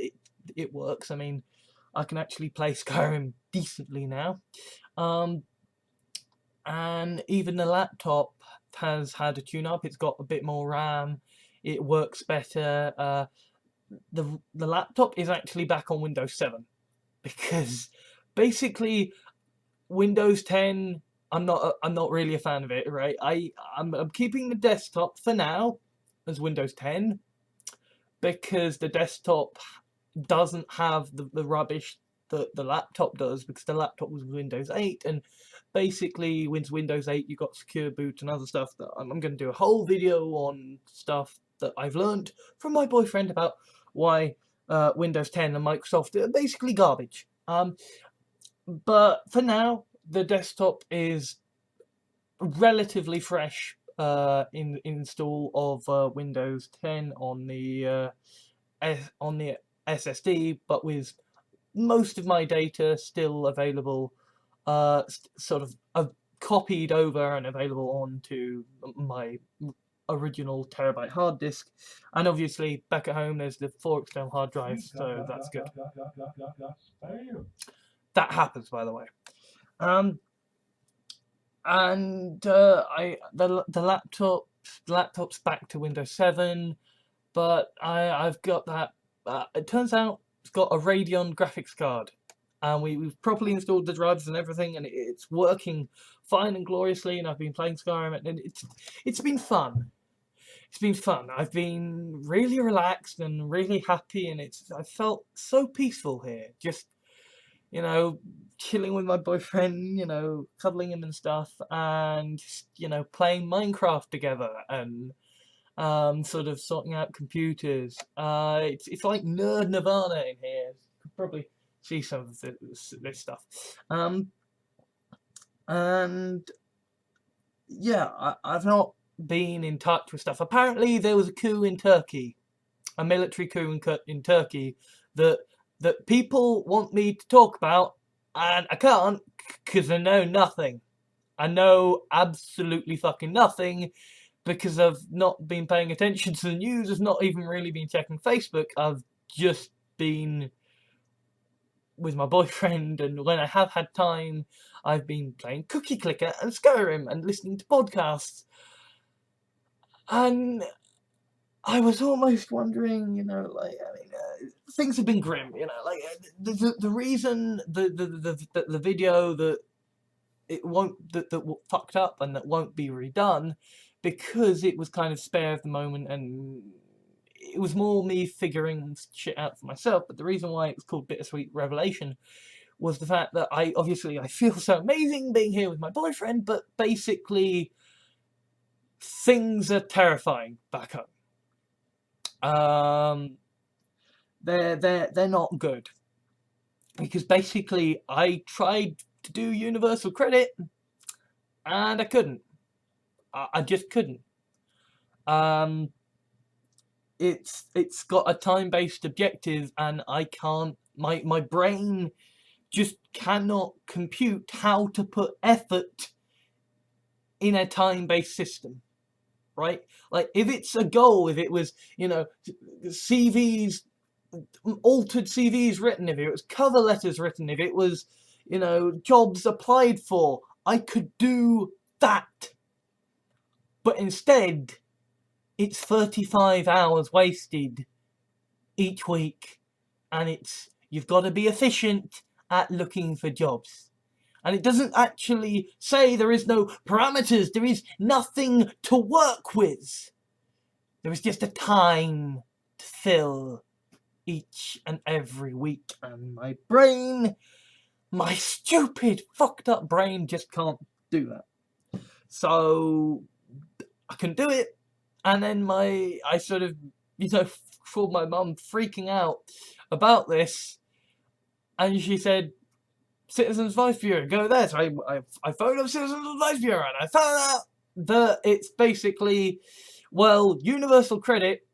[SPEAKER 1] it works. I mean, I can actually play Skyrim decently now, and even the laptop has had a tune-up. It's got a bit more RAM. It works better. The laptop is actually back on Windows 7 because basically Windows 10, I'm not really a fan of it, right? I'm keeping the desktop for now as Windows 10 because the desktop doesn't have the rubbish that the laptop does, because the laptop was Windows 8, and basically with Windows 8 you got secure boot and other stuff that I'm going to do a whole video on stuff that I've learned from my boyfriend about why Windows 10 and Microsoft are basically garbage. But for now, the desktop is relatively fresh in install of Windows 10 on the SSD, but with most of my data still available, sort of copied over and available onto my original terabyte hard disk, and obviously back at home there's the 4 external hard drives, so that's good. That happens, by the way. The laptop's back to Windows 7, but I've got that. It turns out it's got a Radeon graphics card, and we've properly installed the drivers and everything, and it's working fine and gloriously. And I've been playing Skyrim, and it's been fun. It's been fun. I've been really relaxed and really happy, and I felt so peaceful here. Just, you know, chilling with my boyfriend, you know, cuddling him and stuff, and, you know, playing Minecraft together, and sort of sorting out computers. It's like nerd nirvana in here. You could probably see some of this stuff. And yeah, I've not been in touch with stuff. Apparently, there was a coup in Turkey, a military coup in Turkey that people want me to talk about, and I can't because I know nothing. I know absolutely fucking nothing because I've not been paying attention to the news. I've not even really been checking Facebook. I've just been with my boyfriend, and when I have had time, I've been playing Cookie Clicker and Skyrim and listening to podcasts. And I was almost wondering, like, I mean, things have been grim, like the reason the video that it won't that fucked up and that won't be redone, because it was kind of spare of the moment, and it was more me figuring shit out for myself. But the reason why it was called Bittersweet Revelation was the fact that I feel so amazing being here with my boyfriend, but basically things are terrifying back home. They're not good, because basically I tried to do universal credit and I couldn't. I just couldn't. It's got a time-based objective, and I can't. My brain just cannot compute how to put effort in a time-based system, right? Like, if it's a goal, if it was, CVs, altered CVs written, if it was cover letters written, if it was, jobs applied for, I could do that. But instead, it's 35 hours wasted each week, and you've got to be efficient at looking for jobs. And it doesn't actually say there is no parameters, there is nothing to work with. There is just a time to fill each and every week, and my brain, my stupid, fucked up brain just can't do that. So I can do it, and then I sort of, called my mum freaking out about this, and she said, Citizens Advice Bureau, go there. So I phoned up Citizens Advice Bureau, and I found out that it's basically, well, universal credit,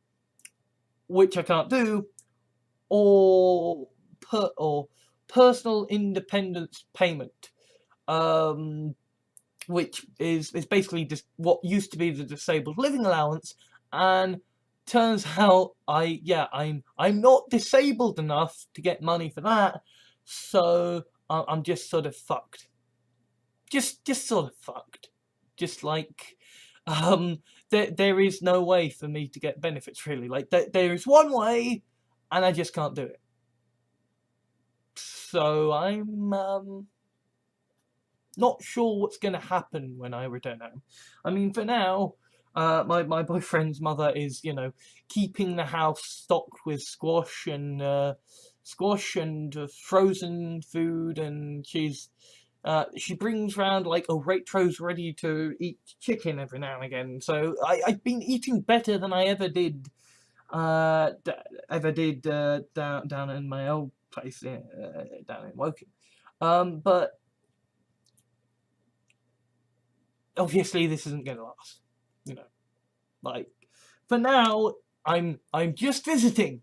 [SPEAKER 1] which I can't do, or personal independence payment, which is basically just what used to be the disabled living allowance, and turns out I'm not disabled enough to get money for that, so I'm just sort of fucked. Just sort of fucked. Just like, there is no way for me to get benefits, really. Like, there is one way, and I just can't do it. So I'm not sure what's going to happen when I return home. I mean, for now, my boyfriend's mother is, keeping the house stocked with squash and frozen food, and she brings round like a Waitrose ready to eat chicken every now and again. So I've been eating better than I ever did down in my old place down in Woking. But obviously this isn't going to last. Like, for now, I'm just visiting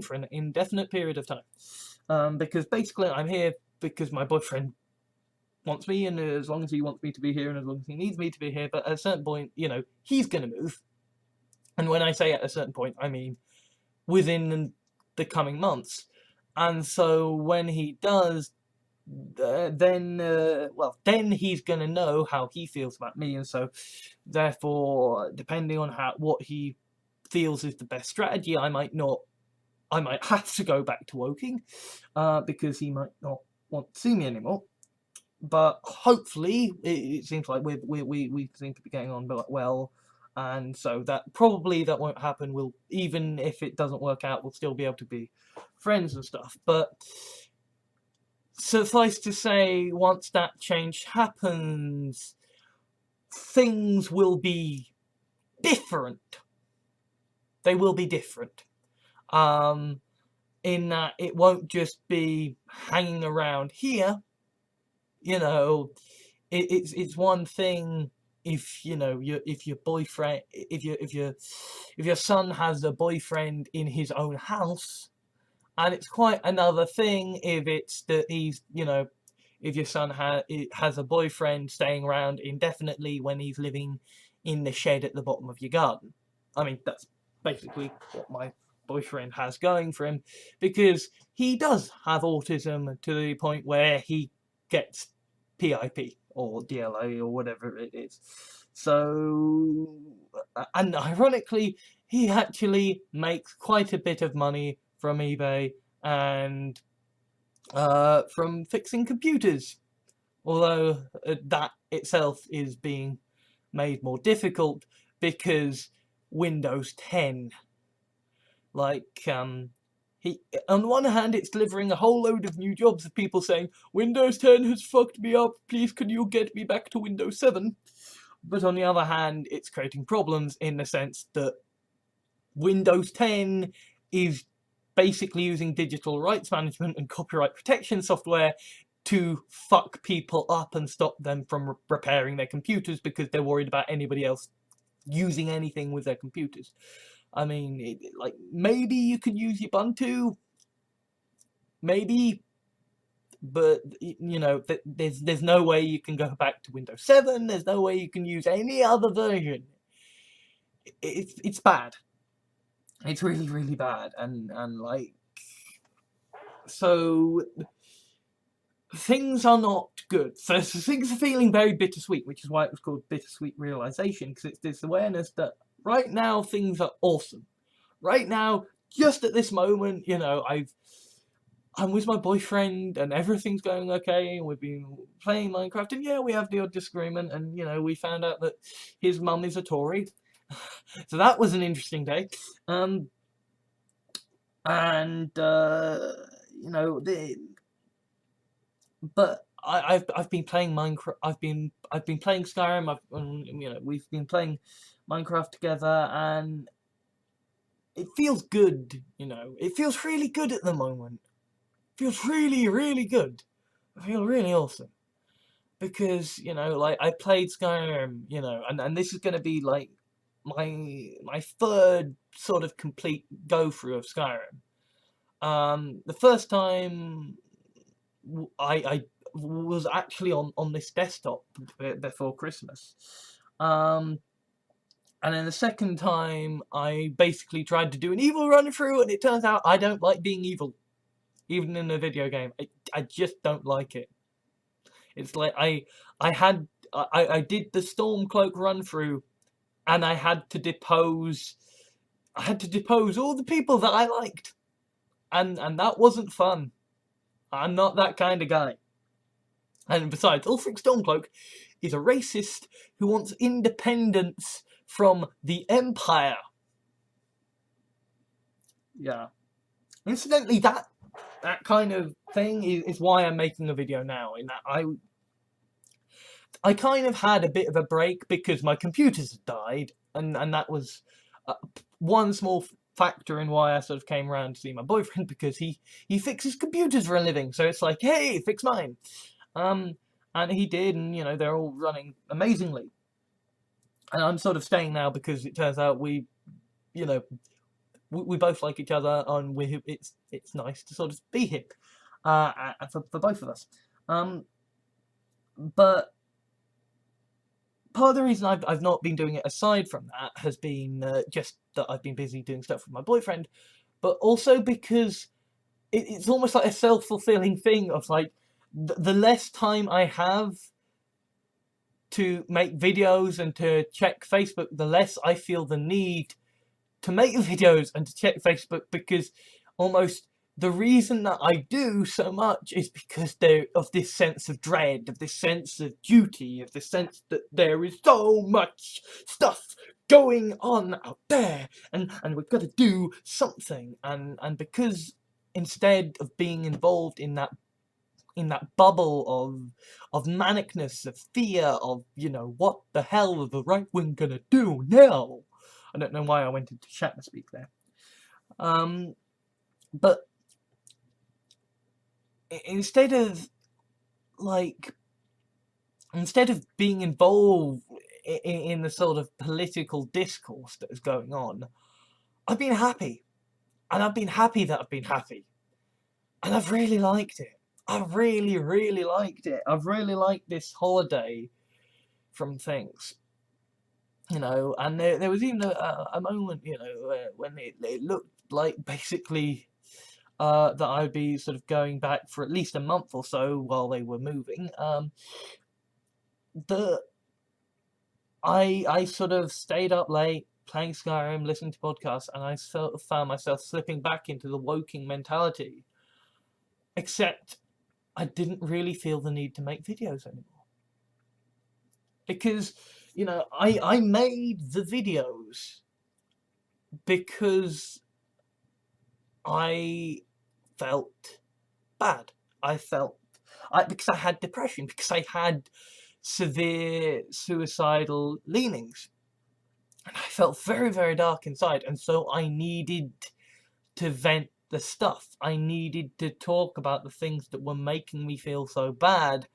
[SPEAKER 1] for an indefinite period of time, because basically I'm here because my boyfriend wants me, and as long as he wants me to be here, and as long as he needs me to be here. But at a certain point, he's going to move, and when I say at a certain point, I mean within the coming months. And so when he does, then he's going to know how he feels about me, and so therefore, depending on what he feels is the best strategy, I might have to go back to Woking, because he might not want to see me anymore. But hopefully, it seems like we seem to be getting on well, and so that won't happen. Even if it doesn't work out, we'll still be able to be friends and stuff. But suffice to say, once that change happens, things will be different. They will be different. In that it won't just be hanging around here. You know, it's one thing if if your boyfriend, if your son has a boyfriend in his own house, and it's quite another thing if it's that he's if your son has a boyfriend staying around indefinitely when he's living in the shed at the bottom of your garden. I mean, that's basically what my boyfriend has going for him, because he does have autism to the point where he gets PIP or DLA or whatever it is. So, and ironically, he actually makes quite a bit of money from eBay and from fixing computers, although that itself is being made more difficult because Windows 10, like, he, on one hand, it's delivering a whole load of new jobs of people saying, Windows 10 has fucked me up, please can you get me back to Windows 7? But on the other hand, it's creating problems in the sense that Windows 10 is basically using digital rights management and copyright protection software to fuck people up and stop them from repairing their computers because they're worried about anybody else using anything with their computers. I mean, like, maybe you could use Ubuntu, maybe, but there's no way you can go back to Windows 7. There's no way you can use any other version. It's bad. It's really, really bad, and like, so things are not good. So things are feeling very bittersweet, which is why it was called Bittersweet Realization, because it's this awareness that right now things are awesome. Right now, just at this moment, I'm with my boyfriend and everything's going okay, and we've been playing Minecraft, and yeah, we have the odd disagreement, and we found out that his mum is a Tory. So that was an interesting day. But I've been playing Minecraft. I've been playing Skyrim. We've been playing Minecraft together, and it feels good. It feels really good at the moment. It feels really, really good. I feel really awesome because like, I played Skyrim. And this is going to be like my third sort of complete go through of Skyrim. The first time I was actually on this desktop before Christmas. And then the second time I basically tried to do an evil run through, and it turns out I don't like being evil, even in a video game. I just don't like it. It's like I did the Stormcloak run through, and I had to depose all the people that I liked, and that wasn't fun. I'm not that kind of guy. And besides, Ulfric Stormcloak is a racist who wants independence from the Empire. Yeah. Incidentally, that kind of thing is why I'm making a video now. In that I kind of had a bit of a break because my computers had died, and that was one small factor in why I sort of came around to see my boyfriend, because he fixes computers for a living. So it's like, hey, fix mine. And he did, and they're all running amazingly. And I'm sort of staying now because it turns out we both like each other, and it's nice to sort of be here for both of us. But part of the reason I've not been doing it, aside from that, has been just that I've been busy doing stuff with my boyfriend, but also because it's almost like a self-fulfilling thing of like, the less time I have to make videos and to check Facebook, the less I feel the need to make videos and to check Facebook, because almost the reason that I do so much is because of this sense of dread, of this sense of duty, of this sense that there is so much stuff going on out there, and we've got to do something, and because instead of being involved in that bubble of manicness, of fear, of what the hell are the right wing gonna do now, I don't know why I went into Shatner speak there. But instead of being involved in the sort of political discourse that is going on, I've been happy. And I've been happy that I've been happy. And I've really liked it. I've really, really liked it. I've really liked this holiday from things. And there was even a moment, when it looked like basically that I would be sort of going back for at least a month or so while they were moving. I sort of stayed up late playing Skyrim, listening to podcasts, and I sort of found myself slipping back into the woking mentality. Except I didn't really feel the need to make videos anymore. Because, I made the videos because I felt bad. Because I had depression, because I had severe suicidal leanings. And I felt very, very dark inside, and so I needed to vent the stuff. I needed to talk about the things that were making me feel so bad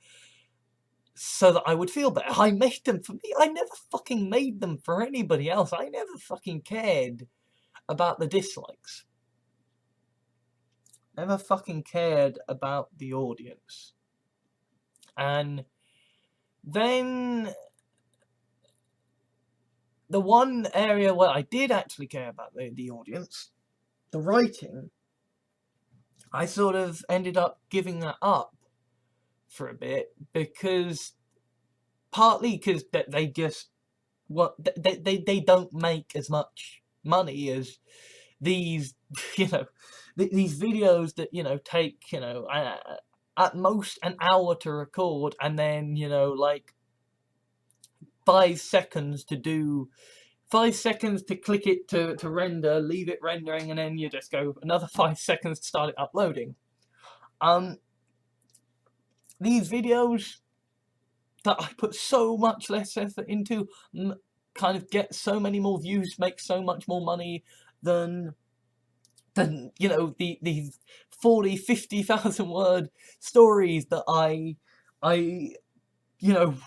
[SPEAKER 1] so that I would feel better. I made them for me. I never fucking made them for anybody else. I never fucking cared about the dislikes. Never fucking cared about the audience. And then the one area where I did actually care about the audience, the writing, I sort of ended up giving that up for a bit, partly because they just they don't make as much money as these these videos that take at most an hour to record, and then like 5 seconds to do 5 seconds to click it to render, leave it rendering, and then you just go another 5 seconds to start it uploading. These videos that I put so much less effort into kind of get so many more views, make so much more money than these 40,000-50,000 word stories that I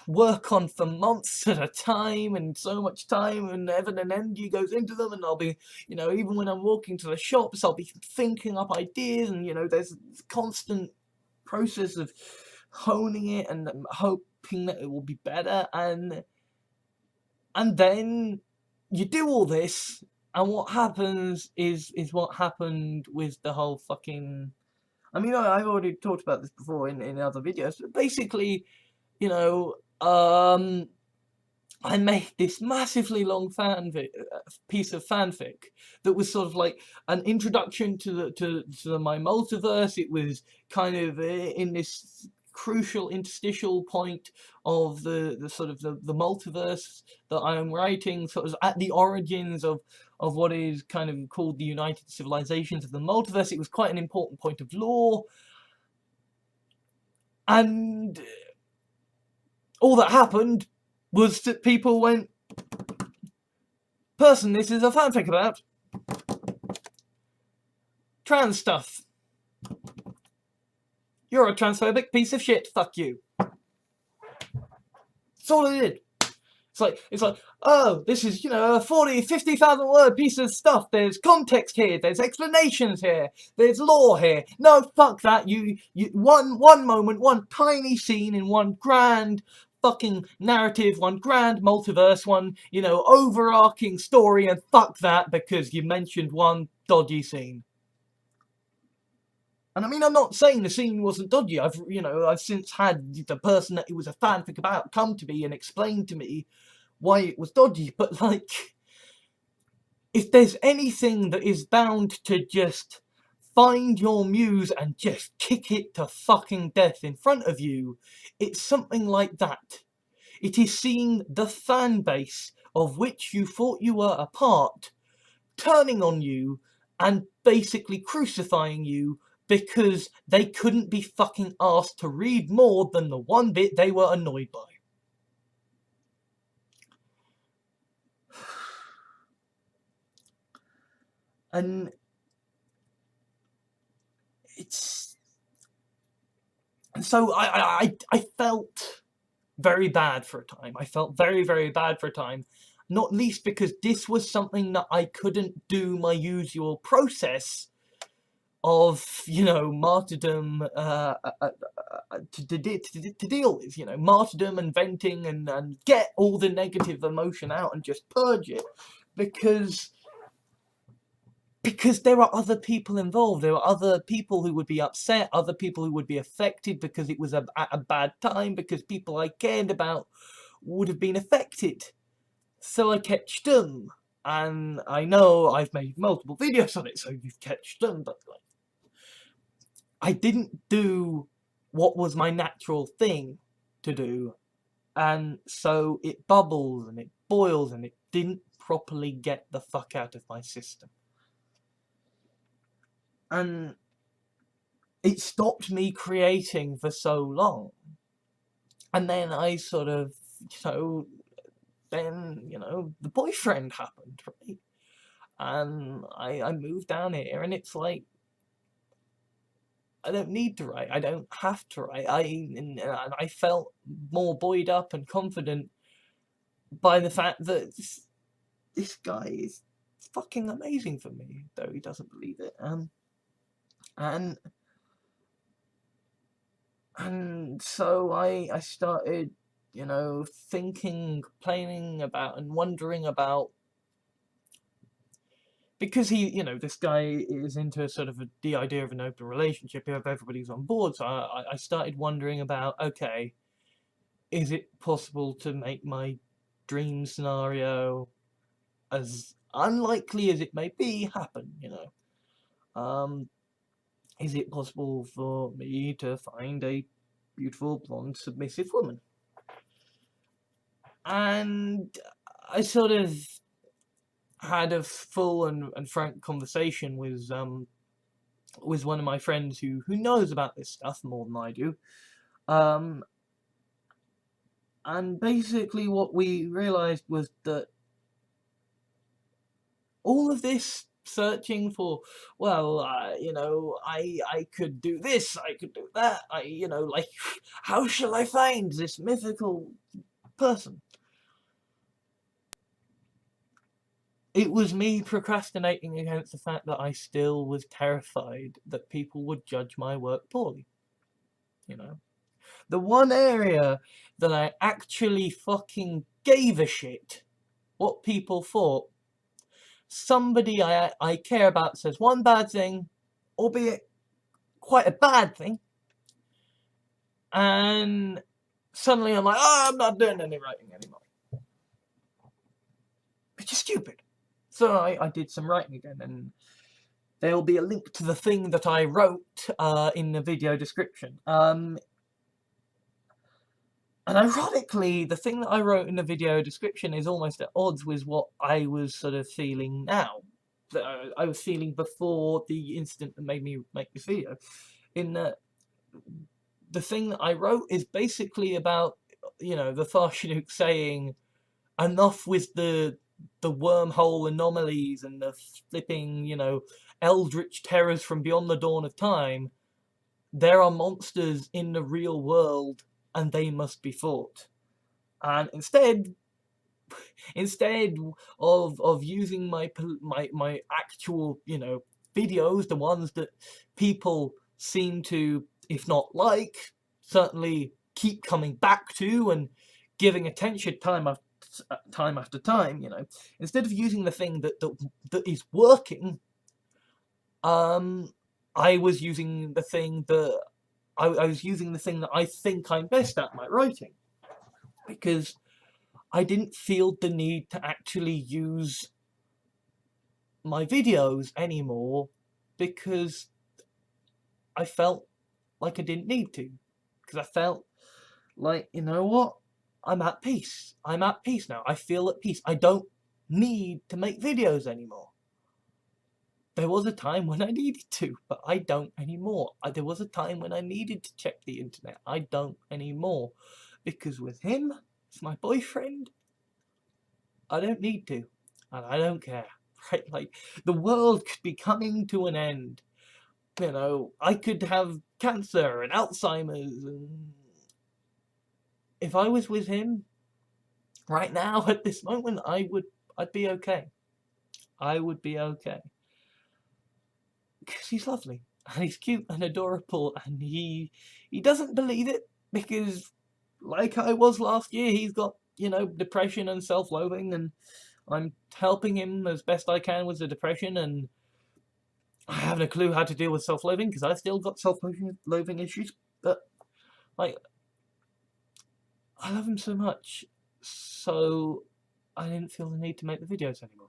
[SPEAKER 1] work on for months at a time, and so much time and effort and energy goes into them, and I'll be, even when I'm walking to the shops, I'll be thinking up ideas, and there's this constant process of honing it and hoping that it will be better, and then you do all this, and what happens is what happened with the whole fucking... I mean, I've already talked about this before in other videos, but basically, I made this massively long piece of fanfic that was sort of like an introduction to my multiverse. It was kind of in this crucial interstitial point of the sort of the multiverse that I am writing, sort of at the origins of what is kind of called the United Civilizations of the Multiverse. It was quite an important point of lore, and all that happened was that people went, "Person, this is a fanfic about trans stuff. You're a transphobic piece of shit. Fuck you." That's all it did. It's like, oh, this is, a 40,000-50,000 word piece of stuff. There's context here. There's explanations here. There's lore here. No, fuck that. You one moment, one tiny scene in one grand fucking narrative, one grand multiverse, one, overarching story, and fuck that because you mentioned one dodgy scene. And I mean, I'm not saying the scene wasn't dodgy. I've since had the person that it was a fanfic about come to me and explain to me why it was dodgy. But, like, if there's anything that is bound to just find your muse and just kick it to fucking death in front of you, it's something like that. It is seeing the fan base of which you thought you were a part turning on you and basically crucifying you because they couldn't be fucking asked to read more than the one bit they were annoyed by. And it's... And so I felt very bad for a time. I felt very, very bad for a time. Not least because this was something that I couldn't do my usual process of, you know, martyrdom to deal with, you know, martyrdom and venting and get all the negative emotion out and just purge it, because there are other people involved. There are other people who would be upset, other people who would be affected because it was at a bad time, because people I cared about would have been affected. So I kept stum. And I know I've made multiple videos on it, so you've kept stum, but like, I didn't do what was my natural thing to do. And so it bubbles and it boils and it didn't properly get the fuck out of my system. And it stopped me creating for so long. And then I sort of, you know, then, you know, the boyfriend happened, right? And I moved down here, and it's like, I don't need to write. I don't have to write. I felt more buoyed up and confident by the fact that this guy is fucking amazing for me, though he doesn't believe it. And so I started, you know, thinking, complaining about, and wondering about, because he, you know, this guy is into sort of the idea of an open relationship, if everybody's on board. So I started wondering about, okay, is it possible to make my dream scenario, as unlikely as it may be, happen, you know? Is it possible for me to find a beautiful, blonde, submissive woman? And I sort of had a full and frank conversation with one of my friends who knows about this stuff more than I do. And basically what we realized was that all of this searching for, well, you know, I could do this, I could do that, you know, like, how shall I find this mythical person? It was me procrastinating against the fact that I still was terrified that people would judge my work poorly, you know? The one area that I actually fucking gave a shit what people thought. Somebody I care about says one bad thing, albeit quite a bad thing, and suddenly I'm like, oh, I'm not doing any writing anymore. Which is stupid. So I did some writing again, and there'll be a link to the thing that I wrote in the video description. And ironically, the thing that I wrote in the video description is almost at odds with what I was sort of feeling now. That I was feeling before the incident that made me make this video. In that, the thing that I wrote is basically about, you know, the Tharshinook saying, enough with the wormhole anomalies and the flipping, you know, eldritch terrors from beyond the dawn of time. There are monsters in the real world, and they must be fought. And instead of using my actual, you know, videos, the ones that people seem to, if not like, certainly keep coming back to and giving attention time after time, you know, instead of using the thing that is working, I was using the thing that I was using the thing that I think I'm best at, my writing, because I didn't feel the need to actually use my videos anymore, because I felt like I didn't need to, because I felt like, you know what, I'm at peace. I'm at peace now. I feel at peace. I don't need to make videos anymore. There was a time when I needed to, but I don't anymore. There was a time when I needed to check the internet. I don't anymore. Because with him, it's my boyfriend, I don't need to. And I don't care. right? Like, the world could be coming to an end. You know, I could have cancer and Alzheimer's, and if I was with him right now at this moment, I'd be okay. I would be okay. Because he's lovely, and he's cute and adorable, and he doesn't believe it, because like I was last year, he's got, you know, depression and self-loathing, and I'm helping him as best I can with the depression, and I haven't a clue how to deal with self-loathing, because I still got self-loathing issues, but, like, I love him so much, so I didn't feel the need to make the videos anymore.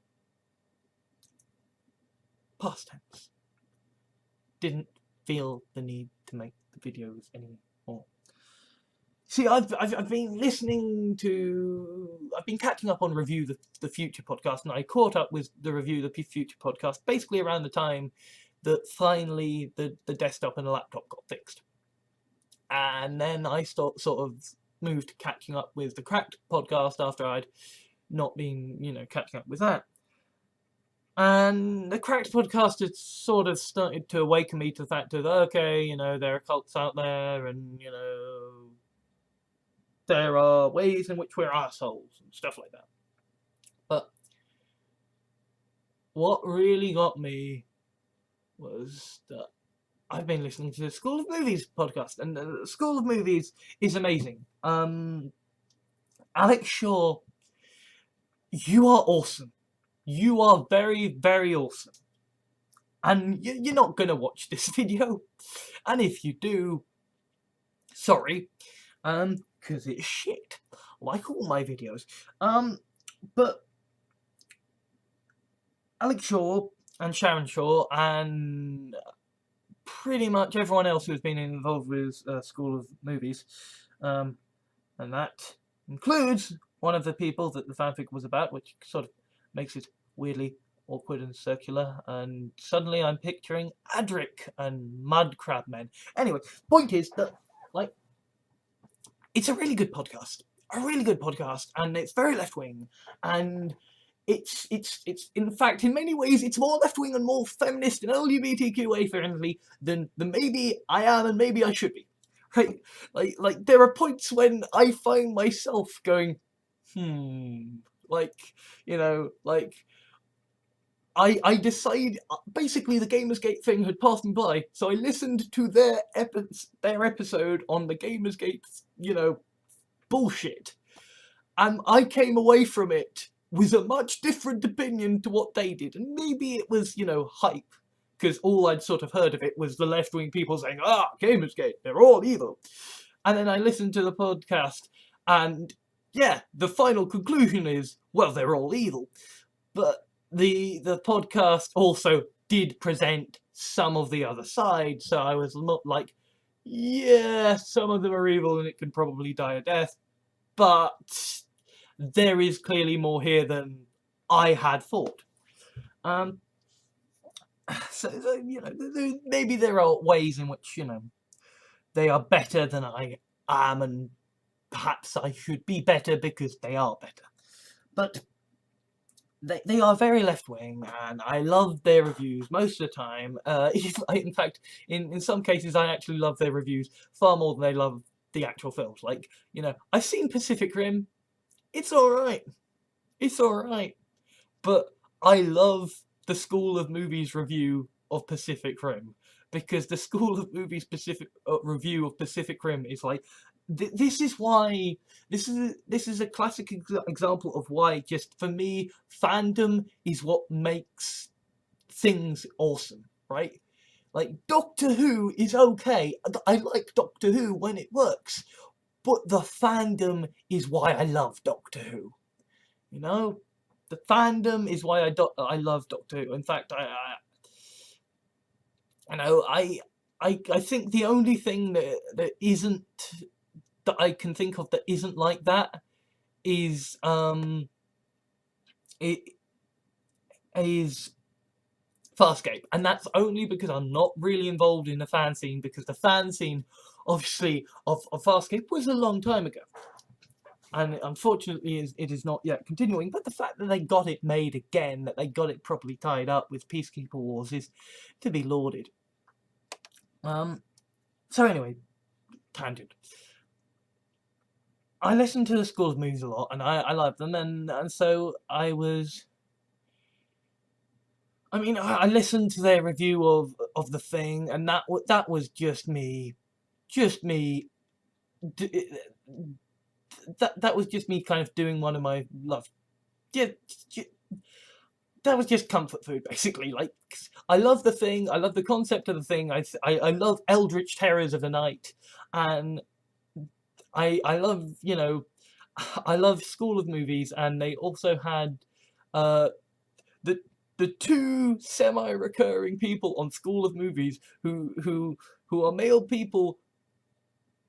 [SPEAKER 1] Past tense. Didn't feel the need to make the videos anymore. See, I've been listening to, I've been catching up on Review the Future podcast, and I caught up with the Review the Future podcast basically around the time that finally the desktop and the laptop got fixed. And then I sort of moved to catching up with the Cracked podcast after I'd not been, you know, catching up with that. And the Cracked podcast had sort of started to awaken me to the fact of, okay, you know, there are cults out there, and, you know, there are ways in which we're assholes and stuff like that. But what really got me was that I've been listening to the School of Movies podcast, and the School of Movies is amazing. Alex Shaw, you are awesome. You are very, very awesome. And you're not going to watch this video. And if you do, sorry. Because it's shit. Like all my videos. But Alex Shaw and Sharon Shaw and pretty much everyone else who's been involved with School of Movies, and that includes one of the people that the fanfic was about, which sort of makes it weirdly awkward and circular, and suddenly I'm picturing Adric and Mud Crab Men. Anyway, point is that, like, it's a really good podcast. And it's very left-wing, and it's in fact, in many ways, it's more left-wing and more feminist and LGBTQA friendly than maybe I am and maybe I should be. Right? Like there are points when I find myself going, like, you know, like, I decide, basically the Gamersgate thing had passed me by, so I listened to their episode on the Gamersgate, you know, bullshit, and I came away from it with a much different opinion to what they did, and maybe it was, you know, hype, because all I'd sort of heard of it was the left-wing people saying, Gamersgate, they're all evil, and then I listened to the podcast, and yeah, the final conclusion is, well, they're all evil, but the podcast also did present some of the other side, so I was not like, yeah, some of them are evil and it can probably die a death, but there is clearly more here than I had thought. So you know, maybe there are ways in which, you know, they are better than I am, and perhaps I should be better because they are better. But they are very left-wing, and I love their reviews most of the time. In fact, in some cases, I actually love their reviews far more than they love the actual films. Like, you know, I've seen Pacific Rim. It's alright. It's alright. But I love the School of Movies review of Pacific Rim, because the School of Movies review of Pacific Rim is like, this is why, this is a classic example of why, just for me, fandom is what makes things awesome, right? Like, Doctor Who is okay. I like Doctor Who when it works, but the fandom is why I love Doctor Who. You know, the fandom is why I love Doctor Who. In fact, I think the only thing that isn't, that I can think of that isn't like that is it is Farscape, and that's only because I'm not really involved in the fan scene, because the fan scene, obviously, of Farscape was a long time ago. and unfortunately it is not yet continuing. But the fact that they got it made again, that they got it properly tied up with Peacekeeper Wars, is to be lauded. So anyway, tangent. I listen to the School of Movies a lot, and I love them, and so I was. I mean, I listened to their review of the thing, and that was just me, that was just me kind of doing one of my love. Yeah, that was just comfort food, basically. Like, I love the thing, I love the concept of the thing. I love Eldritch Terrors of the Night, and I love, I love School of Movies, and they also had uh the the two semi-recurring people on School of Movies who are male people.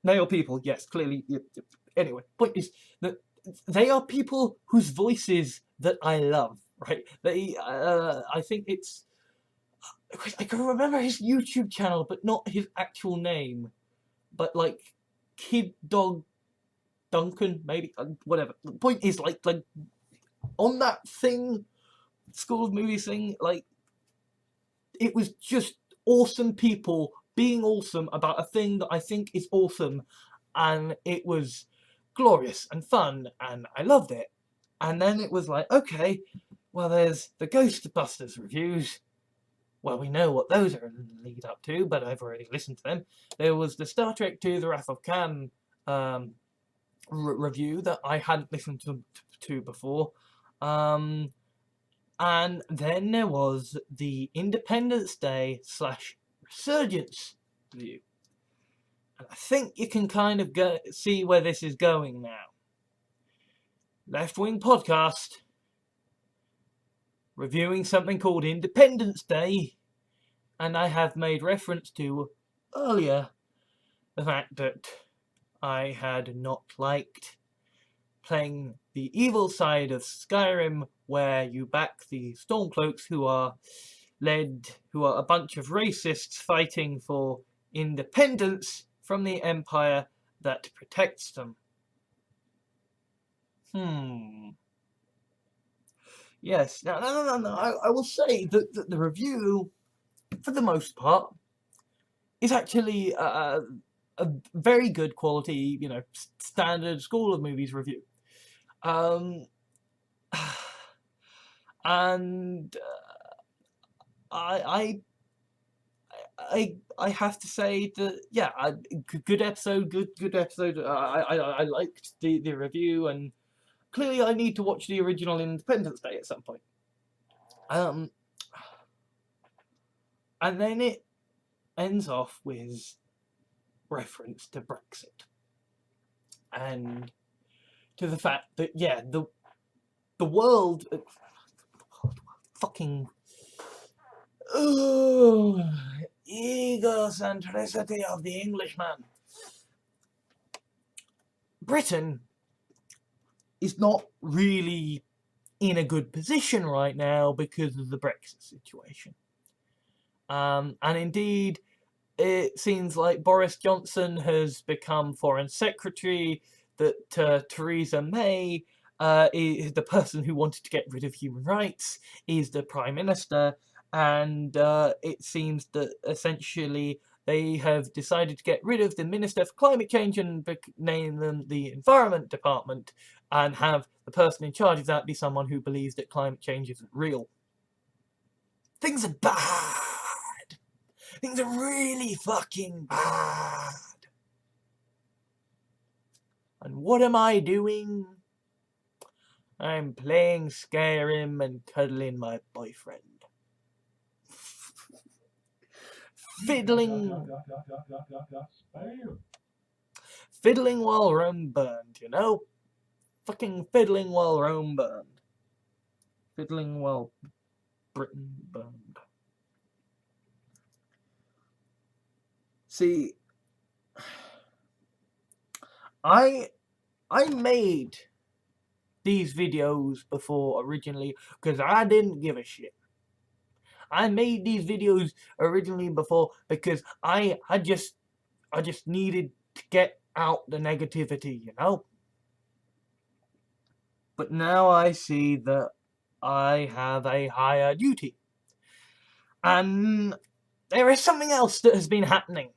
[SPEAKER 1] Male people, yes, clearly. Anyway, point is that they are people whose voices that I love. Right? I think it's. I can remember his YouTube channel, but not his actual name. But like, Kid Dog Duncan, maybe, whatever. The point is, like on that thing, School of Movies thing, like, it was just awesome people being awesome about a thing that I think is awesome, and it was glorious and fun, and I loved it. And then it was like, okay, well, there's the Ghostbusters reviews. Well, we know what those are lead up to, but I've already listened to them. There was the Star Trek II: The Wrath of Khan review that I hadn't listened to before. And then there was the Independence Day / Resurgence review. And I think you can kind of see where this is going now. Left Wing Podcast reviewing something called Independence Day, and I have made reference to earlier the fact that I had not liked playing the evil side of Skyrim, where you back the Stormcloaks, who are a bunch of racists fighting for independence from the Empire that protects them. Yes, no. I will say that the review, for the most part, is actually a very good quality, standard School of Movies review. And I have to say that, yeah, good episode, good episode. I liked the review, and clearly I need to watch the original Independence Day at some point. And then it ends off with reference to Brexit, and to the fact that, yeah, the world fucking egocentricity of the Englishman. Britain is not really in a good position right now because of the Brexit situation. And indeed, it seems like Boris Johnson has become Foreign Secretary, that Theresa May, is the person who wanted to get rid of human rights, is the Prime Minister, and it seems that essentially they have decided to get rid of the Minister for Climate Change and name them the Environment Department, and have the person in charge of that be someone who believes that climate change isn't real. Things are bad. Things are really fucking bad. And what am I doing? I'm playing Skyrim and cuddling my boyfriend. Fiddling while Rome burned, Fucking fiddling while Rome burned. Fiddling while Britain burned. See, I made these videos before originally because I didn't give a shit. I made these videos originally before because I just needed to get out the negativity, But now I see that I have a higher duty. And there is something else that has been happening.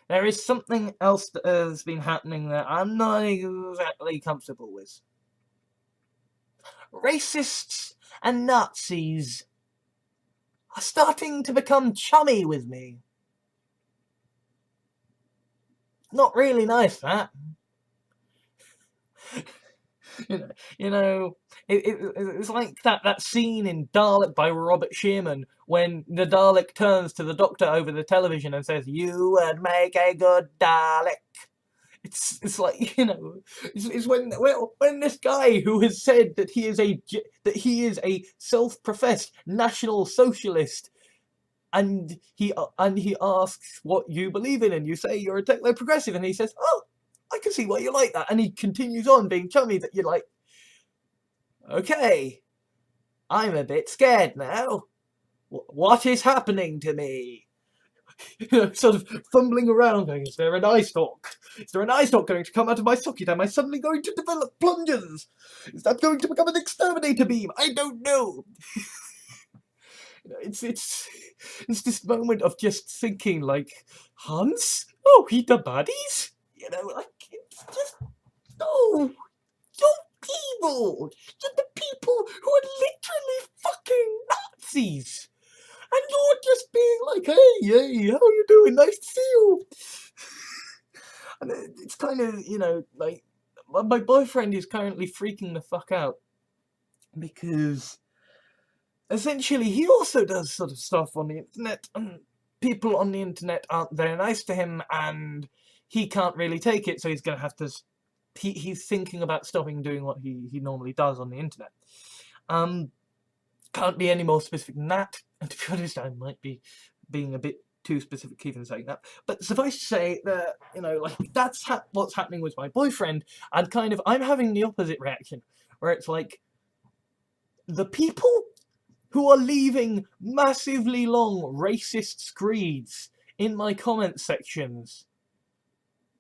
[SPEAKER 1] There is something else that has been happening that I'm not exactly comfortable with. Racists and Nazis are starting to become chummy with me. Not really nice, that. you know, it's like that scene in Dalek by Robert Shearman when the Dalek turns to the Doctor over the television and says, "You would make a good Dalek." It's like, it's when this guy who has said that he is a self-professed National Socialist, and he asks what you believe in, and you say you're a techno progressive, and he says, "Oh, I can see why you like that," and he continues on being chummy, that you're like, okay, I'm a bit scared now. What is happening to me? Sort of fumbling around, going, is there an eye stalk? Is there an eye stalk going to come out of my socket? Am I suddenly going to develop plungers? Is that going to become an exterminator beam? I don't know. It's this moment of just thinking, like, Hans? Oh, he the baddies? Like, it's just, no, you're evil. You're the people who are literally fucking Nazis. And you're just being like, hey, how you doing? Nice to see you. And it's kind of, like, my boyfriend is currently freaking the fuck out because essentially he also does sort of stuff on the internet, and people on the internet aren't very nice to him, and he can't really take it, so he's going to have to... He's thinking about stopping doing what he normally does on the internet. Can't be any more specific than that, and to be honest, I might be being a bit too specific even saying that, but suffice to say that, like, that's what's happening with my boyfriend, and kind of I'm having the opposite reaction, where it's like, the people who are leaving massively long racist screeds in my comment sections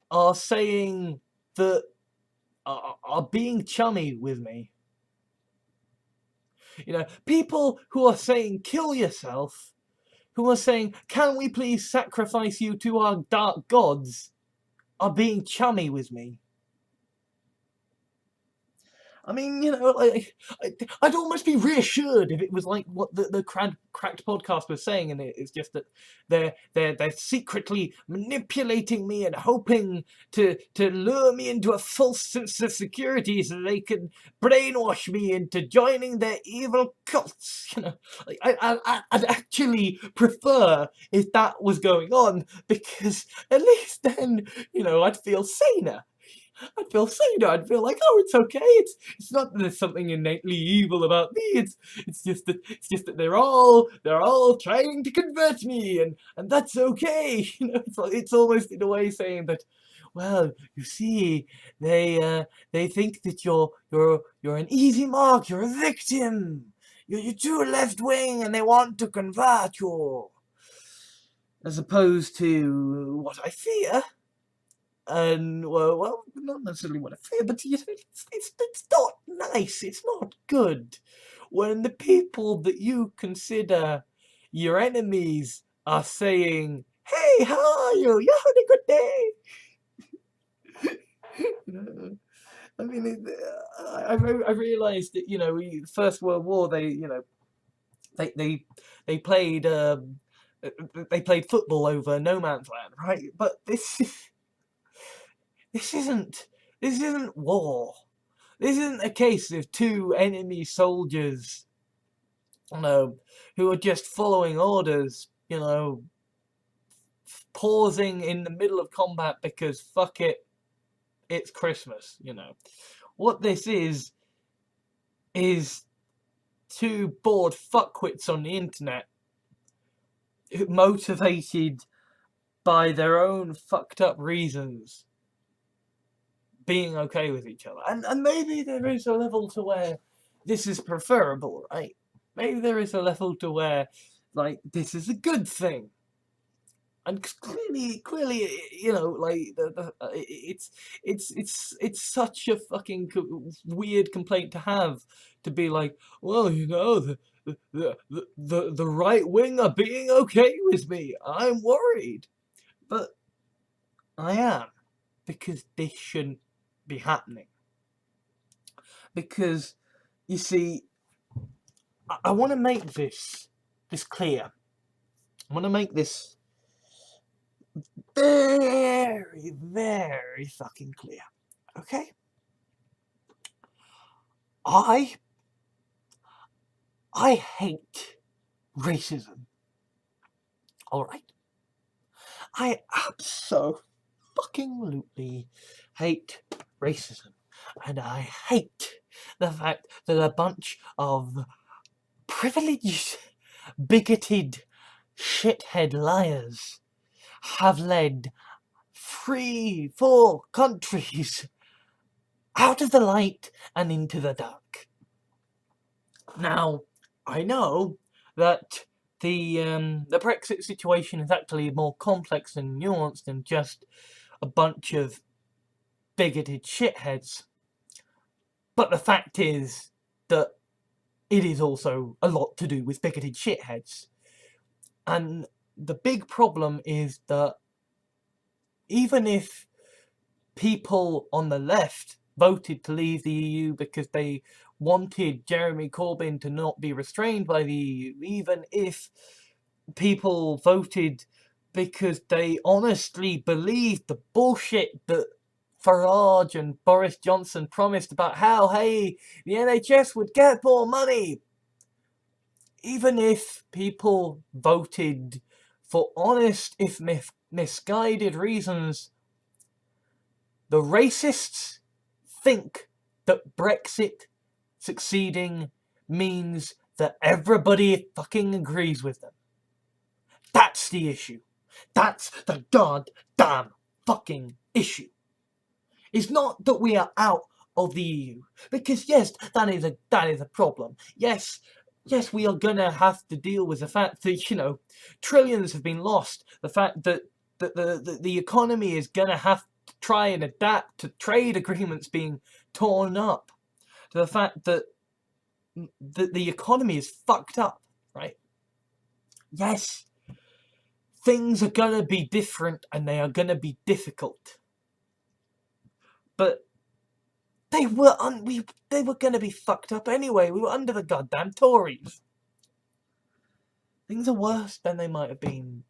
[SPEAKER 1] are saying that, are being chummy with me. People who are saying, kill yourself, who are saying, can we please sacrifice you to our dark gods, are being chummy with me. I mean, like, I'd almost be reassured if it was like what the Cracked podcast was saying, and it's just that they're secretly manipulating me and hoping to lure me into a false sense of security so they can brainwash me into joining their evil cults. Like, I'd actually prefer if that was going on, because at least then, I'd feel saner. I'd feel saner. I'd feel like, oh, it's okay. It's not that there's something innately evil about me. It's just that they're all trying to convert me, and that's okay. It's almost in a way saying that, well, you see, they think that you're an easy mark. You're a victim. You're too left wing, and they want to convert you. As opposed to what I fear. And well, not necessarily what I fear, but it's not nice. It's not good when the people that you consider your enemies are saying, "Hey, how are you? You had a good day." I mean, I realised that First World War, they played football over no man's land, right? But This isn't war. This isn't a case of two enemy soldiers, who are just following orders, pausing in the middle of combat because fuck it, it's Christmas, What this is two bored fuckwits on the internet, motivated by their own fucked up reasons, being okay with each other. And maybe there is a level to where this is preferable, right? Maybe there is a level to where, like, this is a good thing. And clearly, you know, like it's such a fucking weird complaint to have, to be like, well, you know, the right wing are being okay with me. I'm worried, but I am, because this shouldn't be happening. Because you see, I want to make this clear. I want to make this very, very fucking clear. Okay? I hate racism. Alright? I absolutely hate racism. And I hate the fact that a bunch of privileged, bigoted, shithead liars have led 3-4 countries out of the light and into the dark. Now, I know that the Brexit situation is actually more complex and nuanced than just a bunch of bigoted shitheads. But the fact is that it is also a lot to do with bigoted shitheads. And the big problem is that even if people on the left voted to leave the EU because they wanted Jeremy Corbyn to not be restrained by the EU, even if people voted because they honestly believed the bullshit that Farage and Boris Johnson promised about how, hey, the NHS would get more money. Even if people voted for honest, if misguided reasons, the racists think that Brexit succeeding means that everybody fucking agrees with them. That's the issue. That's the goddamn fucking issue. It's not that we are out of the EU, because yes, that is a problem. Yes, we are gonna have to deal with the fact that, you know, trillions have been lost. The fact that the economy is gonna have to try and adapt to trade agreements being torn up. To the fact that the economy is fucked up, right? Yes, things are gonna be different and they are gonna be difficult. But they were gonna be fucked up anyway. We were under the goddamn Tories. Things are worse than they might have been,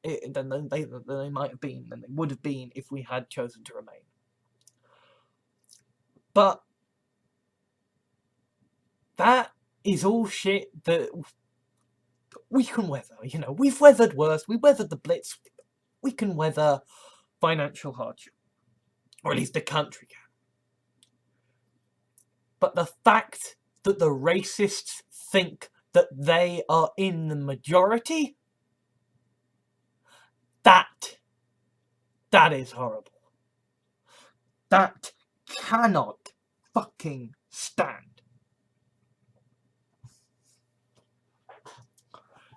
[SPEAKER 1] than they would have been if we had chosen to remain. But that is all shit that we can weather. You know, we've weathered worse. We weathered the Blitz. We can weather financial hardship, or at least the country can. But the fact that the racists think that they are in the majority, that is horrible. That cannot fucking stand.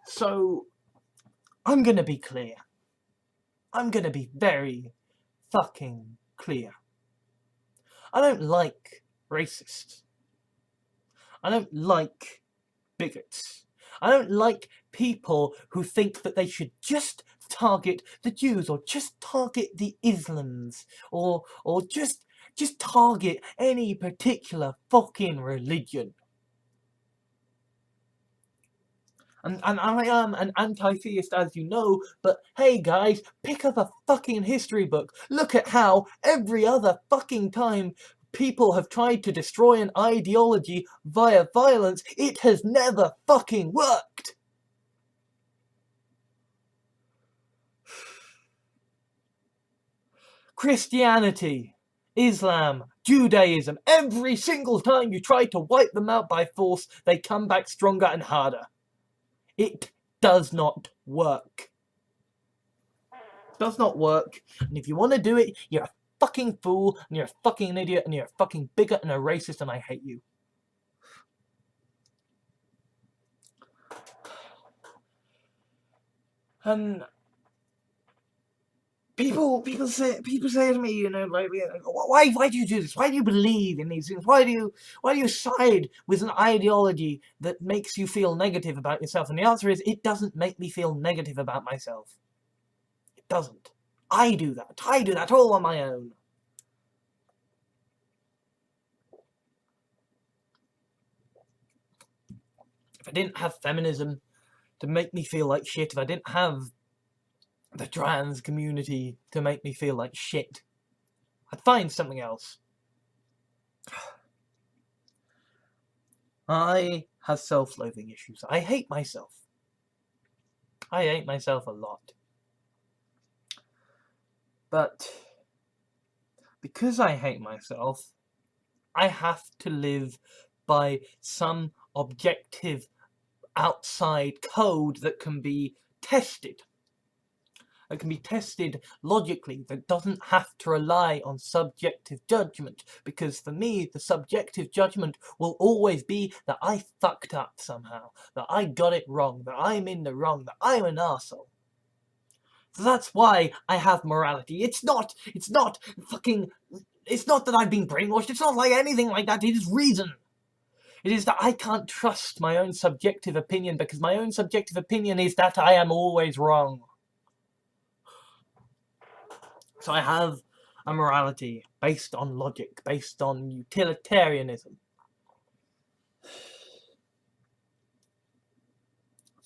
[SPEAKER 1] So, I'm gonna be clear. I'm gonna be very fucking clear. I don't like racists. I don't like bigots. I don't like people who think that they should just target the Jews, or just target the Islams, or just target any particular fucking religion. And I am an anti-theist, as you know, but hey guys, pick up a fucking history book. Look at how every other fucking time people have tried to destroy an ideology via violence, it has never fucking worked. Christianity, Islam, Judaism, every single time you try to wipe them out by force, they come back stronger and harder. It does not work. It does not work. And if you want to do it, you're a fucking fool, and you're a fucking idiot, and you're a fucking bigot and a racist, and I hate you. And people say to me, you know, like, why do you do this? Why do you believe in these things? Why do you side with an ideology that makes you feel negative about yourself? And the answer is, it doesn't make me feel negative about myself. It doesn't. I do that all on my own. If I didn't have feminism to make me feel like shit, if I didn't have the trans community to make me feel like shit, I'd find something else. I have self-loathing issues. I hate myself. I hate myself a lot. But because I hate myself, I have to live by some objective outside code that can be tested. That can be tested logically, that doesn't have to rely on subjective judgment, because for me, the subjective judgment will always be that I fucked up somehow, that I got it wrong, that I'm in the wrong, that I'm an arsehole. So that's why I have morality. It's not fucking, it's not that I've been brainwashed, it's not like anything like that, it is reason. It is that I can't trust my own subjective opinion, because my own subjective opinion is that I am always wrong. So I have a morality based on logic, based on utilitarianism.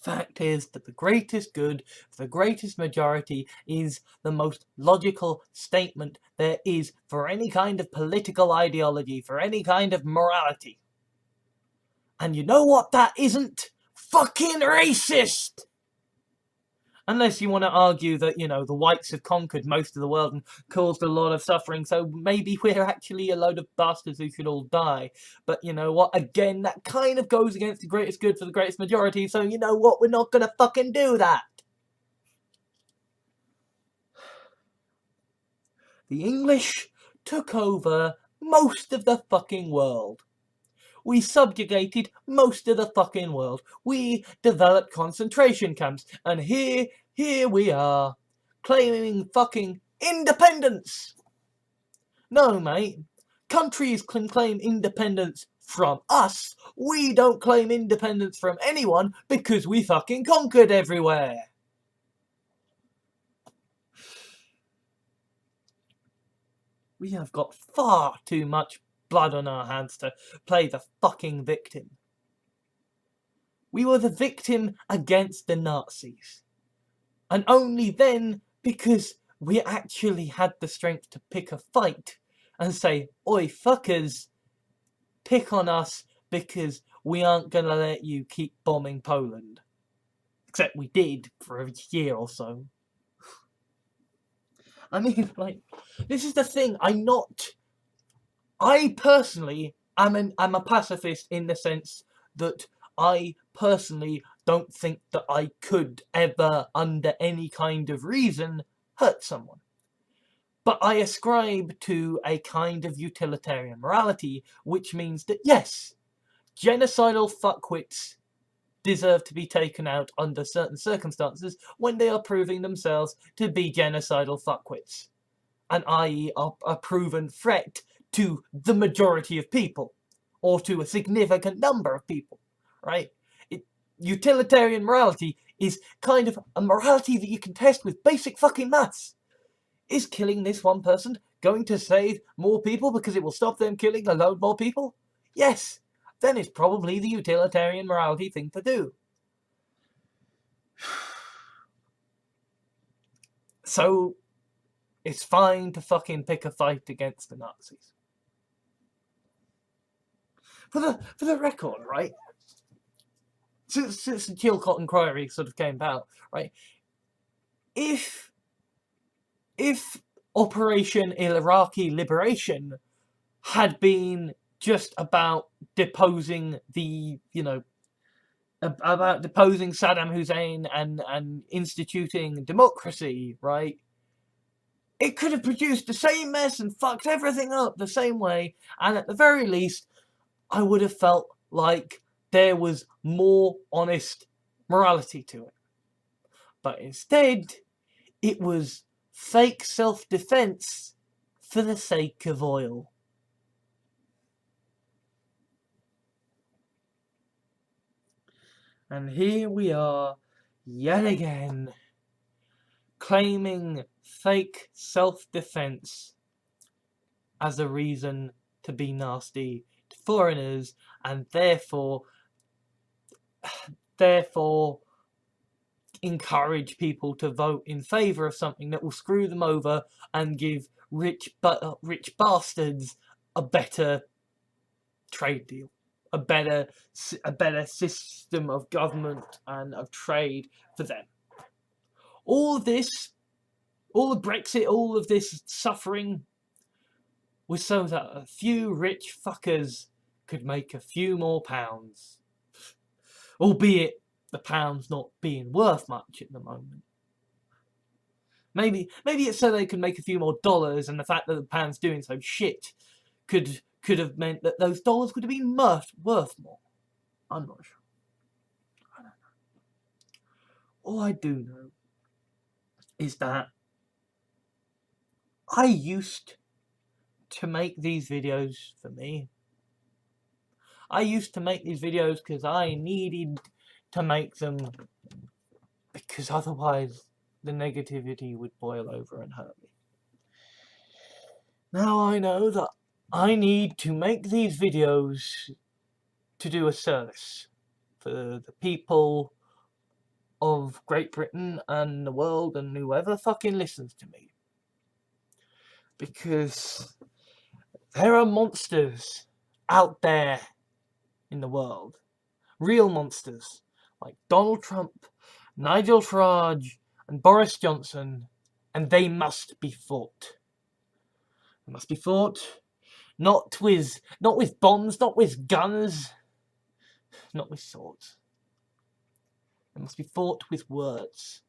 [SPEAKER 1] Fact is that the greatest good, the greatest majority, is the most logical statement there is for any kind of political ideology, for any kind of morality. And you know what that isn't? Fucking racist! Unless you want to argue that, you know, the whites have conquered most of the world and caused a lot of suffering, so maybe we're actually a load of bastards who should all die. But you know what? Again, that kind of goes against the greatest good for the greatest majority, so you know what? We're not gonna fucking do that! The English took over most of the fucking world. We subjugated most of the fucking world. We developed concentration camps. And here we are, claiming fucking independence. No, mate. Countries can claim independence from us. We don't claim independence from anyone because we fucking conquered everywhere. We have got far too much blood on our hands to play the fucking victim. We were the victim against the Nazis. And only then because we actually had the strength to pick a fight and say, oi fuckers, pick on us because we aren't gonna let you keep bombing Poland. Except we did for a year or so. I mean, like, this is the thing, I personally am a pacifist in the sense that I personally don't think that I could ever, under any kind of reason, hurt someone. But I ascribe to a kind of utilitarian morality, which means that yes, genocidal fuckwits deserve to be taken out under certain circumstances when they are proving themselves to be genocidal fuckwits, and i.e. are a proven threat to the majority of people, or to a significant number of people, right? Utilitarian morality is kind of a morality that you can test with basic fucking maths. Is killing this one person going to save more people because it will stop them killing a load more people? Yes. Then it's probably the utilitarian morality thing to do. So, it's fine to fucking pick a fight against the Nazis. For the record, right? Since the Chilcot inquiry sort of came about, right? If Operation Iraqi Liberation had been just about deposing about deposing Saddam Hussein and instituting democracy, right? It could have produced the same mess and fucked everything up the same way, and at the very least, I would have felt like there was more honest morality to it. But instead, it was fake self-defense for the sake of oil. And here we are, yet again, claiming fake self-defense as a reason to be nasty to foreigners, and therefore encourage people to vote in favour of something that will screw them over and give rich bastards a better trade deal, a better system of government and of trade for them. All of this, all of Brexit, all of this suffering was so that a few rich fuckers could make a few more pounds. Albeit the pound's not being worth much at the moment. Maybe it's so they could make a few more dollars, and the fact that the pound's doing so shit could have meant that those dollars would have been worth more. I'm not sure. I don't know. All I do know is that I used to make these videos for me. I used to make these videos because I needed to make them, because otherwise the negativity would boil over and hurt me. Now I know that I need to make these videos to do a service for the people of Great Britain and the world and whoever fucking listens to me. Because there are monsters out there in the world. Real monsters like Donald Trump, Nigel Farage and Boris Johnson, and they must be fought. They must be fought not with bombs, not with guns, not with swords. They must be fought with words.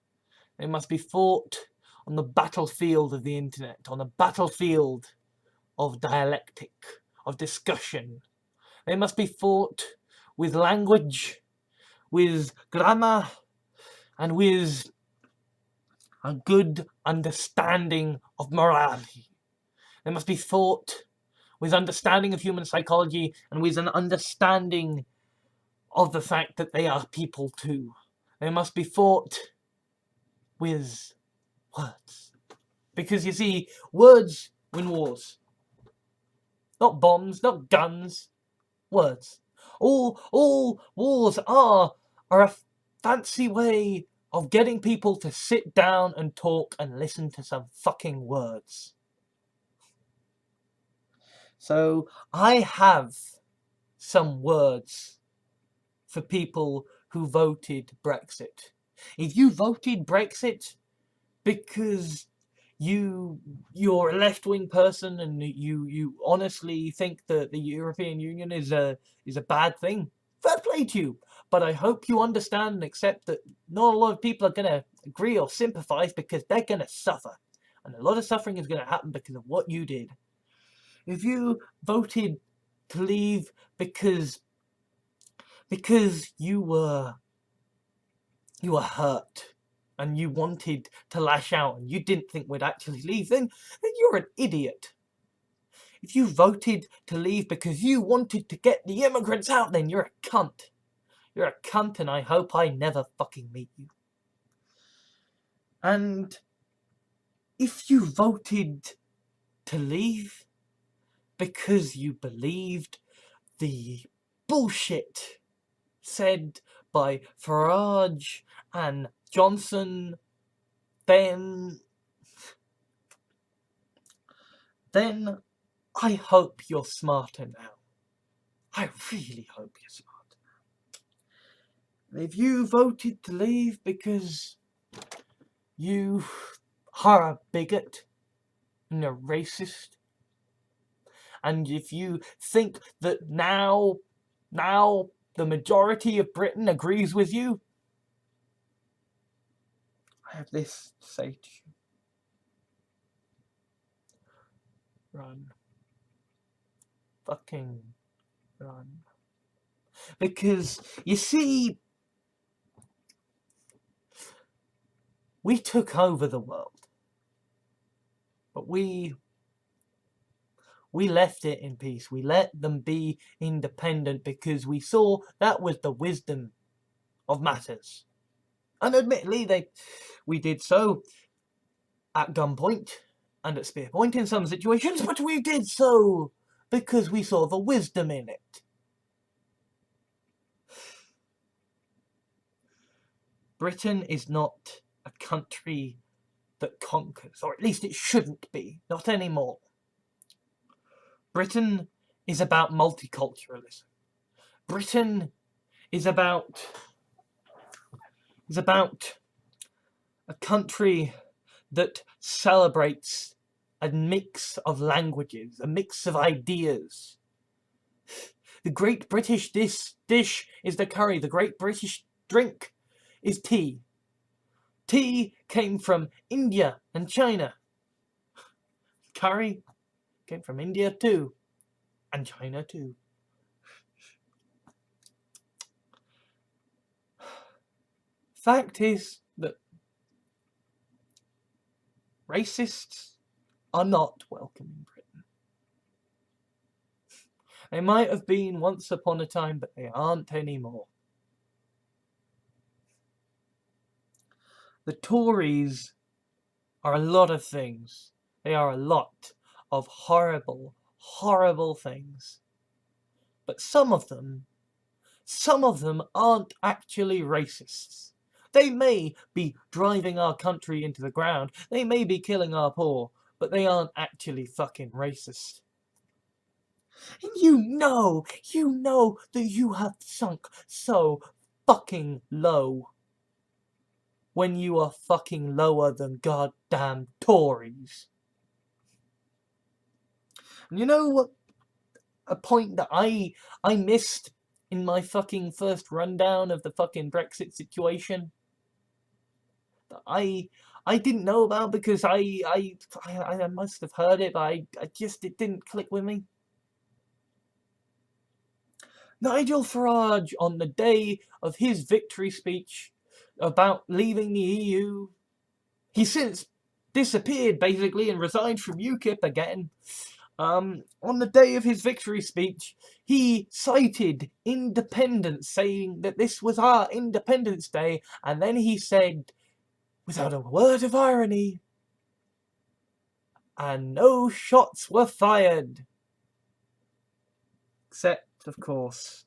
[SPEAKER 1] They must be fought on the battlefield of the internet, on the battlefield of dialectic, of discussion. They must be fought with language, with grammar, and with a good understanding of morality. They must be fought with understanding of human psychology and with an understanding of the fact that they are people too. They must be fought with words. Because you see, words win wars. Not bombs, not guns, words. All wars are a fancy way of getting people to sit down and talk and listen to some fucking words. So I have some words for people who voted Brexit. If you voted Brexit because you're a left-wing person and you honestly think that the European Union is a bad thing, fair play to you. But I hope you understand and accept that not a lot of people are going to agree or sympathise, because they're going to suffer. And a lot of suffering is going to happen because of what you did. If you voted to leave because you were hurt and you wanted to lash out and you didn't think we'd actually leave, then you're an idiot. If you voted to leave because you wanted to get the immigrants out, then you're a cunt. You're a cunt, and I hope I never fucking meet you. And if you voted to leave because you believed the bullshit said by Farage and Johnson, then I hope you're smarter now. I really hope you're smarter now. And if you voted to leave because you are a bigot and a racist, and if you think that now the majority of Britain agrees with you, I have this to say to you. Run. Fucking run. Because, you see, we took over the world. But we left it in peace. We let them be independent because we saw that was the wisdom of matters. And admittedly, we did so at gunpoint and at spear point in some situations, but we did so because we saw the wisdom in it. Britain is not a country that conquers, or at least it shouldn't be, not anymore. Britain is about multiculturalism. Britain is about a country that celebrates a mix of languages, a mix of ideas. The great British dish is the curry. The great British drink is tea. Tea came from India and China. Curry came from India too, and China too. Fact is that racists are not welcome in Britain. They might have been once upon a time, but they aren't anymore. The Tories are a lot of things. They are a lot of horrible, horrible things. But some of them aren't actually racists. They may be driving our country into the ground. They may be killing our poor, but they aren't actually fucking racist. And you know that you have sunk so fucking low when you are fucking lower than goddamn Tories. And you know what? A point that I missed in my fucking first rundown of the fucking Brexit situation that I didn't know about because I must have heard it, but it didn't click with me. Nigel Farage, on the day of his victory speech about leaving the EU, he since disappeared basically and resigned from UKIP again. On the day of his victory speech, he cited independence, saying that this was our Independence Day, and then he said, without a word of irony, and no shots were fired. Except, of course,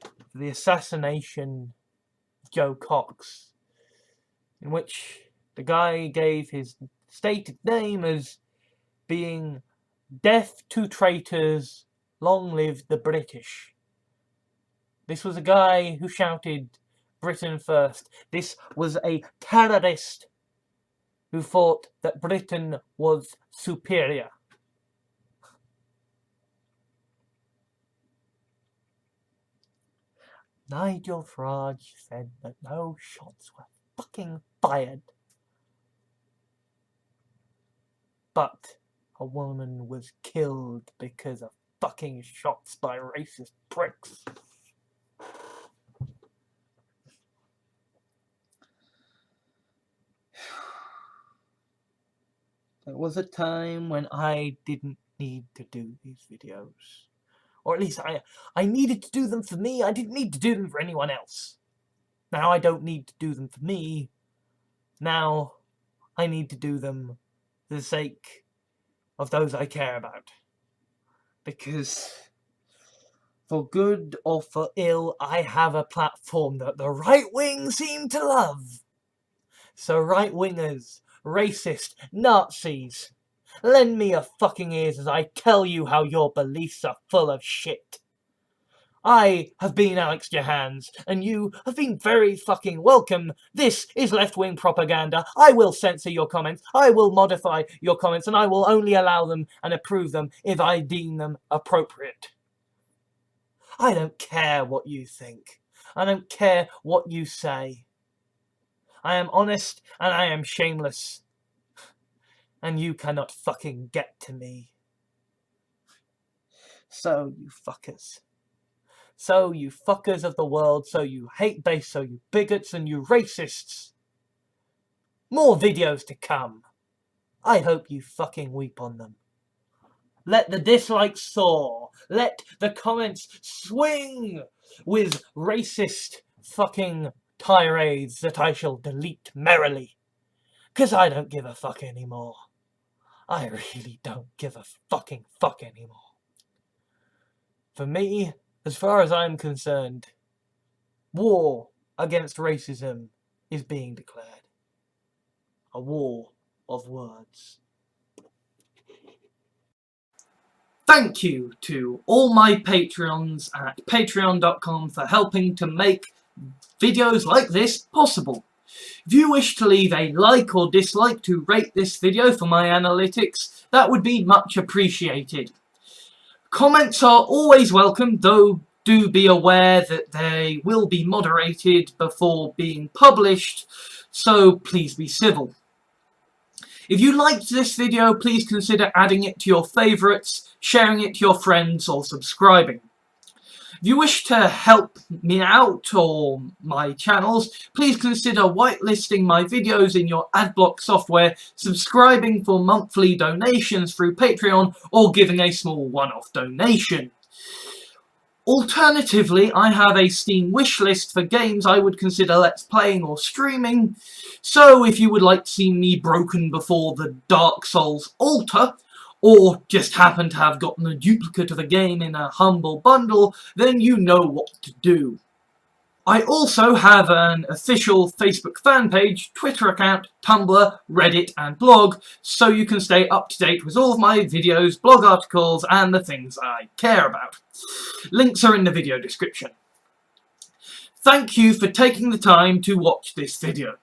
[SPEAKER 1] for the assassination of Joe Cox, in which the guy gave his stated name as being "Death to traitors, long live the British." This was a guy who shouted Britain first. This was a terrorist who thought that Britain was superior. Nigel Farage said that no shots were fucking fired. But a woman was killed because of fucking shots by racist pricks. There was a time when I didn't need to do these videos. Or at least I needed to do them for me. I didn't need to do them for anyone else. Now I don't need to do them for me. Now I need to do them for the sake of those I care about. Because for good or for ill, I have a platform that the right wing seem to love. So right wingers, racist, Nazis, lend me your fucking ears as I tell you how your beliefs are full of shit. I have been Alex Johans, and you have been very fucking welcome. This is left-wing propaganda. I will censor your comments, I will modify your comments, and I will only allow them and approve them if I deem them appropriate. I don't care what you think. I don't care what you say. I am honest and I am shameless. And you cannot fucking get to me. So, you fuckers. So, you fuckers of the world, so you hate-based, so you bigots and you racists. More videos to come. I hope you fucking weep on them. Let the dislikes soar. Let the comments swing with racist fucking tirades that I shall delete merrily. 'Cause I don't give a fuck anymore. I really don't give a fucking fuck anymore. For me, as far as I'm concerned, war against racism is being declared. A war of words. Thank you to all my Patreons at patreon.com for helping to make videos like this possible. If you wish to leave a like or dislike to rate this video for my analytics, that would be much appreciated. Comments are always welcome, though do be aware that they will be moderated before being published, so please be civil. If you liked this video, please consider adding it to your favourites, sharing it to your friends, or subscribing. If you wish to help me out or my channels, please consider whitelisting my videos in your adblock software, subscribing for monthly donations through Patreon, or giving a small one-off donation. Alternatively, I have a Steam wishlist for games I would consider let's playing or streaming, so if you would like to see me broken before the Dark Souls altar, or just happen to have gotten a duplicate of a game in a humble bundle, then you know what to do. I also have an official Facebook fan page, Twitter account, Tumblr, Reddit and blog, so you can stay up to date with all of my videos, blog articles and the things I care about. Links are in the video description. Thank you for taking the time to watch this video.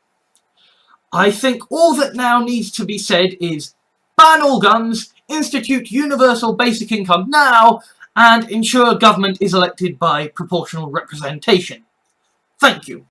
[SPEAKER 1] I think all that now needs to be said is ban all guns, institute universal basic income now, and ensure government is elected by proportional representation. Thank you.